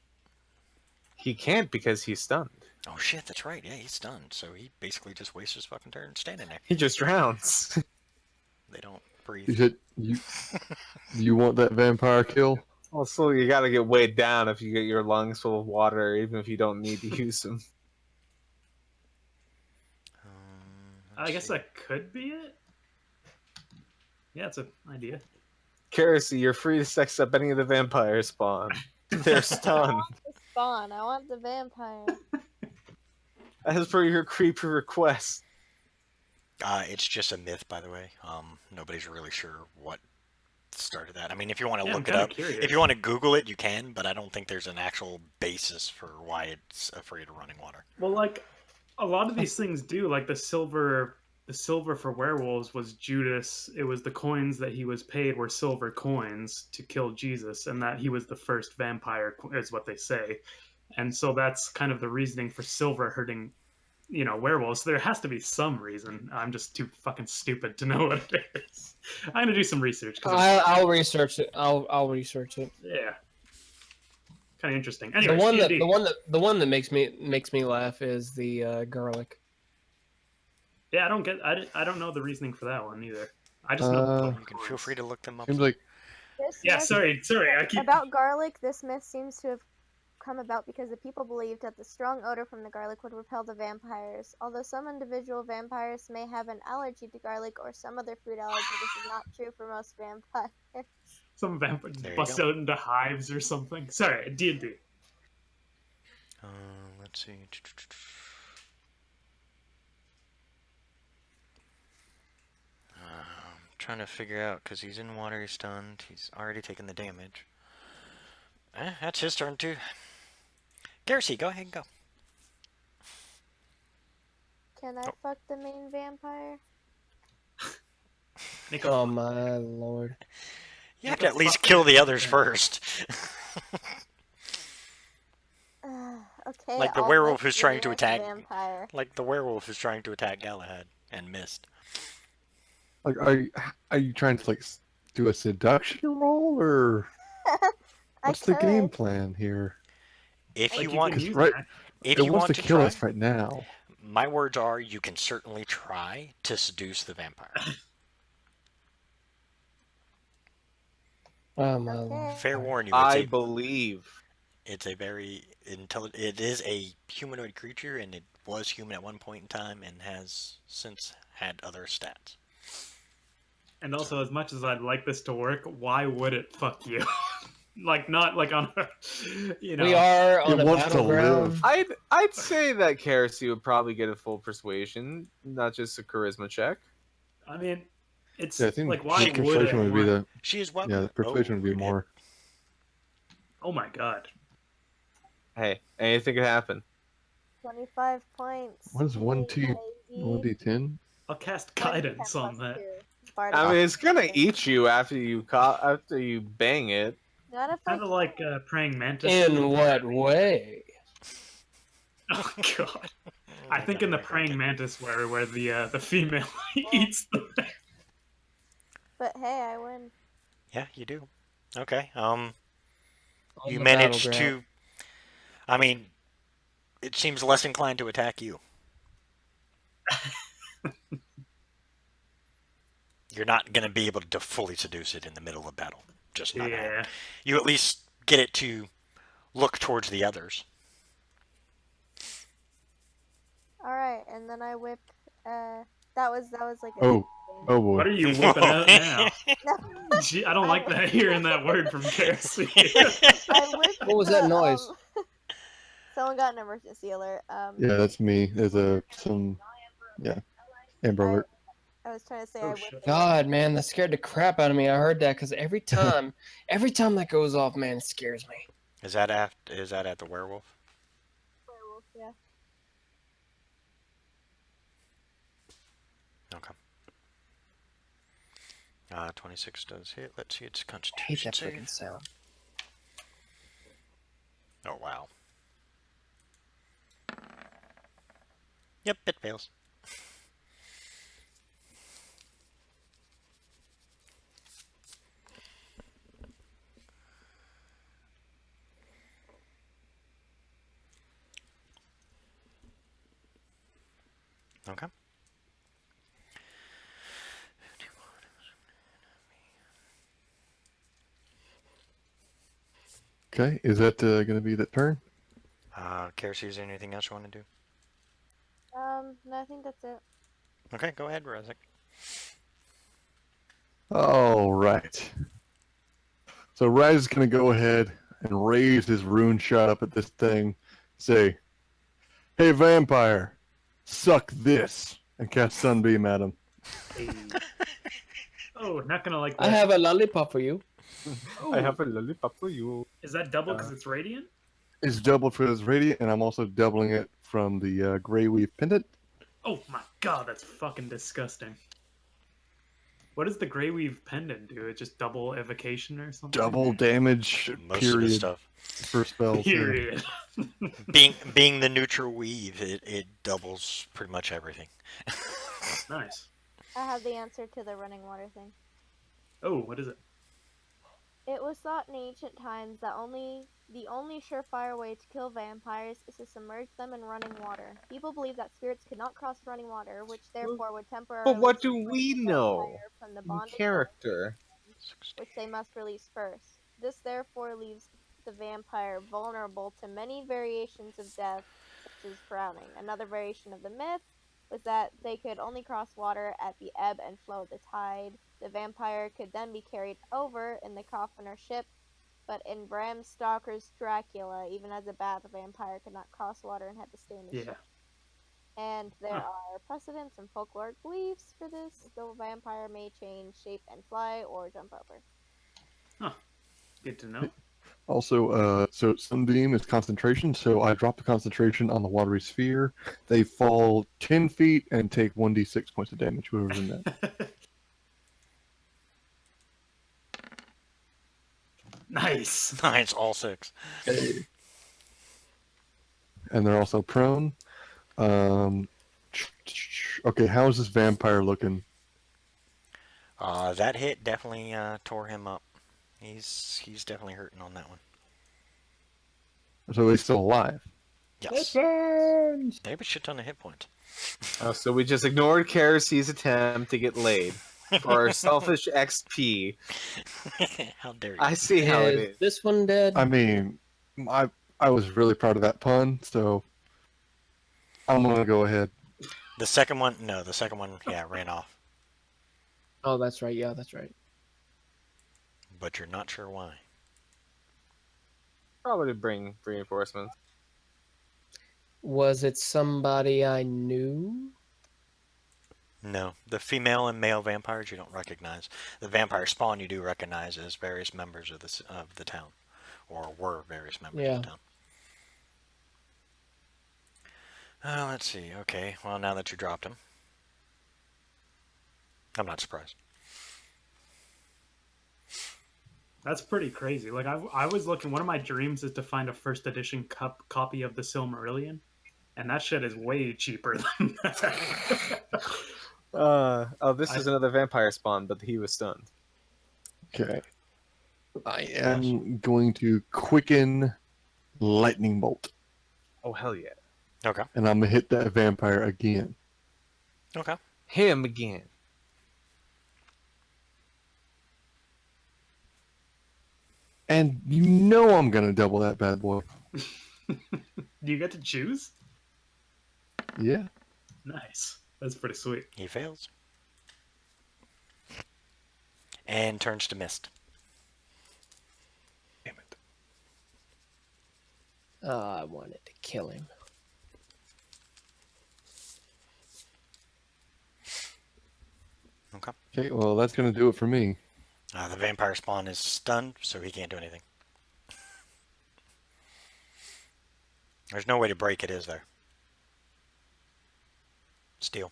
He can't because he's stunned. Oh shit, that's right. Yeah, he's stunned. So he basically just wastes his fucking turn standing there. He just drowns. They don't breathe. You said you want that vampire kill? Also, you gotta get weighed down if you get your lungs full of water, even if you don't need to use them. I guess that could be it. Yeah, it's an idea. Kerosene, you're free to sex up any of the vampire spawn. They're I stunned. want the spawn. I want the vampire. As per your creepy request. It's just a myth, by the way. Nobody's really sure what started that. I mean, if you want to Yeah, I'm look it kinda up, curious. if you want to Google it, you can, but I don't think there's an actual basis for why it's afraid of running water. Well, like a lot of these things do, like the silver for werewolves was Judas. It was the coins that he was paid were silver coins to kill Jesus, and that he was the first vampire, is what they say. And so that's kind of the reasoning for silver hurting, werewolves. So there has to be some reason. I'm just too fucking stupid to know what it is. I'm gonna do some research. I'll research it. I'll research it. Yeah, kind of interesting. Anyway, the one that makes me laugh is the garlic. Yeah, I don't know the reasoning for that one either. I just know. You can feel free to look them up. Seems like Yeah, sorry. I keep About garlic, this myth seems to have come about because the people believed that the strong odor from the garlic would repel the vampires. Although some individual vampires may have an allergy to garlic or some other food allergy, this is not true for most vampires. some vampires There you bust go. out into hives or something. Sorry, D&D. Let's see. Trying to figure out, because he's in water, he's stunned, he's already taken the damage. That's his turn too. Garrison, go ahead and go. Can I fuck the main vampire? Oh my lord. You have to at least kill the others first. Okay. Like the I'll werewolf lick who's trying the to attack. vampire. Like the werewolf who's trying to attack Galahad and missed. Like, are you trying to like do a seduction roll, or what's the game plan here? If Like, you you want, can use Right, that. if it you wants want to to kill try, us right now. my words are, you can certainly try to seduce the vampire. Oh my lord. Fair warn you, I believe. it's a very intelligent. It is a humanoid creature, and it was human at one point in time, and has since had other stats. And also, as much as I'd like this to work, why would it fuck you? Like, not like on a, you know. We are on It a wants to battleground. live. I'd say that Kerosene would probably get a full persuasion, not just a charisma check. I mean, it's Yeah, I think like, why would persuasion it would be want- the She is welcome. yeah. The persuasion would be it- more. Oh my god. Hey, anything could happen. 25 points. What is 1d10? baby. I'll cast 1d10 guidance on plus that. 2. Bard I of mean, it's gonna Persuasion. eat you after you bang it. Not if I Kind of like praying mantis. In what way? Oh god. I think in the praying mantis where the female eats the. But hey, I win. Yeah, you do. Okay. On You the managed battleground. to. I mean, it seems less inclined to attack you. You're not going to be able to fully seduce it in the middle of battle. Just not. Yeah. You at least get it to look towards the others. Alright, and then I whip that was like a Oh boy. What are you whipping out now? No. Gee, I don't like that hearing that word from Kerosene. I whipped What was that the, noise? someone got an emergency alert. Yeah, that's me. There's Amber Alert. I was trying to say Oh, I whipped shit. it. God, man, that scared the crap out of me. I heard that because every time that goes off, man, it scares me. Is that at the werewolf? Werewolf, yeah. Okay. 26 does hit. Let's see its I hate constitution that save. freaking sound. Oh wow. Yep, it fails. Okay. Okay, is that going to be the turn? Kerosene, is there anything else you want to do? No, I think that's it. Okay, go ahead, Razek. All right. So Raz is going to go ahead and raise his rune shot up at this thing. Say, "Hey vampire, suck this," and cast Sunbeam at him. Oh, not gonna like that. I have a lollipop for you. Oh, I have a lollipop for you. is that double because it's radiant? It's doubled for his radiant, and I'm also doubling it from the Grey Weave pendant. Oh my god, that's fucking disgusting. What does the Grey Weave pendant do? It just double evocation or something? Double damage, Most of the period, stuff. for spells. yeah. Period. Being the neutral weave, it doubles pretty much everything. Nice. I have the answer to the running water thing. Oh, what is it? It was thought in ancient times that the only surefire way to kill vampires is to submerge them in running water. People believe that spirits could not cross running water, which therefore would temporarily But what do separate we the know? vampire from the In bondage character. which they must release first. This therefore leaves the vampire vulnerable to many variations of death, such as drowning. Another variation of the myth was that they could only cross water at the ebb and flow of the tide. The vampire could then be carried over in the coffin or ship But in Bram Stoker's Dracula, even as a bat, the vampire could not cross water and had to stay in his Yeah. shell. And there are precedents and folkloric beliefs for this. The vampire may change shape and fly or jump over. Huh. Good to know. Also, so Sunbeam is concentration, so I drop the concentration on the watery sphere. They fall 10 feet and take 1d6 points of damage, whoever's in that. Nice. Nice, all 6. And they're also prone. Okay, how is this vampire looking? That hit definitely tore him up. He's definitely hurting on that one. So he's still alive. Yes. Burns. They have a shit ton of hit points. Oh, so we just ignored Kerese's attempt to get laid for our selfish XP. How dare you? I see how it Is is. this one dead? I mean, I was really proud of that pun, so I'm gonna go ahead. The second one, no, the second one, yeah, ran off. Oh, that's right. Yeah, that's right. But you're not sure why. Probably to bring reinforcements. Was it somebody I knew? No, the female and male vampires you don't recognize. The vampire spawn you do recognize as various members of the town, or were various members of the town. Let's see. Okay, well now that you dropped him, I'm not surprised. That's pretty crazy. Like I was looking. One of my dreams is to find a first edition copy of the Silmarillion, and that shit is way cheaper than that. This is another vampire spawn, but he was stunned. Okay. I am going to quicken lightning bolt. Oh, hell yeah. Okay. And I'm gonna hit that vampire again. Okay. Him again. And you know I'm gonna double that bad boy. Do you get to choose? Yeah. Nice. That's pretty sweet. He fails. And turns to mist. Damn it. I wanted to kill him. Okay. Okay, well that's gonna do it for me. The vampire spawn is stunned, so he can't do anything. There's no way to break it, is there? Steel.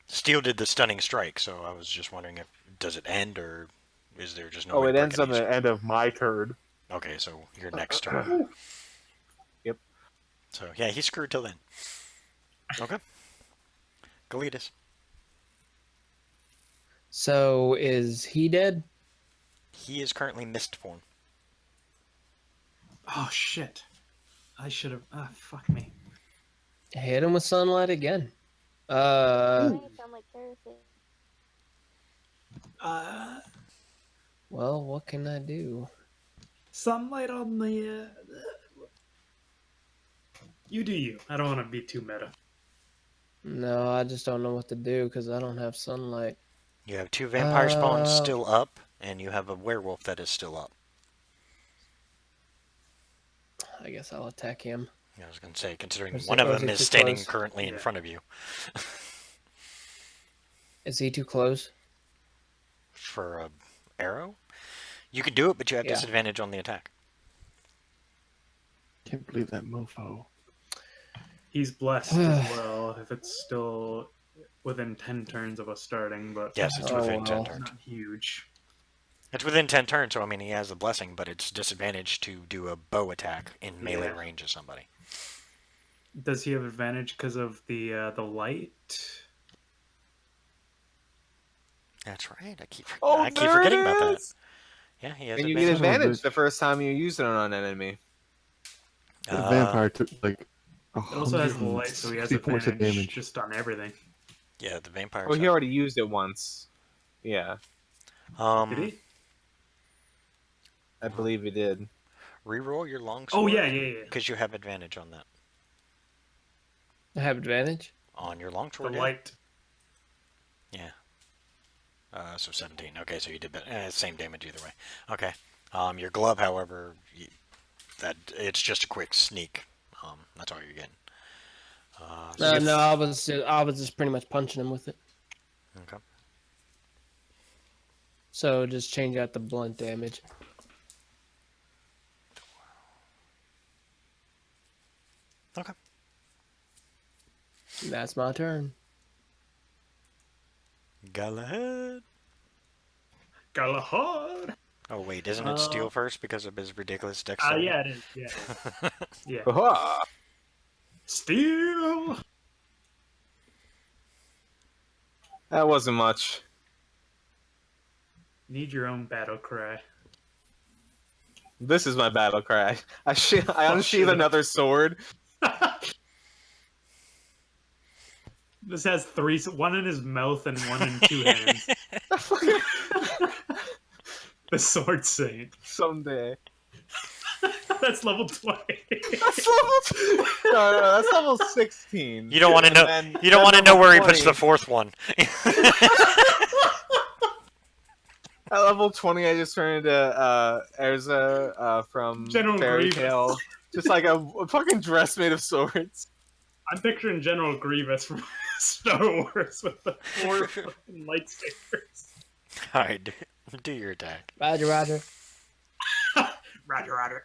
Steel did the stunning strike, so I was just wondering if does it end or is there just no way Oh, it to break ends on the end of my turn. Okay, so your next turn. Yep. So yeah, he's screwed till then. Okay. Galetus. So is he dead? He is currently mist form. Oh shit! I should have. Fuck me. Hit him with sunlight again. You sound like Kerosene. Well, what can I do? Sunlight on the. You do you. I don't want to be too meta. No, I just don't know what to do because I don't have sunlight. You have 2 vampire spawns still up, and you have a werewolf that is still up. I guess I'll attack him. I was going to say, considering Is one of he them is too standing close? currently in front of you. Is he too close? For a arrow? You could do it, but you have Yeah. disadvantage on the attack. Can't believe that mofo. He's blessed as well. If it's still within 10 turns of us starting, but Yes, it's within 10 turns. not huge. It's within 10 turns, so I mean he has the blessing, but it's disadvantage to do a bow attack in melee Yeah. range of somebody. Does he have advantage because of the light? That's right. I keep Oh, there forgetting it about that. is! Yeah, he has And you get advantage. advantage the first time you use it on an enemy. The vampire took like It also has the light, so he has 160 points of advantage damage. just on everything. Yeah, the vampire. Well, he already used it once. Yeah, Did he? I believe he did. Reroll your longsword. Oh yeah. Because you have advantage on that. I have advantage? On your The longsword. yeah. light. Yeah. So 17. Okay, so you did better. Same damage either way. Okay. Your glove, however, that it's just a quick sneak. That's all you're getting. No, I was just pretty much punching him with it. Okay. So just change out the blunt damage. Okay. That's my turn. Galahad. Oh wait, isn't it steel first because of his ridiculous dexterity? Yeah, it is. Yeah. Yeah. Aha! Steel. That wasn't much. Need your own battle cry. This is my battle cry. I unsheath another sword. This has three, one in his mouth and one in two hands. The Sword Saint. Someday. That's level 20. That's level. No, that's level 16. You don't want to know. You don't want to know where he puts the fourth one. At level 20, I just turned into Erza from General Fairy Grievous. Tale. Just like a fucking dress made of swords. I'm picturing General Grievous from Star Wars with the four fucking lightsabers. Alright, do your attack. Roger, roger. Roger.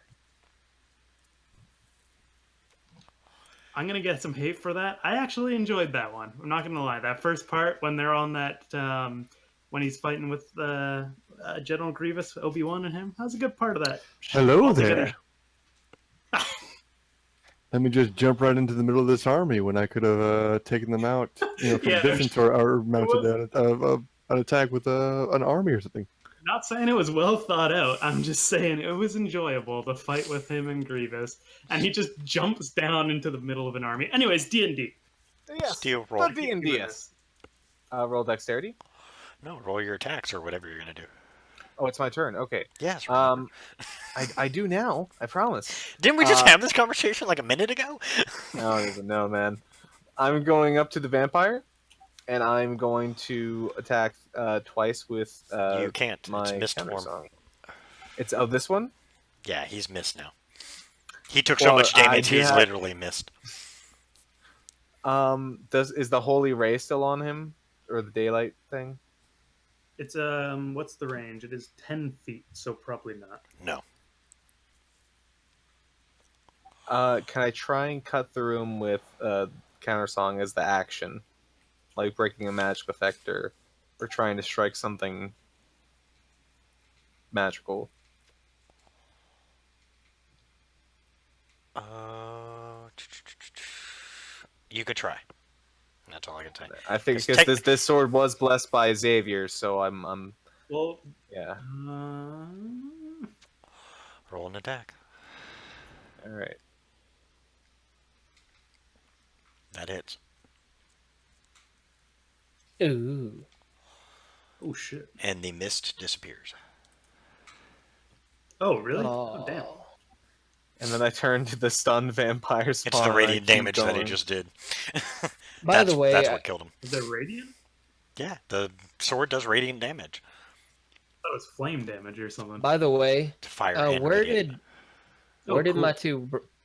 I'm gonna get some hate for that. I actually enjoyed that one. I'm not gonna lie. That first part when they're on that, when he's fighting with General Grievous, Obi-Wan and him, that was a good part of that. Hello Altogether. there. Let me just jump right into the middle of this army when I could have taken them out, from Yeah, distance or mounted an attack with an army or something. Not saying it was well thought out. I'm just saying it was enjoyable, the fight with him and Grievous, and he just jumps down into the middle of an army. Anyways, D&D. Yes. Steel roll. But D&D. Roll dexterity. No, roll your attacks or whatever you're gonna do. Oh, it's my turn. Okay. Yes. I do now. I promise. Didn't we just have this conversation like a minute ago? No, man. I'm going up to the vampire, and I'm going to attack twice with you can't. my It's missed counter form. song. It's this one. Yeah, he's missed now. He took so much damage, he's literally missed. Is the holy ray still on him, or the daylight thing? It's what's the range? It is 10 feet, so probably not. No. Can I try and cut through him with countersong as the action, like breaking a magic effect or trying to strike something magical? You could try. That's all I can say. I think because this sword was blessed by Xavier, so I'm Well, yeah. Roll an attack. All right. That hits. Ooh. Oh shit. And the mist disappears. Oh really? Oh damn. And then I turn to the stunned vampire spawn. It's the and I radiant keep damage that he going. just did. By the way, that's what killed him. Is that radiant? Yeah, the sword does radiant damage. That was flame damage or something. By the way, To fire and where radiant. did cool.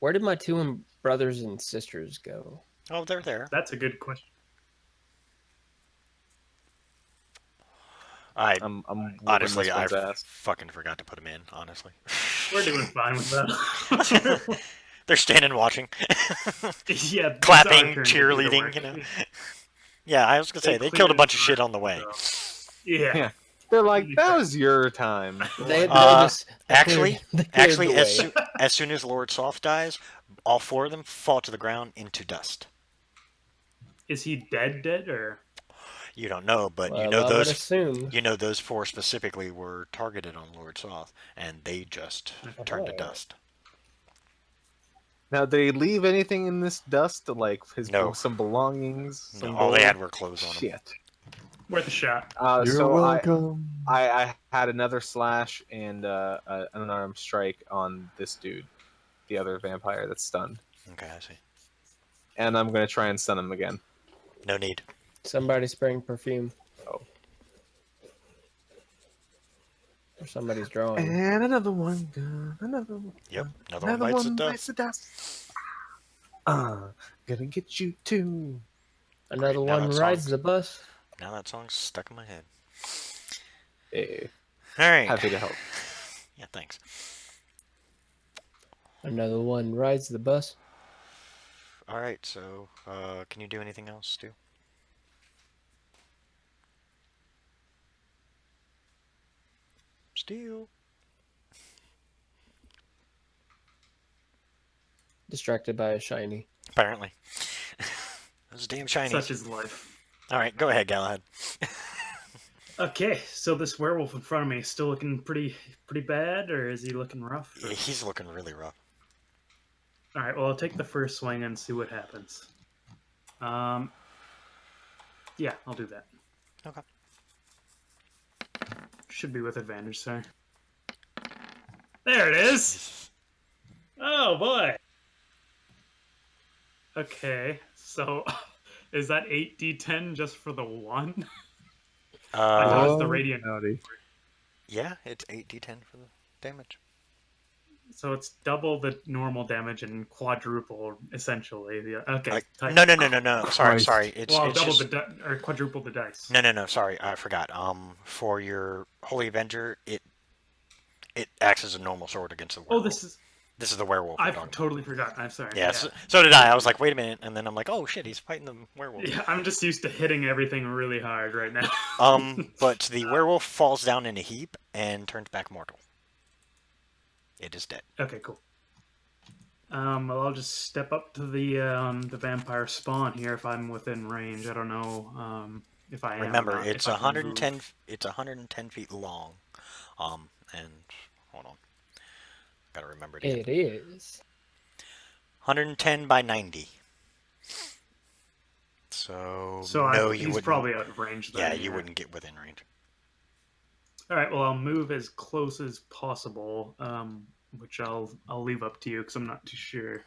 where did my two brothers and sisters go? Oh, they're there. That's a good question. I'm honestly, I ass. fucking forgot to put them in. Honestly, We're doing fine with that. they're standing watching, Yeah, it's clapping, our turn to do the cheerleading. work. You know. Yeah, I was gonna say they cleared killed a it bunch of for shit us, on the way. so. Yeah. They're like, that was your time. They Actually, cleared the as soon as Lord Soft dies, all four of them fall to the ground into dust. Is he dead or? You don't know, but Well, you know I would those. assume. You know those four specifically were targeted on Lord Soth, and they just turned to Oh. dust. Now, did they leave anything in this dust, like No. some belongings? No, Some all they gold? had were clothes on them. Shit. Worth a shot. You're So welcome. I had another slash and an unarmed strike on this dude, the other vampire that's stunned, Okay, I see. and I'm gonna try and stun him again. No need. Somebody spraying perfume. Or somebody's drawing. And another one gone. Another one. Yep, gone, another one bites the dust. bites the dust. Gonna get you too. Another Great, now one that rides song's- the bus. Now that song's stuck in my head. Hey, All right. happy to help. Yeah, thanks. Another one rides the bus. All right, so can you do anything else, Stu? Stu? Distracted by a shiny. Apparently. Those damn shinies. Such is life. All right, go ahead, Galahad. Okay, so this werewolf in front of me is still looking pretty bad, or is he looking rough? Yeah, he's looking really rough. All right, well, I'll take the first swing and see what happens. Yeah, I'll do that. Okay. Should be with advantage, sorry. There it is! Oh, boy! Okay, so is that 8d10 just for the one? I thought it was the radiant. Howdy. Yeah, it's 8d10 for the damage. So it's double the normal damage and quadruple, essentially. Okay. No. Sorry. Christ. It's Well, it's double just... or quadruple the dice. No. Sorry, I forgot. For your Holy Avenger, it acts as a normal sword against the werewolf. Oh, this is the werewolf. I totally forgot. I'm sorry. Yeah, so did I. I was like, wait a minute, and then I'm like, oh shit, he's fighting the werewolf. Yeah, I'm just used to hitting everything really hard right now. But the werewolf falls down in a heap and turns back mortal. It is dead. Okay, cool. Well, I'll just step up to the vampire spawn here if I'm within range. I don't know if I am. Remember, or not, it's if I can 110. move. It's 110 feet long. And hold on, gotta remember it. Again. It is. 110 by 90. So no, you he's wouldn't. probably out of range. Then, yeah, you wouldn't get within range. All right. Well, I'll move as close as possible, which I'll leave up to you because I'm not too sure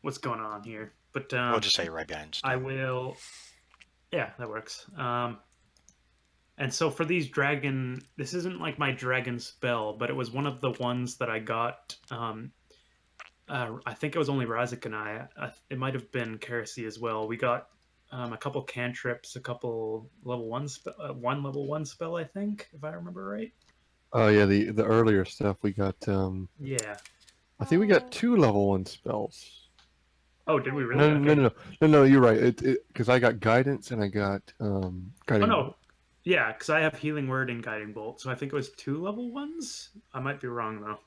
what's going on here. But We'll just say right behind. Steve. I will. Yeah, that works. And so for these dragon, this isn't like my dragon spell, but it was one of the ones that I got. I think it was only Razik and I. It might have been Keresi as well. We got a couple cantrips, a couple level 1 one level 1 spell, I think, if I remember right. Oh yeah, the earlier stuff we got. Yeah. I think we got 2 level 1 spells. Oh, did we really? No. You're right. It because I got guidance and I got guiding. Oh no. bolt. Yeah, because I have healing word and guiding bolt, so I think it was 2 level 1s. I might be wrong though.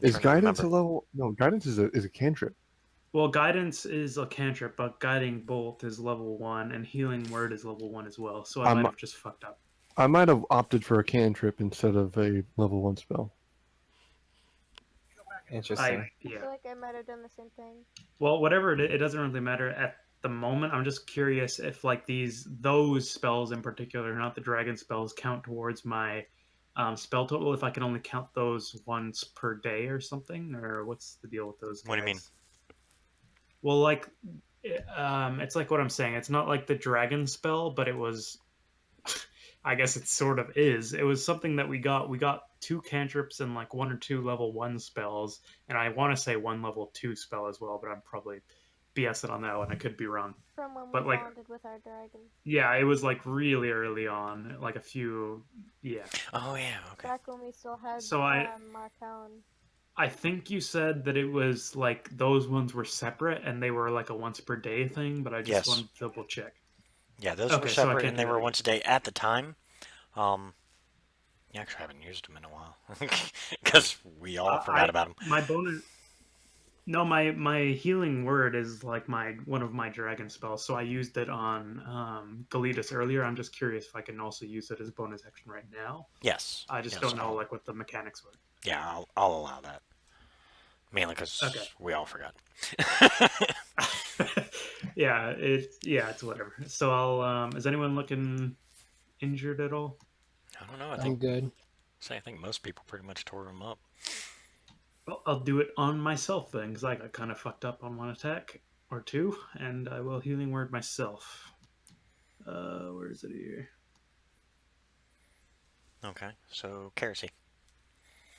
Is guidance a level? No, guidance is a cantrip. Well, guidance is a cantrip, but guiding bolt is level 1, and healing word is level 1 as well. So I might have just fucked up. I might have opted for a cantrip instead of a level 1 spell. Interesting. I feel like I might have done the same thing. Well, whatever it doesn't really matter at the moment. I'm just curious if like those spells in particular, not the dragon spells, count towards my spell total. If I can only count those once per day or something, or what's the deal with those guys? What do you mean? Well, like, it's like what I'm saying. It's not like the dragon spell, but it was. I guess it sort of is. It was something that we got. We got 2 cantrips and like 1 or 2 level 1 spells, and I want to say 1 level 2 spell as well, but I'm probably BSing on that one. I could be wrong. From when But we like, bonded with our dragon. yeah, it was like really early on, like a few, yeah. Oh yeah, okay. Back when we still had So Marcon. I think you said that it was like those ones were separate and they were like a once per day thing, but I just wanted to double check. Yeah, those Okay, were so I separate can't and they do were that. once a day at the time. Actually, I haven't used them in a while because we all forgot about them. My bonus. No, my healing word is like one of my dragon spells, so I used it on Galitas earlier. I'm just curious if I can also use it as a bonus action right now. Yes. I just don't know like what the mechanics were. Yeah, I'll allow that. Mainly because we all forgot. Yeah, it's whatever. So I'll. Is anyone looking injured at all? I don't know. I'm good. I think most people pretty much tore him up. Well, I'll do it on myself then, because I got kind of fucked up on 1 attack or 2, and I will healing word myself. Where is it here? Okay, so Kerosene.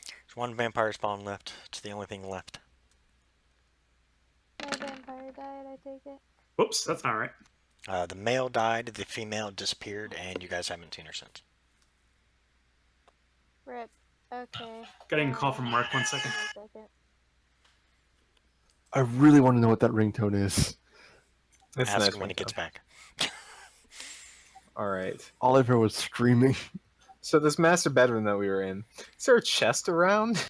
There's one vampire spawn left. It's the only thing left. My vampire died, I take it. Whoops, that's not right. The male died, the female disappeared, and you guys haven't seen her since. Rip. Okay. Getting a call from Mark 1 second. One second. I really want to know what that ringtone is. It's Ask nice him when he ringtone. gets back. All right. All I've heard was screaming. So this master bedroom that we were in, is there a chest around?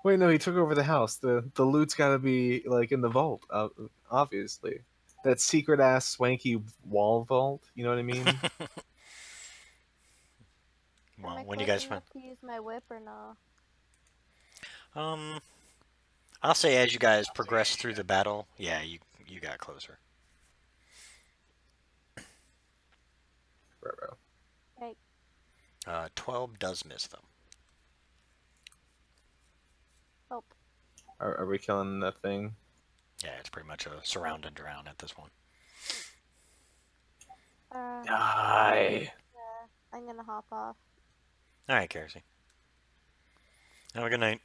Wait, no, he took over the house. The loot's got to be like in the vault, obviously. That secret ass swanky wall vault. You know what I mean? Well, Am I when you close guys find, enough to use my whip or no? I'll say as you guys progress through the battle, yeah, you got closer. Bro. Hey. 12 does miss them. Oh. Are we killing the thing? Yeah, it's pretty much a surround and drown at this point. Die. I'm gonna hop off. All right, Kerosene. Have a good night.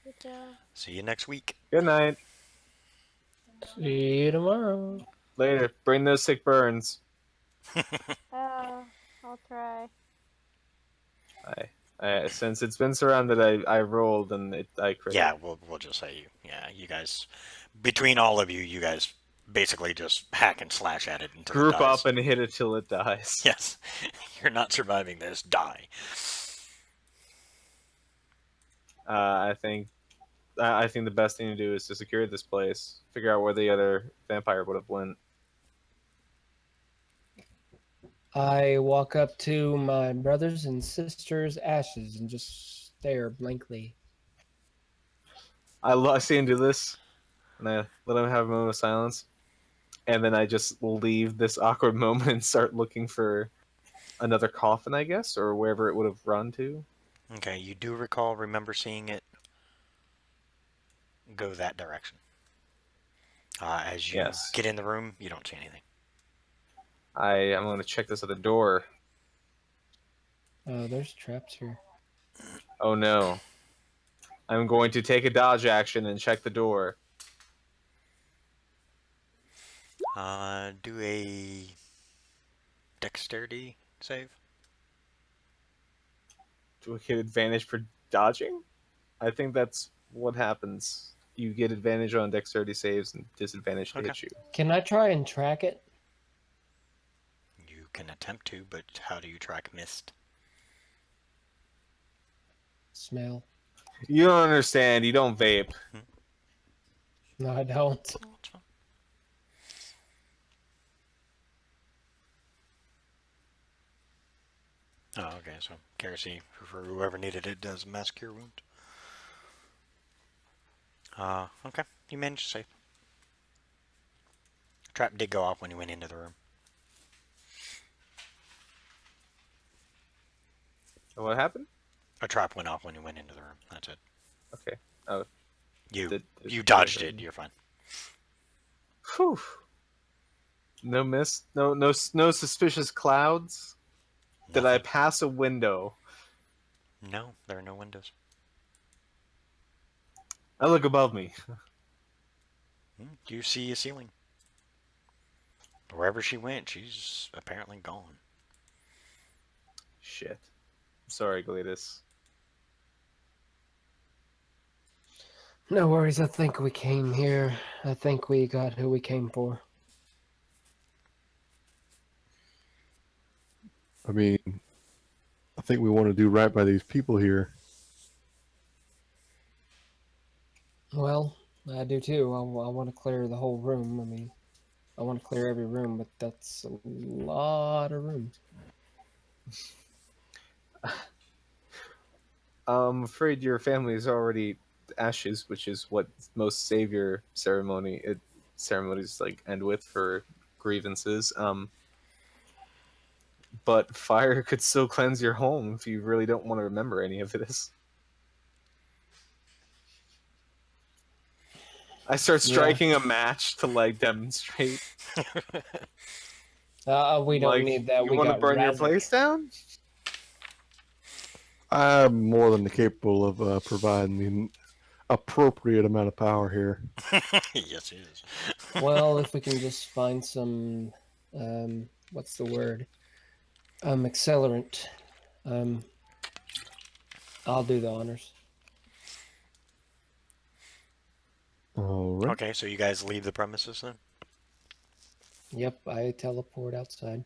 Good job. See you next week. Good night. See you tomorrow. Later. Bring those sick burns. I'll try. Since it's been surrounded, I rolled and I crit. Yeah, we'll just say you guys, between all of you, you guys basically just hack and slash at it until Group it dies. up and hit it till it dies. Yes, you're not surviving this. Die. I think the best thing to do is to secure this place. Figure out where the other vampire would have went. I walk up to my brothers and sisters' ashes and just stare blankly. I see him do this, and I let him have a moment of silence, and then I just leave this awkward moment and start looking for another coffin, I guess, or wherever it would have run to. Okay, you do remember seeing it go that direction. As you Yes. get in the room, you don't see anything. I'm going to check this other door. Oh, there's traps here. Oh no. I'm going to take a dodge action and check the door. Do a dexterity save. Do I get advantage for dodging? I think that's what happens. You get advantage on dexterity saves and disadvantage to Okay. hit you. Can I try and track it? You can attempt to, but how do you track mist? Smell. You don't understand. You don't vape. No, I don't. It's fine. Oh, okay, so Kerosene, for whoever needed it, does mass cure wound. Okay, you managed to save. Trap did go off when you went into the room. What happened? A trap went off when you went into the room. That's it. Okay. Oh. You dodged it. You're fine. Whew. No mist. No suspicious clouds. Did I Nothing. pass a window? No, there are no windows. I look above me. You see a ceiling. Wherever she went, she's apparently gone. Shit. Sorry, Gladys. No worries. I think we came here. I think we got who we came for. I mean, I think we want to do right by these people here. Well, I do too. I want to clear the whole room. I mean, I want to clear every room, but that's a lot of rooms. I'm afraid your family is already ashes, which is what most savior ceremonies like end with for grievances. But fire could still cleanse your home if you really don't want to remember any of this. I start striking a match to like demonstrate. We don't Like, need that. You We want to got burn your Razik. place down? I'm more than capable of providing the appropriate amount of power here. Yes, he is. Well, if we can just find some, what's the word? Accelerant. I'll do the honors. All right. Okay, so you guys leave the premises then? Yep, I teleport outside.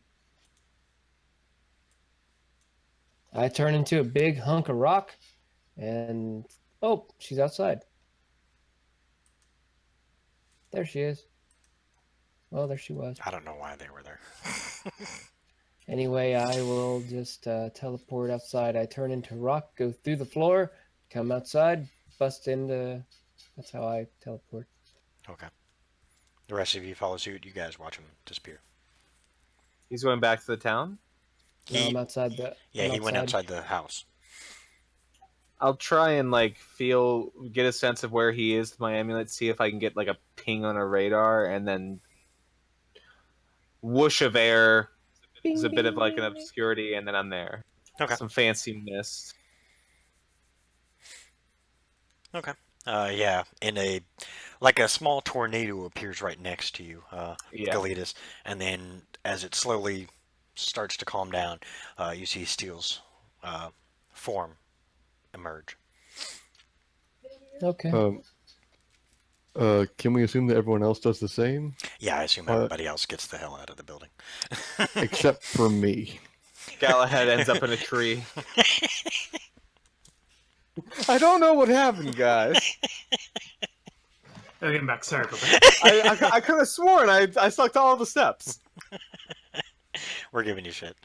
I turn into a big hunk of rock, and oh, she's outside. There she is. Well, there she was. I don't know why they were there. Anyway, I will just teleport outside. I turn into rock, go through the floor, come outside, bust into. That's how I teleport. Okay. The rest of you follow suit. You guys watch him disappear. He's going back to the town? No, I'm outside the. Yeah, I'm he went outside the house. I'll try and like get a sense of where he is with my amulet, see if I can get like a ping on a radar, and then whoosh of air. There's a bit of like an obscurity, and then I'm there. Okay. Some fancy mist. Okay. Yeah, in a small tornado appears right next to you, Yeah. Galitas, and then as it slowly starts to calm down, you see Steel's form emerge. Okay. Can we assume that everyone else does the same? Yeah, I assume everybody else gets the hell out of the building. Except for me. Galahad ends up in a tree. I don't know what happened, guys. Oh, getting back. Sorry, Papa. I could have sworn I sucked all the steps. We're giving you shit,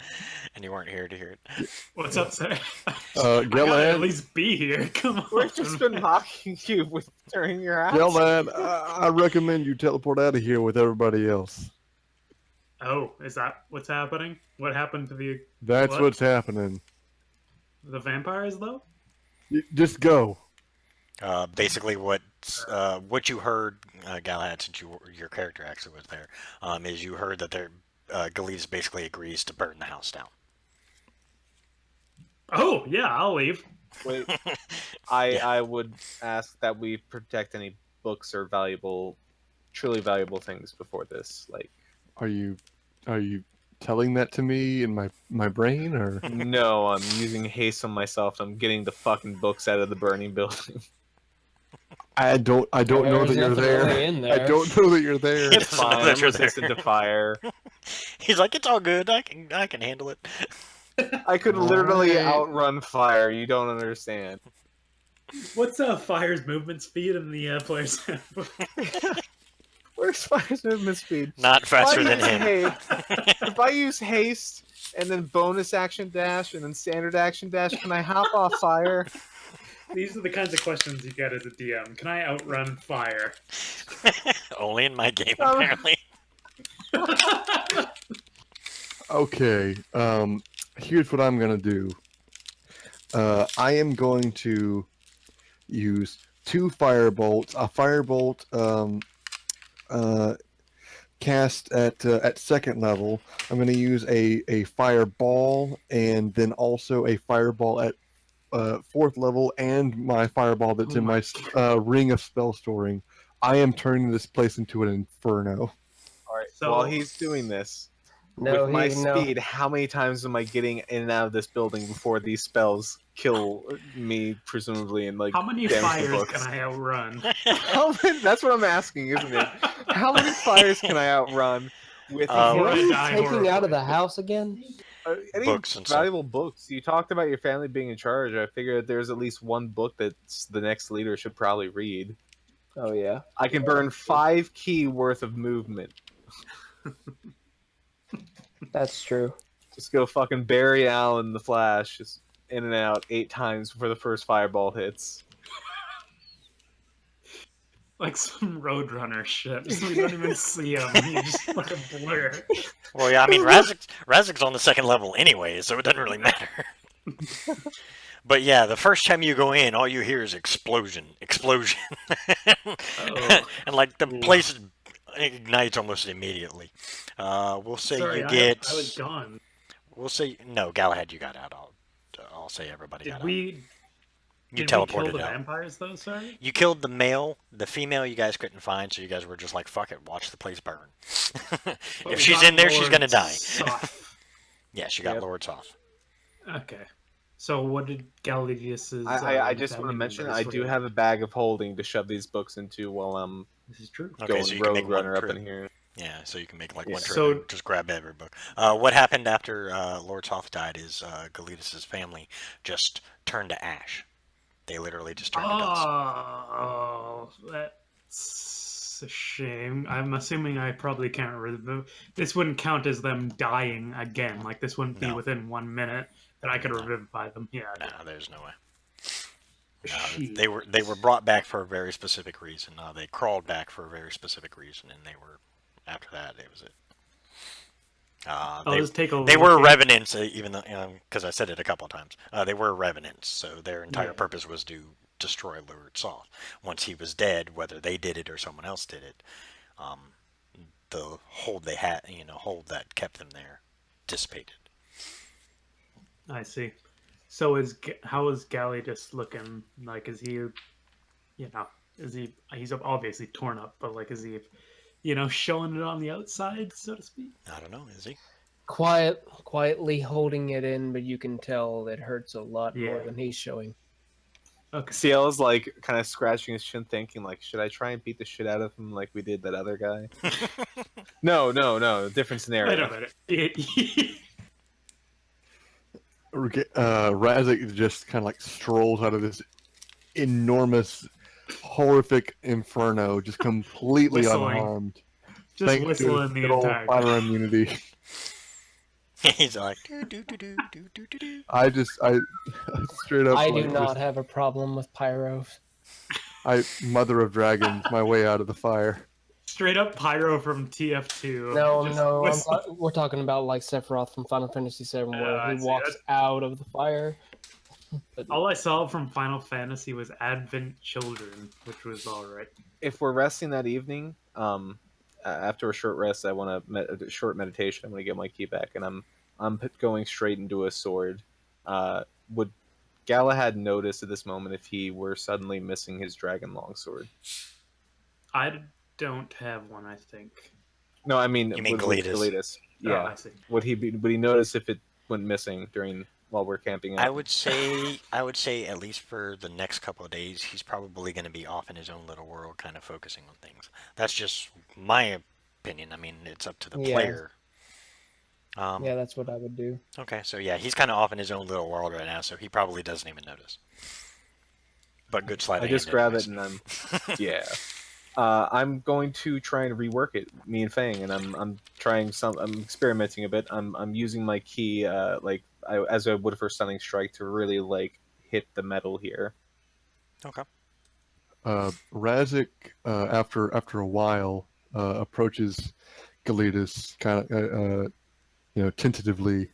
and you weren't here to hear it. What's up, sir? I gotta Galad, at least be here. Come on. We've just been mocking you with turning your house. Galad, I recommend you teleport out of here with everybody else. Oh, is that what's happening? What happened to the That's what? what's happening. The vampires, though? Just go. Basically, what you heard, Galahad, since your character actually was there, is you heard that Galitas basically agrees to burn the house down. Oh, yeah, I'll leave. Wait, I would ask that we protect any books or truly valuable things before this. Like, Are you telling that to me in my brain, or? no, I'm using haste on myself. I'm getting the fucking books out of the burning building. I don't know that you're there. I don't know that you're there. It's fine. I'm resistant to fire. He's like, it's all good. I can handle it. I could literally outrun fire. You don't understand. What's Fire's movement speed in the player's handbook? Where's Fire's movement speed? Not faster than him. If I use haste and then bonus action dash and then standard action dash, can I hop off Fire? These are the kinds of questions you get as a DM. Can I outrun Fire? Only in my game, apparently. Okay. Here's what I'm gonna do. I am going to use 2 firebolts. A firebolt cast at second level. I'm going to use a fireball, and then also a fireball at 4th level, and my fireball that's in my ring of spell storing. I am turning this place into an inferno. All right. So- While he's doing this, with my speed, how many times am I getting in and out of this building before these spells kill me, presumably, and like How many damage the fires books? can I outrun? That's what I'm asking, isn't it? How many fires can I outrun with Before I What are you die taking horribly. out of the house again? any Books and stuff. valuable books? You talked about your family being in charge. I figured there's at least one book that the next leader should probably read. Oh yeah. I can burn 5 key worth of movement. That's true. Just go fucking Barry Allen the Flash, just in and out 8 times before the first fireball hits. Like some Roadrunner shit. So we don't even see him. He's just like a blur. Well, yeah, I mean, Razik's on the second level anyway, so it doesn't really matter. But yeah, the first time you go in, all you hear is explosion. And like the place is ignites almost immediately. We'll say Sorry, you get. I was gone. We'll say no, Galahad. You got out. I'll say everybody got Did out. we? You Did we kill teleported the out. vampires though? Sorry. You killed the male. The female you guys couldn't find, so you guys were just like, "Fuck it, watch the place burn." But If we she's got in there, she's Lord gonna die. Soth. Yeah, she got Yep. Lord's off. Okay. So what did Gallidius's? I just want to family mention members I sort do of- have a bag of holding to shove these books into while I'm This is true. Okay, going so you can make rogue one runner up trip. in here. Yeah, so you can make like Yeah. one trip So- and just grab every book. What happened after Lord Soth died is Galidus's family just turned to ash. They literally just turned to dust. Oh, that's a shame. I'm assuming I probably can't remove. This wouldn't count as them dying again. Like this wouldn't be No. within 1 minute that I could No. revivify them. Yeah. No, there's no way. No, Shit. they were brought back for a very specific reason. They crawled back for a very specific reason, and they were after that. It was it. I'll just take a They look were at- revenants, even though because I said it a couple of times. They were revenants, so their entire Yeah. purpose was to destroy Lord Soth. Once he was dead, whether they did it or someone else did it, the hold they had, hold that kept them there, dissipated. I see. So how is Gallius looking? Like, is he, he's obviously torn up, but like, is he, showing it on the outside, so to speak? I don't know, is he? Quietly holding it in, but you can tell it hurts a lot more Yeah. than he's showing. Okay. CL is like kind of scratching his chin, thinking like, should I try and beat the shit out of him like we did that other guy? No, different scenario. Wait a minute. Razik just kind of like strolls out of this enormous, horrific inferno, just completely Whistling. unharmed. Just Thanks to whistling the good old entire fighter time. immunity. He's like, do. I straight up. I like, do not just- have a problem with pyros. Mother of dragons, my way out of the fire. Straight up pyro from TF2. No, Just no, whistle- we're talking about like Sephiroth from Final Fantasy VII, where I he see, walks that's- out of the fire. But All I saw from Final Fantasy was Advent Children, which was alright. If we're resting that evening, after a short rest, I want a short meditation. I'm going to get my key back, and I'm going straight into a sword. Would Galahad notice at this moment if he were suddenly missing his dragon longsword? I don't have one, I think. No, I mean, You mean with Galetus? Galetus. Oh, Yeah. I see. Would he notice if it went missing while we're camping out? I would say at least for the next couple of days, he's probably going to be off in his own little world, kind of focusing on things. That's just my opinion. I mean, it's up to the Yeah. player. yeah, that's what I would do. Okay, so yeah, he's kind of off in his own little world right now, so he probably doesn't even notice. But good sleight I of just hand grab anyways. it and I'm yeah. I'm going to try and rework it, me and Fang, and I'm experimenting a bit. I'm using my key as I would for stunning strike to really like hit the metal here. Okay. Razik, after a while, approaches Galetus kind of, tentatively,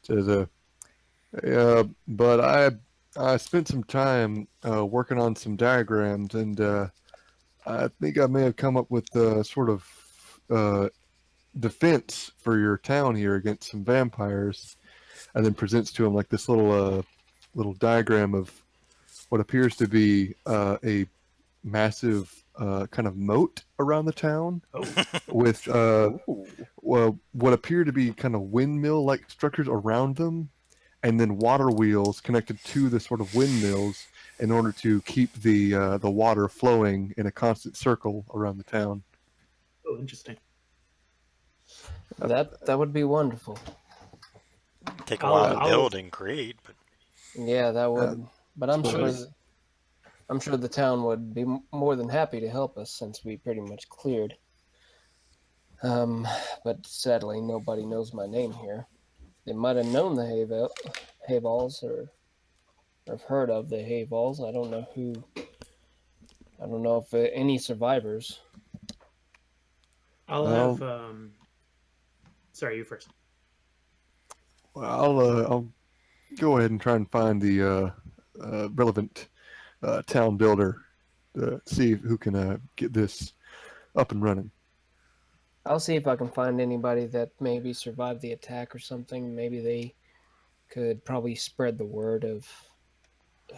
says, but I spent some time working on some diagrams, and I think I may have come up with a sort of defense for your town here against some vampires, and then presents to him like this little diagram of what appears to be a massive kind of moat around the town with what appear to be kind of windmill-like structures around them, and then water wheels connected to the sort of windmills in order to keep the water flowing in a constant circle around the town. Oh, interesting. That would be wonderful. Take a I'll- while to I'll- build and create, but Yeah, that would. But I'm sure. Nice. I'm sure the town would be more than happy to help us since we pretty much cleared. But sadly, nobody knows my name here. They might have known the Hayvalls or have heard of the Hayvalls. I don't know who. I don't know if any survivors. I'll Well- have. Sorry, you first. Well, I'll go ahead and try and find the relevant town builder to see who can get this up and running. I'll see if I can find anybody that maybe survived the attack or something. Maybe they could probably spread the word of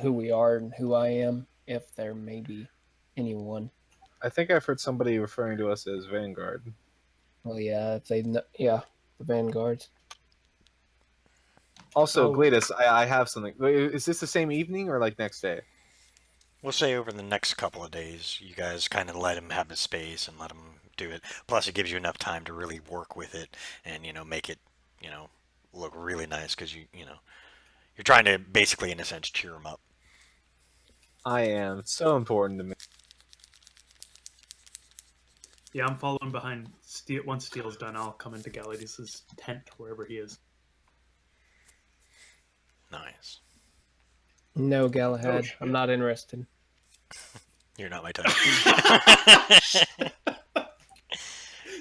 who we are and who I am, if there may be anyone. I think I've heard somebody referring to us as Vanguard. Well, yeah, if they, yeah, the Vanguards. Also, Oh. Gladys, I have something. Is this the same evening or like next day? We'll say over the next couple of days, you guys kind of let him have his space and let him do it. Plus, it gives you enough time to really work with it and make it look really nice because you're trying to basically, in a sense, cheer him up. I am. It's so important to me. Yeah, I'm following behind Steel. Once Steel's done, I'll come into Gallius' tent, wherever he is. Nice. No, Galahad, Oh, shit. I'm not interested. You're not my type.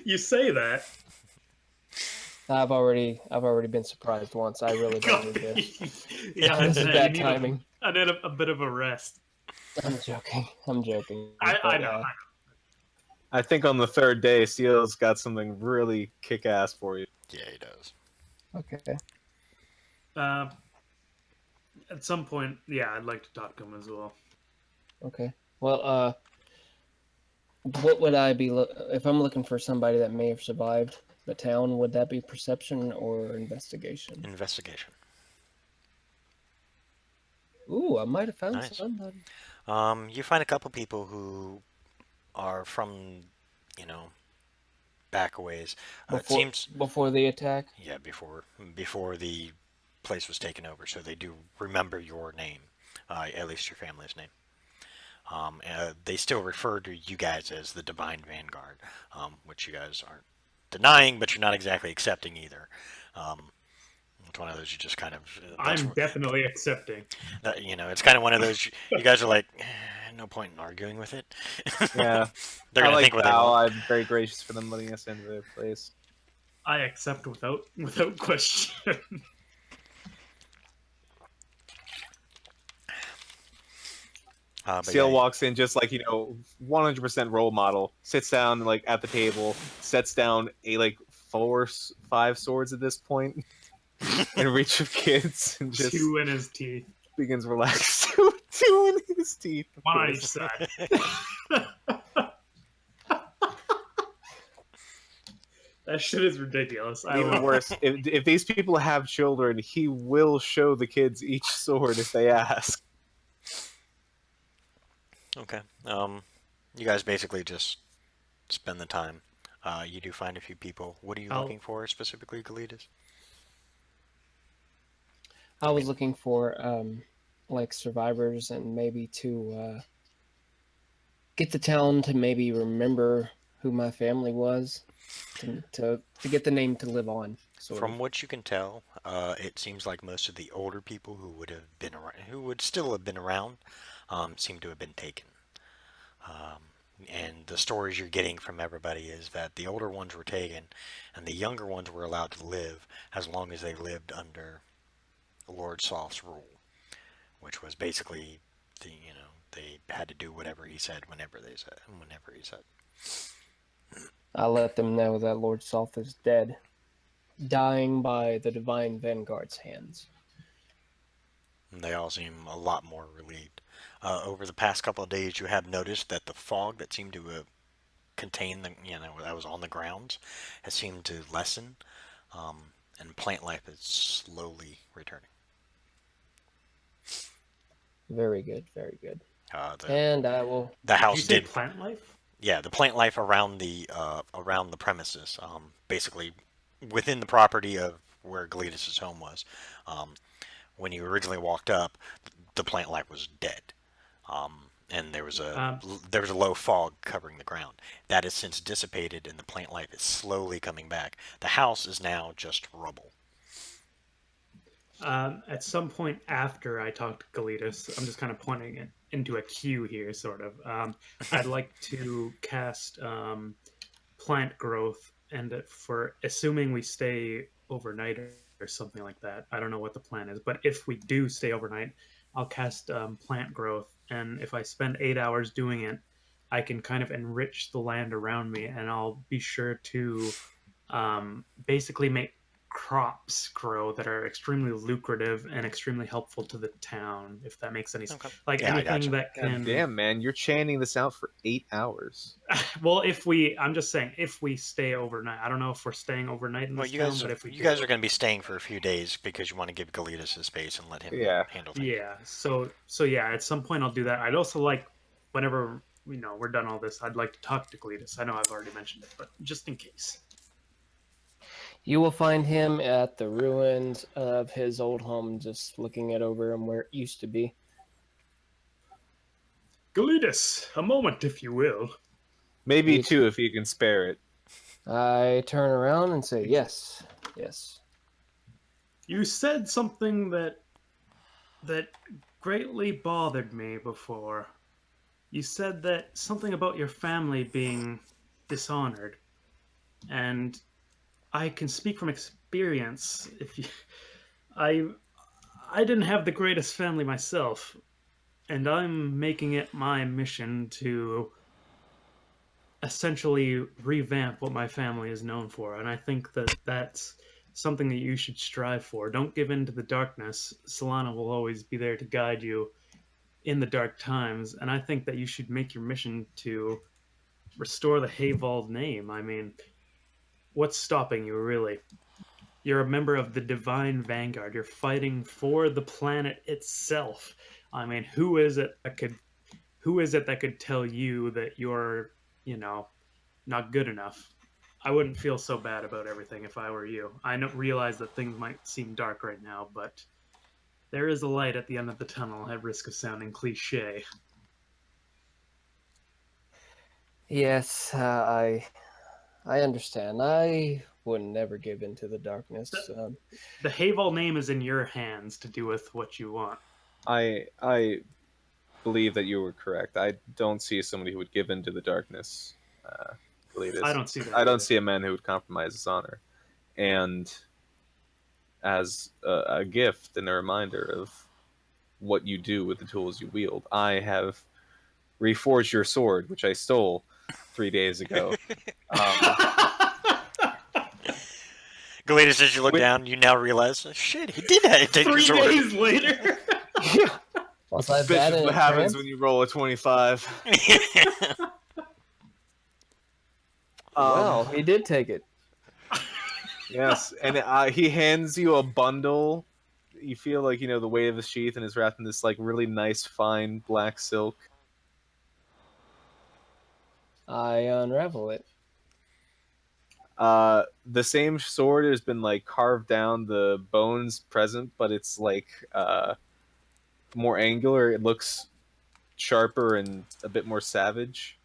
You say that. I've already been surprised once. I really don't need this. Yeah, This is you bad need timing. I need a bit of a rest. I'm joking. I'm joking. I But, know. I think on the third day, Steel's got something really kick-ass for you. Yeah, he does. Okay. At some point, yeah, I'd like to talk to him as well. Okay. Well, what would I be if I'm looking for somebody that may have survived the town? Would that be perception or investigation? Investigation. Ooh, I might have found Nice. somebody. You find a couple people who are from, back a ways. It seems Before the attack. yeah, before the place was taken over, so they do remember your name, at least your family's name. They still refer to you guys as the Divine Vanguard, which you guys aren't denying, but you're not exactly accepting either. It's one of those you just kind of. I'm definitely accepting. It's kind of one of those you guys are like, no point in arguing with it. Yeah. They're I gonna like think what they Val. want. I'm very gracious for them letting us into their place. I accept without question. But Steel yeah, walks in just like 100% role model. Sits down like at the table, sets down a 4-5 swords at this point, in reach of kids, and just Two in his teeth. begins relaxing. Two in his teeth. of One on course. each side. That shit is ridiculous. I Even love worse, if these people have children, he will show the kids each sword if they ask. Okay. You guys basically just spend the time. You do find a few people. What are you looking for specifically, Galitas? I was looking for survivors and maybe to get the town to maybe remember who my family was, to get the name to live on. From what you can tell, it seems like most of the older people who would have been around, who would still have been around, seem to have been taken. And the stories you're getting from everybody is that the older ones were taken, and the younger ones were allowed to live as long as they lived under Lord Soft's rule, which was basically they had to do whatever he said whenever he said. I let them know that Lord Soft is dead, dying by the Divine Vanguard's hands. And they all seem a lot more relieved. Over the past couple of days, you have noticed that the fog that seemed to contain that was on the grounds has seemed to lessen, and plant life is slowly returning. Very good, very good. The And I will. house Did you say did. plant life? Yeah, the plant life around the premises, basically within the property of where Galetus' home was. When you originally walked up, the plant life was dead, and there was a low fog covering the ground. That has since dissipated, and the plant life is slowly coming back. The house is now just rubble. At some point after I talked to Galetus, I'm just kind of pointing it into a queue here, sort of. I'd like to cast plant growth, and for assuming we stay overnight or something like that. I don't know what the plan is, but if we do stay overnight, I'll cast plant growth, and if I spend 8 hours doing it, I can kind of enrich the land around me, and I'll be sure to basically make crops grow that are extremely lucrative and extremely helpful to the town, if that makes any sense. Okay. Like Yeah, I anything gotcha. that God can. damn, man, you're chanting this out for 8 hours. Well, I'm just saying, if we stay overnight, I don't know if we're staying overnight in Well, this town, but if we you do, guys are going to be staying for a few days because you want to give Galitas his space and let him Yeah. handle things. yeah. So yeah, at some point I'll do that. I'd also like, whenever we're done all this, I'd like to talk to Cletus. I know I've already mentioned it, but just in case. You will find him at the ruins of his old home, just looking it over and where it used to be. Galitas, a moment, if you will. Maybe He- 2 if you can spare it. I turn around and say, yes, yes. You said something that greatly bothered me before. You said that something about your family being dishonored, and I can speak from experience. I didn't have the greatest family myself, and I'm making it my mission to essentially revamp what my family is known for, and I think that that's something that you should strive for. Don't give in to the darkness. Solana will always be there to guide you in the dark times, and I think that you should make your mission to restore the Hayvald name. I mean, what's stopping you, really? You're a member of the Divine Vanguard. You're fighting for the planet itself. I mean, who is it that could tell you that you're, not good enough? I wouldn't feel so bad about everything if I were you. I realize that things might seem dark right now, but there is a light at the end of the tunnel, at risk of sounding cliche. Yes, I understand. I would never give in to the darkness. The Hayvald name is in your hands to do with what you want. I believe that you were correct. I don't see somebody who would give in to the darkness. Galitas. I don't see that I don't either. see a man who would compromise his honor. And as a gift and a reminder of what you do with the tools you wield, I have reforged your sword, which I stole 3 days ago. Galitas, as you look down, you now realize, shit, he did take your 3 sword. days later. Was I Bitch bad is in what a happens trance? when you roll a 25. Wow, he did take it. Yes, and he hands you a bundle. You feel like, the weight of the sheath, and is wrapped in this, like, really nice, fine black silk. I unravel it. The same sword has been, like, carved down, the bones present, but it's, like, more angular. It looks sharper and a bit more savage.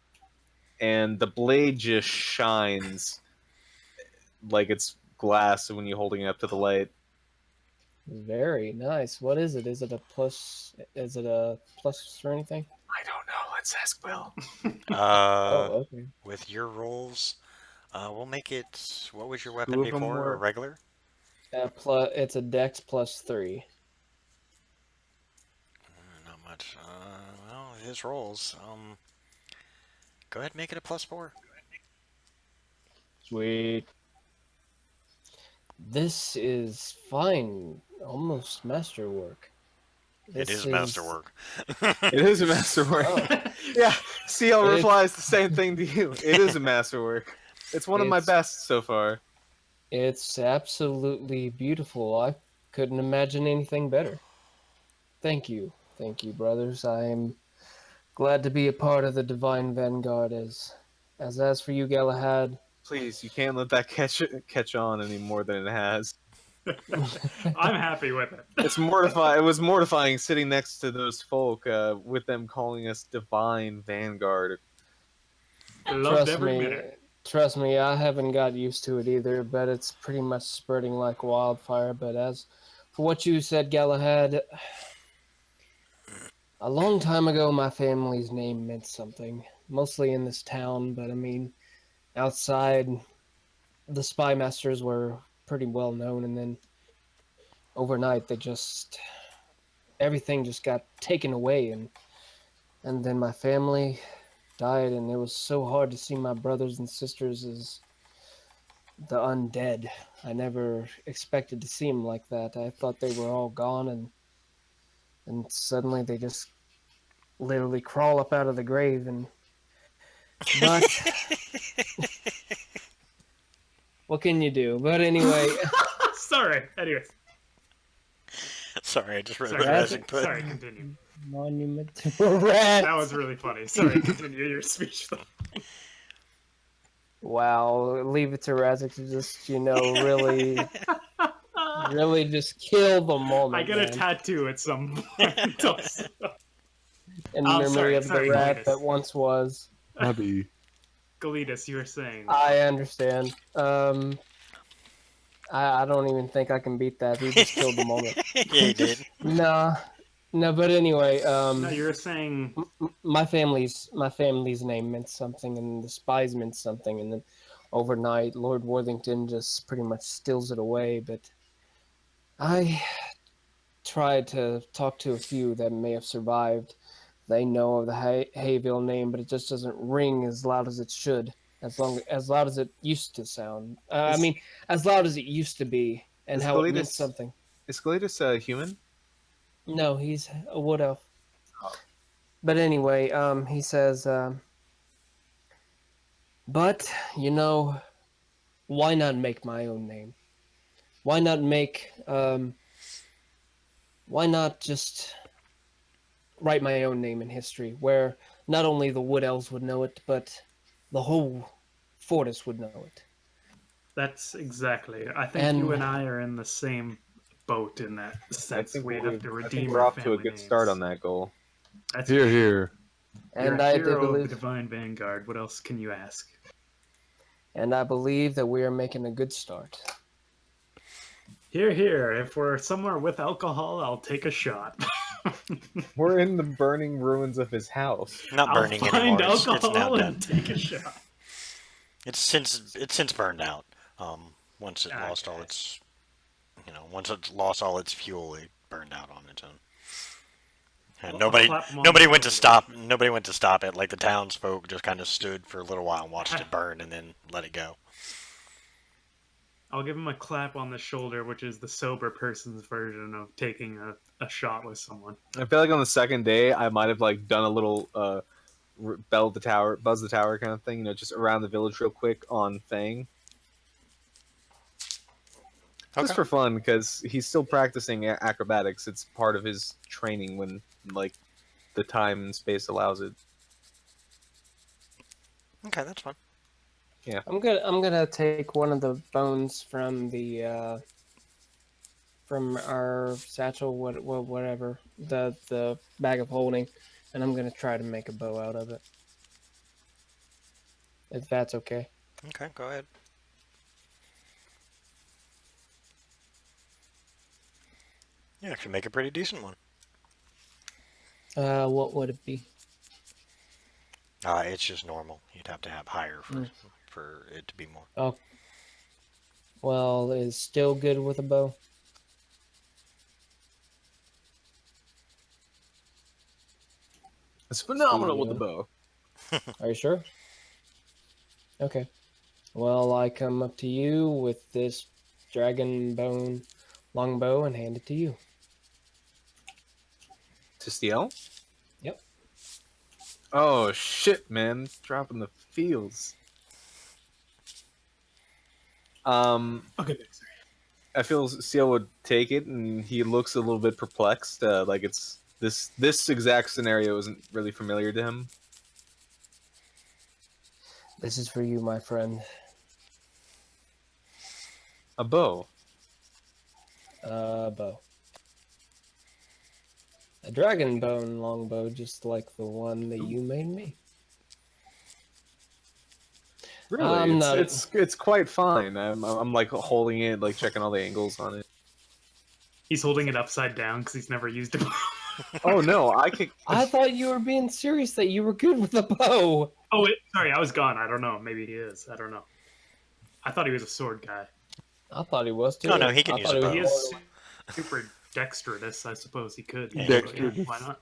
And the blade just shines like it's glass when you're holding it up to the light. Very nice. What is it? Is it a plus? Is it a plus or anything? I don't know. Let's ask Will. Oh, okay. With your rolls, we'll make it. What was your weapon Two of them before? were- A regular? It's a dex plus 3. Not much. Well, his rolls. Go ahead and make it a +4. Sweet. This is fine. Almost masterwork. It is masterwork. It is a masterwork. Oh. Yeah, CL It- replies the same thing to you. It is a masterwork. It's one of my It's- best so far. It's absolutely beautiful. I couldn't imagine anything better. Thank you. Thank you, brothers. I am glad to be a part of the Divine Vanguard. As for you, Galahad, Please, you can't let that catch on any more than it has. I'm happy with it. It's mortifying. It was mortifying sitting next to those folk with them calling us Divine Vanguard. Loved every minute. Trust me, I haven't got used to it either, but it's pretty much spreading like wildfire. But as for what you said, Galahad, a long time ago, my family's name meant something, mostly in this town, but I mean, outside, the spy masters were pretty well known, and then overnight, everything just got taken away, and then my family, died, and it was so hard to see my brothers and sisters as the undead. I never expected to see them like that. I thought they were all gone, and suddenly they just literally crawl up out of the grave. But what can you do? But anyway, Sorry. Anyways. Sorry, I just read Sorry, what Razzik put. sorry, continue. monument to a rat. That was really funny. Sorry, continue your speech. Wow, leave it to Razzik to just, really, really just kill the moment. I get a man. tattoo at some point. In Oh, memory sorry, of sorry, the rat Gladys. that once was. Maybe. Galitas, you were saying. I understand. I don't even think I can beat that. He just killed the moment. Yeah, he did. No, but anyway, No, you were saying. my family's name meant something, and the spies meant something, and then overnight, Lord Worthington just pretty much steals it away. But I tried to talk to a few that may have survived. They know of the Hayville name, but it just doesn't ring as loud as it should. As loud as it used to sound. As loud as it used to be, and how it meant something. Is Gladys a human? No, he's a wood elf. But anyway, he says, but, why not make my own name? Why not just write my own name in history, where not only the wood elves would know it, but the whole Fortis would know it. That's exactly. I think you and I are in the same boat in that sense. We have to redeem we're our off to a family good names. start on that goal. That's Here, here. You're And a I hero of the believe, Divine Vanguard. What else can you ask? and I believe that we are making a good start. Here, here. If we're somewhere with alcohol, I'll take a shot. We're in the burning ruins of his house. Not burning I'll find anymore. It's now alcohol dead. and take a shot. It's since burned out. Once it lost all its, once it lost all its fuel, it burned out on its own. And Well, nobody went to stop. Nobody went to stop it. Like the townsfolk just kind of stood for a little while and watched it burn, and then let it go. I'll give him a clap on the shoulder, which is the sober person's version of taking a shot with someone. I feel like on the second day, I might have done a little buzz the tower kind of thing, just around the village real quick on Fang. Just for fun, because he's still practicing acrobatics. It's part of his training when, the time and space allows it. Okay, that's fun. Yeah. I'm gonna take one of the bones from from our satchel, whatever, the bag of holding, and I'm gonna try to make a bow out of it. If that's okay. Okay, go ahead. Yeah, actually make a pretty decent one. What would it be? It's just normal. You'd have to have higher for it to be more. Oh. Well, is still good with a bow? It's phenomenal with the bow. Are you sure? Okay. Well, I come up to you with this dragon bone longbow and hand it to you. To steal? Yep. Oh shit, man! Dropping the feels. Okay, thanks. I feel Seal would take it, and he looks a little bit perplexed. Like it's this exact scenario isn't really familiar to him. This is for you, my friend. A bow. Bow. A dragon bone longbow, just like the one that you made me. Really, it's quite fine. I'm holding it, checking all the angles on it. He's holding it upside down because he's never used it. Oh no, I could. I thought you were being serious that you were good with a bow. Oh, wait, sorry, I was gone. I don't know. Maybe he is. I don't know. I thought he was a sword guy. I thought he was too. Oh no, he can use a bow. He is super dexterous, I suppose he could. Yeah. Dexterous. Why not?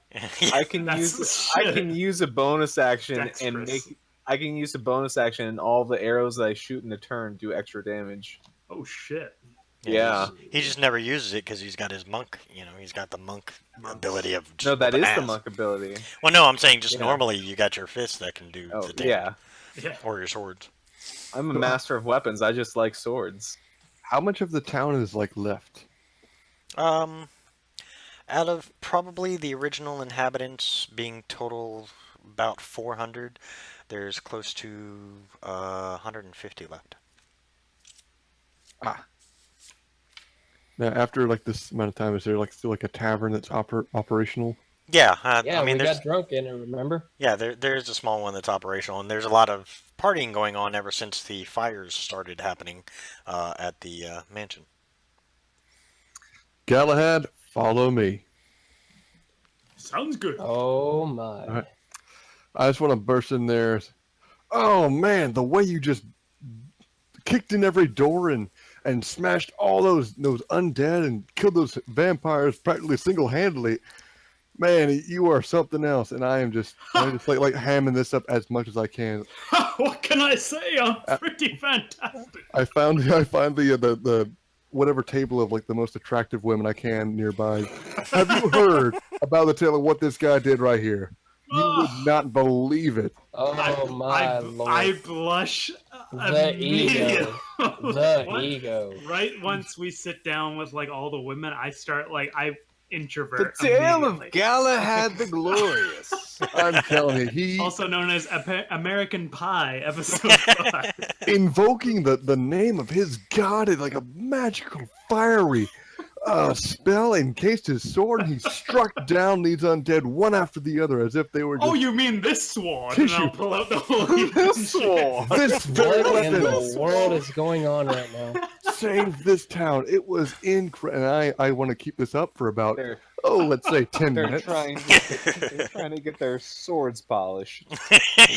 I can use a bonus action and Dexterous. I can use a bonus action and all the arrows that I shoot in a turn do extra damage. Oh shit. Yeah. He just never uses it because he's got his monk. He's got the monk ability of just No, that whooping is the ass. monk ability. Well, no, I'm saying just Yeah. normally you got your fists that can do Oh, the damage. Yeah. Or your swords. I'm a master of weapons. I just like swords. How much of the town is like left? Out of probably the original inhabitants being total about 400, there's close to 150 left. Now, after like this amount of time, is there like still like a tavern that's operational? Yeah, Yeah, I mean, we there's got drunk in it, remember? yeah, there's a small one that's operational, and there's a lot of partying going on ever since the fires started happening at the mansion. Galahad, follow me. Sounds good. Oh my. All right. I just want to burst in there. Oh man, the way you just kicked in every door and smashed all those undead and killed those vampires practically single-handedly. Man, you are something else, and I'm just like hamming this up as much as I can. What can I say? I'm pretty fantastic. I find the whatever table of like the most attractive women I can nearby. Have you heard about the tale of what this guy did right here? You would not believe it. Oh my lord. I blush The immediately. ego. The What? ego. Right once we sit down with like all the women, I start like I introvert. The tale of immediately. Galahad the Glorious. I'm telling you, he Also known as American Pie, episode 5. invoking the name of his god is like a magical fiery spell encased his sword, and he struck down these undead one after the other as if they were just Oh, you mean this sword? Tissue. And I'll pull out the holy This sword. this very What in weapon the world is going on right now? saved this town. It was incredible, and I want to keep this up for about They're, let's say 10 they're minutes. trying to get their swords polished.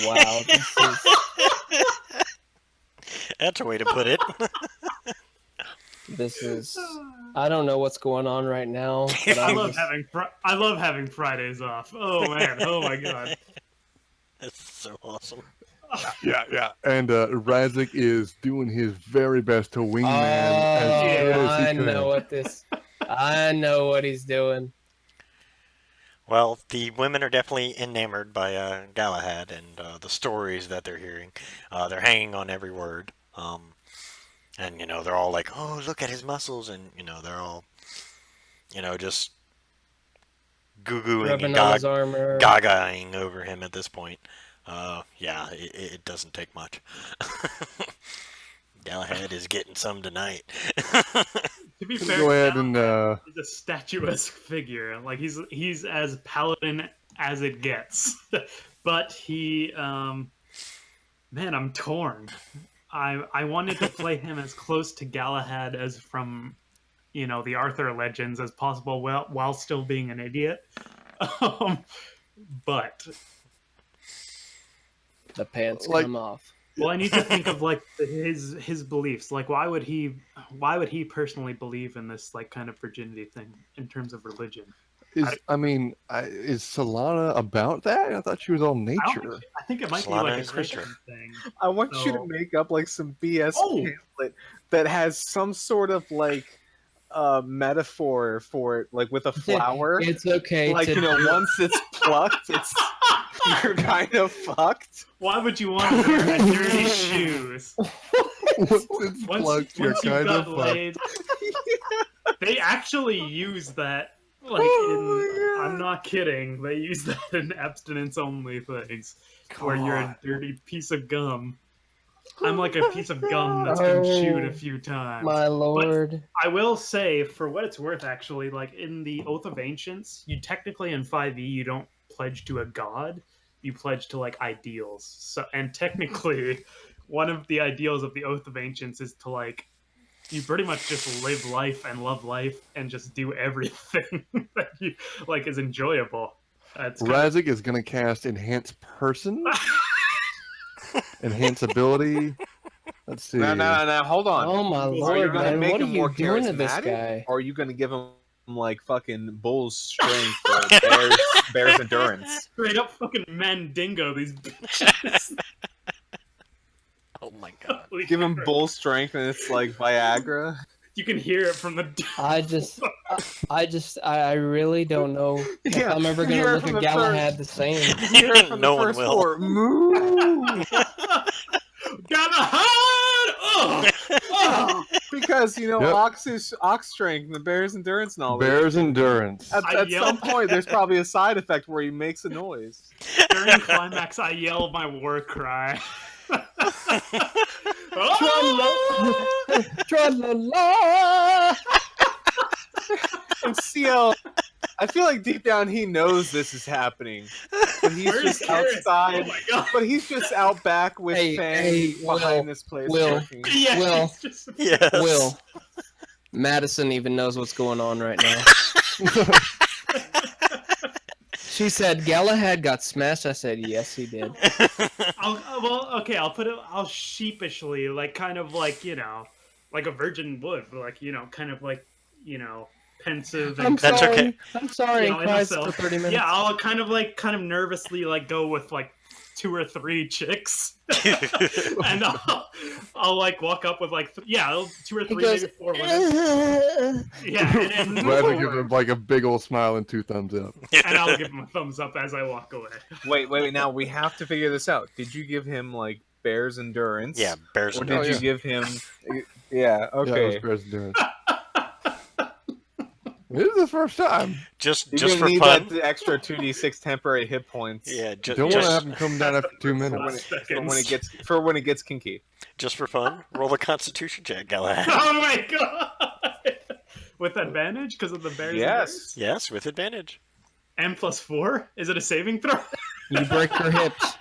Wow, this is That's a way to put it. this is I don't know what's going on right now, but I I'm love just, having Fridays off. Oh man, oh my god. That's so awesome. Yeah. And Razik is doing his very best to wingman as Oh, good as I he could. I know what he's doing. Well, the women are definitely enamored by Galahad and the stories that they're hearing. They're hanging on every word. And, they're all like, oh, look at his muscles. And, they're all, just goo-gooing Rubbing and on his armor. gagaing over him at this point. Yeah, it doesn't take much. Galahad is getting some tonight. To be fair, Go ahead and he's a statuesque figure. Like he's as paladin as it gets. But he, man, I'm torn. I wanted to play him as close to Galahad as from, the Arthur legends as possible, while still being an idiot. But The pants Like- come off. well, I need to think of like his beliefs. Like, why would he personally believe in this like kind of virginity thing in terms of religion? is Solana about that? I thought she was all nature. I think it might be Solana like a is Christian nature. thing. I want you to So- make up like some BS Oh! pamphlet that has some sort of like metaphor for it, like with a flower. It's okay Like, to once it's plucked, you're kind of fucked. Why would you want to wear dirty shoes? Once it's plugged, you're Once you've kind of got fucked. laid, they actually use that. Like, I'm not kidding. They use that in abstinence-only things, where you're a dirty piece of gum. I'm like a piece of gum that's been chewed a few times. my lord. I will say, for what it's worth, actually, like in the Oath of Ancients, you technically in 5e you don't pledge to a god, you pledge to like ideals. So, and technically, one of the ideals of the Oath of Ancients is to like, you pretty much just live life and love life and just do everything that you like is enjoyable. It's kind of- Razik is going to cast Enhance Person, Enhance Ability. Let's see. No, hold on. Oh my Are you lord, gonna man! make What are him more you doing to this charismatic, guy? or are you going to give him like fucking bull's strength or bear's endurance. Straight up fucking Mandingo, these bitches. Oh my god. Holy Give him crap. bull strength and it's like Viagra. You can hear it from the. I really don't know if Yeah, I'm ever you gonna hear it look from at the Galahad the same. You hear it from No the one first will. floor. Moo! Galahad! Oh! Oh! Because you know Yep. ox strength and the bear's endurance knowledge. Bear's endurance. At I some yelled- point, there's probably a side effect where he makes a noise. During climax, I yell my war cry. Oh! Tra-la-la! And CL, I feel like deep down he knows this is happening, but he's Where's just Karis? outside. Oh my god. But he's just out back with Hey, Fang Will, behind this place. Will. working. Yeah, Will. he's just... Yes. Will. Madison even knows what's going on right now. She said Galahad got smashed. I said yes, he did. I'll sheepishly, like, kind of like, you know, like a virgin would, but like, you know, kind of like, you know, pensive and I'm That's sorry. okay. I'm sorry. You and know, in cries herself. for 30 minutes. Yeah, I'll kind of nervously like go with like 2 or 3 chicks, and I'll like walk up with like 2 or 3, He goes, maybe 4 women. Yeah, and then Glad to give him like a big old smile and 2 thumbs up. and I'll give him a thumbs up as I walk away. Wait. Now we have to figure this out. Did you give him like bear's endurance? Yeah, bears Or and did you yeah. give him? Yeah. Yeah, it was Okay. Bear's endurance. It is the first time. just You're gonna for need fun. that extra 2d6 temporary hit points. Yeah, Don't want to have him come down after 2 For minutes. when it gets kinky. just for fun. Roll a Constitution check, Galahad. Oh my god! With advantage because of the bears. Yes. Yes, with advantage. And +4? Is it a saving throw? You break your hips.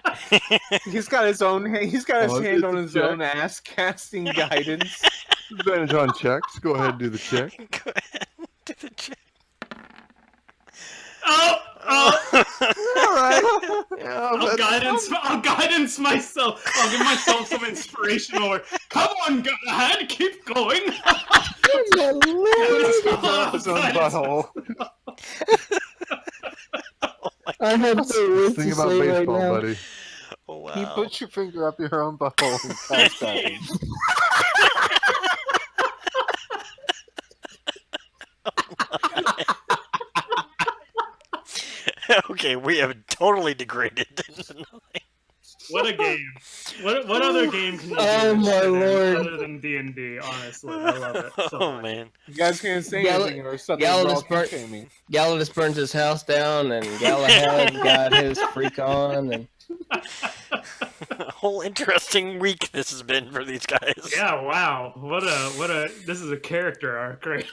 He's got his own. He's got his Oh, hand it's on a his check. own ass, casting guidance. Advantage on checks. Go ahead and do the check. Go ahead. Do the check. Oh! All right. Yeah, I'll guidance myself. I'll give myself some inspirational work. Come on, Galahad, keep going. his own butthole. I have so much Think to about say right baseball, now. buddy. Oh, wow. You put your finger up your own butthole and cast guidance. Okay, we have totally degraded. What a game! What other game can you do Oh this my shit in lord. other than D&D? Honestly, I love it so Oh much. man. You guys can't say Gal- anything or something. Galahad's burnt- Galahad burns his house down, and Galahad got his freak on, and A whole interesting week this has been for these guys. Yeah, wow. What a this is a character arc, right?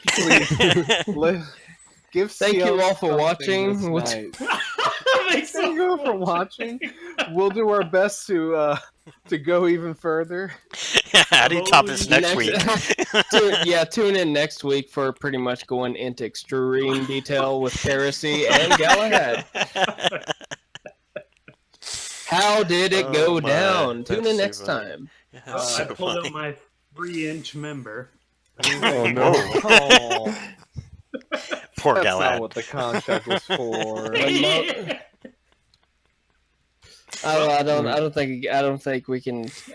Give Thank you CL all for something watching. this What's- night. Makes Thank you all for watching. We'll do our best to go even further. How do you top this Holy next week? Tune in next week for pretty much going into extreme detail with Heresy and Galahad. How did it Oh go my, down? Tune that's in next so funny. time. Yeah, I that's so pulled funny. out my 3-inch member. Oh no. Oh, Poor that's Galahad. not what the contract was for. I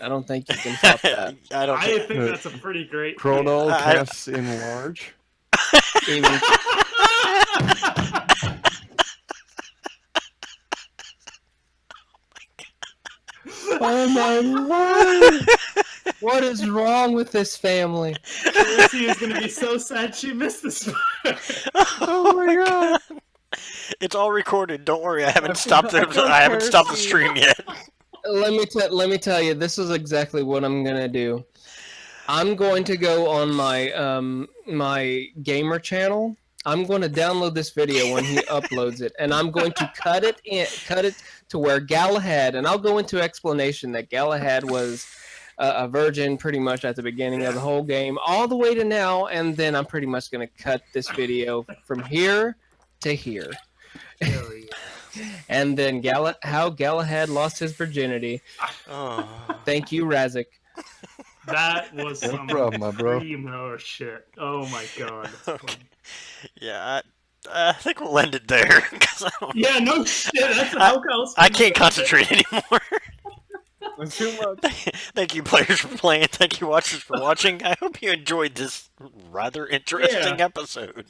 don't think you can top that. I don't I think. think that's a pretty great. Chrono I- casts in large. Even, oh my lord! What is wrong with this family? Lucy is gonna be so sad she missed this part. Oh my god! It's all recorded. Don't worry. I haven't stopped the stream yet. Let me tell you, this is exactly what I'm gonna do. I'm going to go on my my gamer channel. I'm going to download this video when he uploads it, and I'm going to cut it to where Galahad, and I'll go into explanation that Galahad was a virgin pretty much at the beginning of the whole game, all the way to now, and then I'm pretty much going to cut this video from here to here. And then how Galahad lost his virginity. Oh. Thank you, Razik. That was No some problem, my bro. primo shit. Oh my god. That's Okay. funny. Yeah, I think we'll end it there. 'Cause I don't- Yeah, no shit. That's how else. I can't concentrate anymore. That's too much. Thank you, players, for playing. Thank you, watchers, for watching. I hope you enjoyed this rather interesting Yeah. episode.